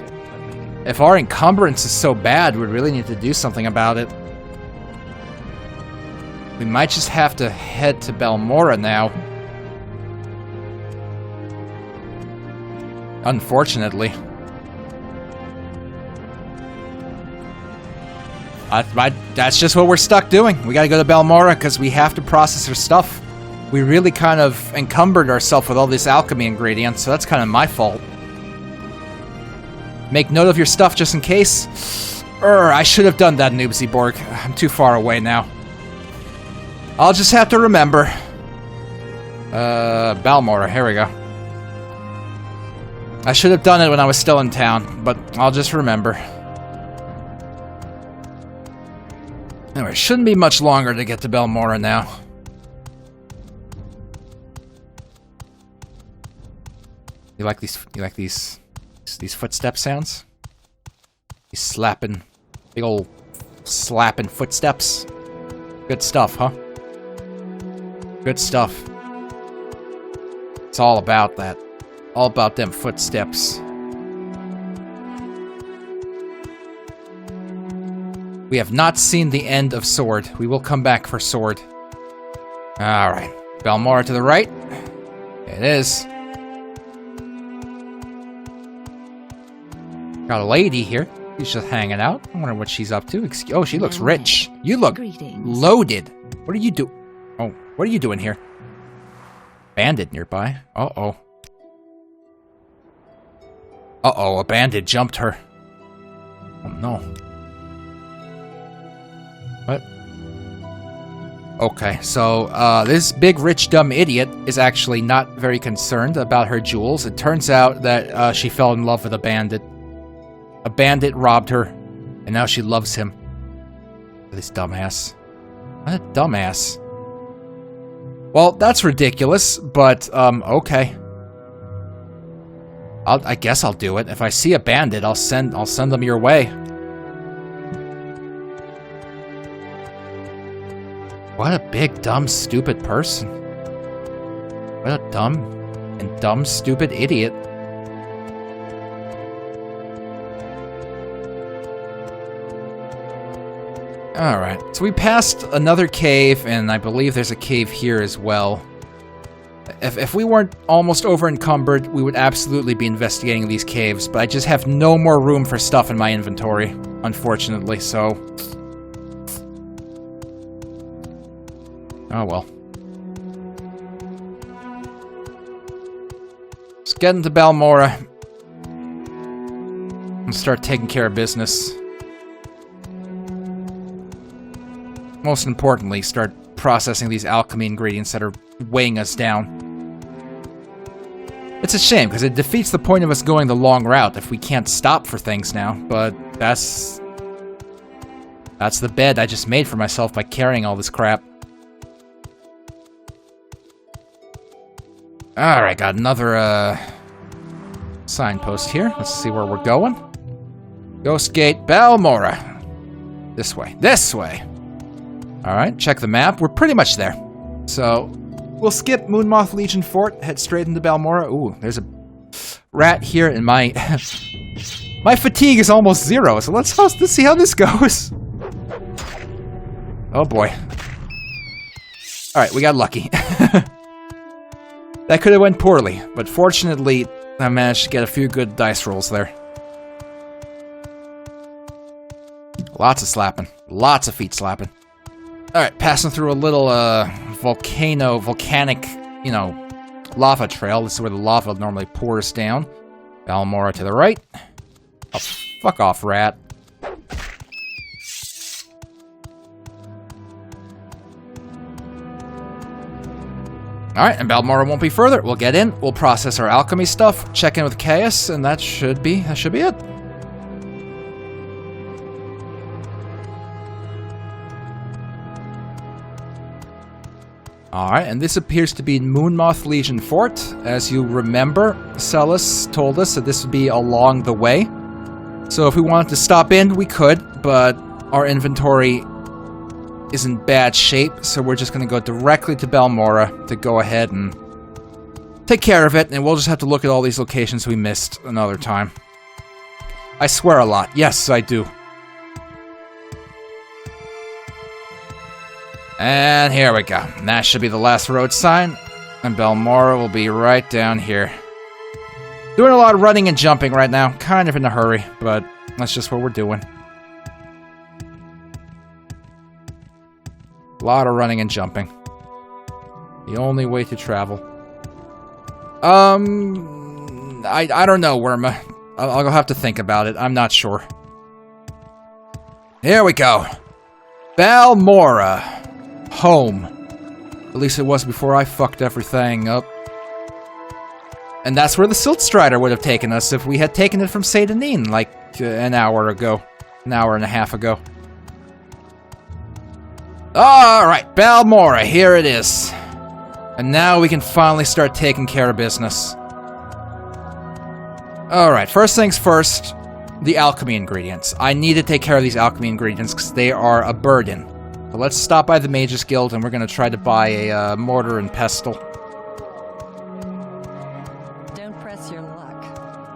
Speaker 7: if our encumbrance is so bad, we really need to do something about it. We might just have to head to Balmora now. Unfortunately. That's just what we're stuck doing. We gotta go to Balmora because we have to process our stuff. We really kind of encumbered ourselves with all this alchemy ingredients, so that's kind of my fault. Make note of your stuff just in case. I should have done that, Noobsy Borg. I'm too far away now. I'll just have to remember. Balmora, here we go. I should have done it when I was still in town, but I'll just remember. Anyway, it shouldn't be much longer to get to Balmora now. You like these footstep sounds? These slapping, big old slapping footsteps. Good stuff, huh? Good stuff. It's all about that. All about them footsteps. We have not seen the end of Sword. We will come back for Sword. Alright. Balmora to the right. It is. Got a lady here. She's just hanging out. I wonder what she's up to. Oh, she looks rich. You look loaded. What are you doing? Oh, what are you doing here? Bandit nearby. Uh-oh. Uh-oh, a bandit jumped her. Oh, no. What? Okay, so, this big, rich, dumb idiot is actually not very concerned about her jewels. It turns out that, she fell in love with a bandit. A bandit robbed her, and now she loves him. This dumbass. What a dumbass. Well, that's ridiculous, but, okay. I guess I'll do it. If I see a bandit, I'll send them your way. What a big, dumb, stupid person. What a dumb, stupid idiot. Alright, so we passed another cave, and I believe there's a cave here as well. If we weren't almost over-encumbered, we would absolutely be investigating these caves, but I just have no more room for stuff in my inventory, unfortunately, so... Oh well. Let's get into Balmora. And start taking care of business. Most importantly, start processing these alchemy ingredients that are weighing us down. It's a shame, because it defeats the point of us going the long route if we can't stop for things now, but that's the bed I just made for myself by carrying all this crap. Alright, got another, signpost here. Let's see where we're going. Ghost Gate, Balmora. This way. This way! Alright, check the map. We're pretty much there. So, we'll skip Moonmoth Legion Fort, head straight into Balmora. Ooh, there's a rat here, and my... my fatigue is almost 0, so let's see how this goes. Oh boy. Alright, we got lucky. That could have went poorly, but fortunately, I managed to get a few good dice rolls there. Lots of slapping. Lots of feet slapping. Alright, passing through a little, volcanic, you know, lava trail. This is where the lava normally pours down. Balmora to the right. Oh, fuck off, rat. Alright, and Balmora won't be further. We'll get in, we'll process our alchemy stuff, check in with Chaos, and that should be it. Alright, and this appears to be Moonmoth Legion Fort. As you remember, Celis told us that this would be along the way. So if we wanted to stop in, we could, but our inventory is in bad shape, so we're just gonna go directly to Balmora to go ahead and take care of it, and we'll just have to look at all these locations we missed another time. I swear a lot. Yes, I do. And here we go. That should be the last road sign, and Balmora will be right down here. Doing a lot of running and jumping right now. Kind of in a hurry, but that's just what we're doing. A lot of running and jumping. The only way to travel. I don't know, Worma. I'll have to think about it. I'm not sure. Here we go. Balmora. Home. At least it was before I fucked everything up. And that's where the Silt Strider would have taken us if we had taken it from Seydanine like an hour ago. An hour and a half ago. Alright, Balmora, here it is. And now we can finally start taking care of business. Alright, first things first, the alchemy ingredients. I need to take care of these alchemy ingredients because they are a burden. So let's stop by the Mages Guild and we're going to try to buy a mortar and pestle.
Speaker 8: Don't press your luck.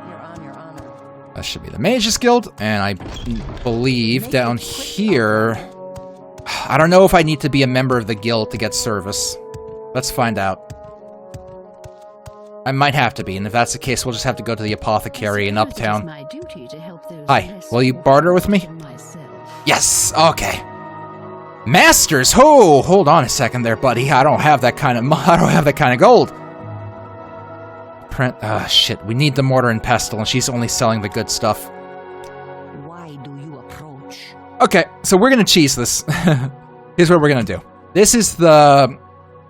Speaker 8: You're on your honor.
Speaker 7: That should be the Mages Guild, and I believe down here... I don't know if I need to be a member of the guild to get service. Let's find out. I might have to be, and if that's the case, we'll just have to go to the apothecary in Uptown. Hi, will you barter with me? Yes, okay. Masters! Oh, hold on a second there, buddy. I don't have that kind of gold. Shit, we need the mortar and pestle, and she's only selling the good stuff.
Speaker 6: Why do you approach?
Speaker 7: Okay, so we're gonna cheese this. Here's what we're gonna do. This is the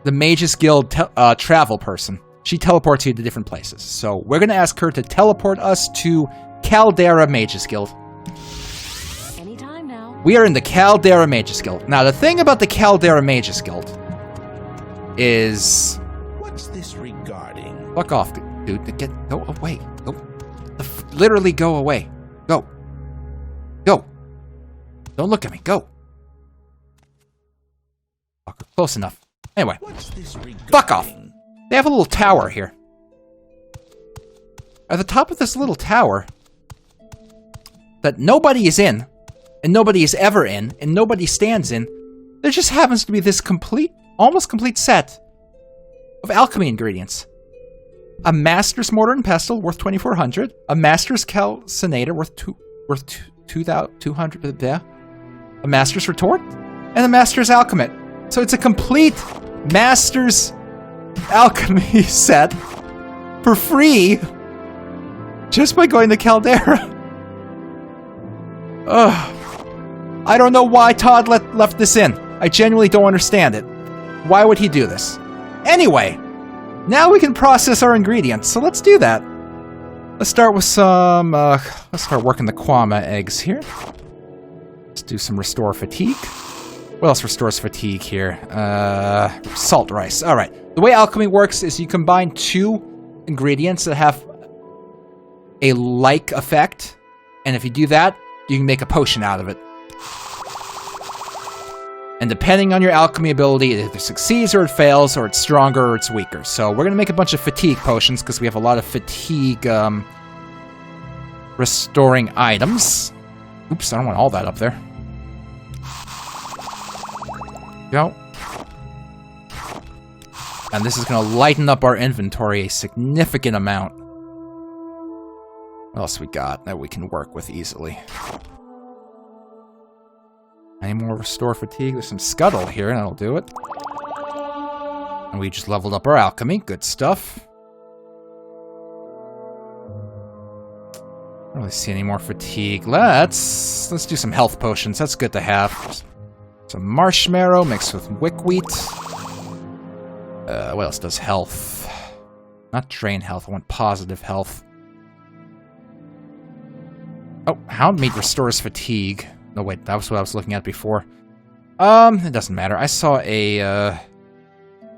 Speaker 7: Mages Guild travel person. She teleports you to different places. So we're gonna ask her to teleport us to Caldera Mages Guild.
Speaker 8: Anytime now.
Speaker 7: We are in the Caldera Mages Guild. Now the thing about the Caldera Mages Guild is...
Speaker 5: What's this regarding?
Speaker 7: Fuck off, dude. Go away. Go. Literally go away. Go. Go. Don't look at me. Go. Fuck, close enough. Anyway.
Speaker 5: What's this regarding?
Speaker 7: Fuck off. They have a little tower here. At the top of this little tower that nobody is in, and nobody is ever in, and nobody stands in, there just happens to be this almost complete set of alchemy ingredients. A Master's Mortar and Pestle worth 2,400, a Master's Calcinator worth 2,200 there, a Master's Retort, and a Master's Alchemist. So it's a complete Master's Alchemy set for free just by going to Caldera. Ugh. I don't know why Todd left this in. I genuinely don't understand it. Why would he do this? Anyway, now we can process our ingredients, so let's do that. Let's start with some, let's start working the Kwama eggs here. Let's do some Restore Fatigue. What else restores fatigue here? Salt rice. Alright. The way alchemy works is you combine two ingredients that have a like effect, and if you do that, you can make a potion out of it. And depending on your alchemy ability, it either succeeds or it fails, or it's stronger or it's weaker. So we're going to make a bunch of fatigue potions, because we have a lot of fatigue restoring items. Oops, I don't want all that up there. Go. And this is going to lighten up our inventory a significant amount. What else we got that we can work with easily? Any more restore fatigue? There's some scuttle here, and that'll do it. And we just leveled up our alchemy. Good stuff. I don't really see any more fatigue. Let's do some health potions. That's good to have. Some marshmallow mixed with wickweed. What else does health? Not drain health, I want positive health. Oh, hound meat restores fatigue. No, wait, that was what I was looking at before. It doesn't matter. I saw a,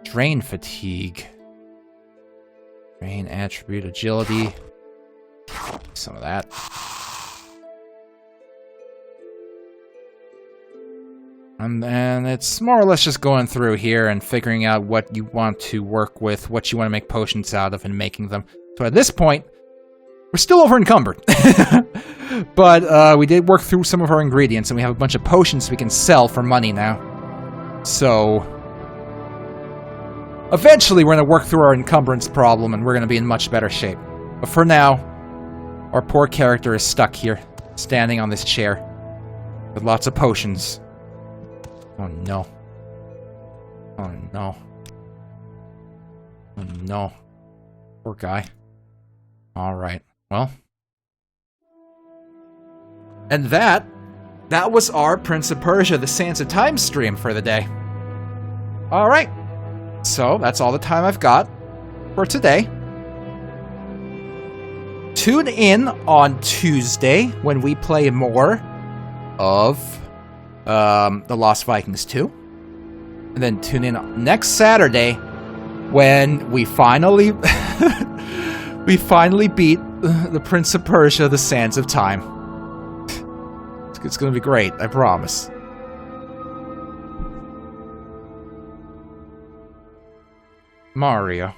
Speaker 7: drain fatigue. Drain attribute, agility. Some of that. And it's more or less just going through here and figuring out what you want to work with, what you want to make potions out of, and making them. So at this point, we're still over encumbered. But we did work through some of our ingredients, and we have a bunch of potions we can sell for money now. So eventually we're going to work through our encumbrance problem, and we're going to be in much better shape. But for now, our poor character is stuck here, standing on this chair, with lots of potions. Oh no. Oh no. Oh no. Poor guy. Alright, well. And that was our Prince of Persia, the Sands of Time stream for the day. Alright. So, that's all the time I've got for today. Tune in on Tuesday when we play more of The Lost Vikings 2. And then tune in next Saturday when we finally we finally beat the Prince of Persia, the Sands of Time. It's gonna be great, I promise. Mario.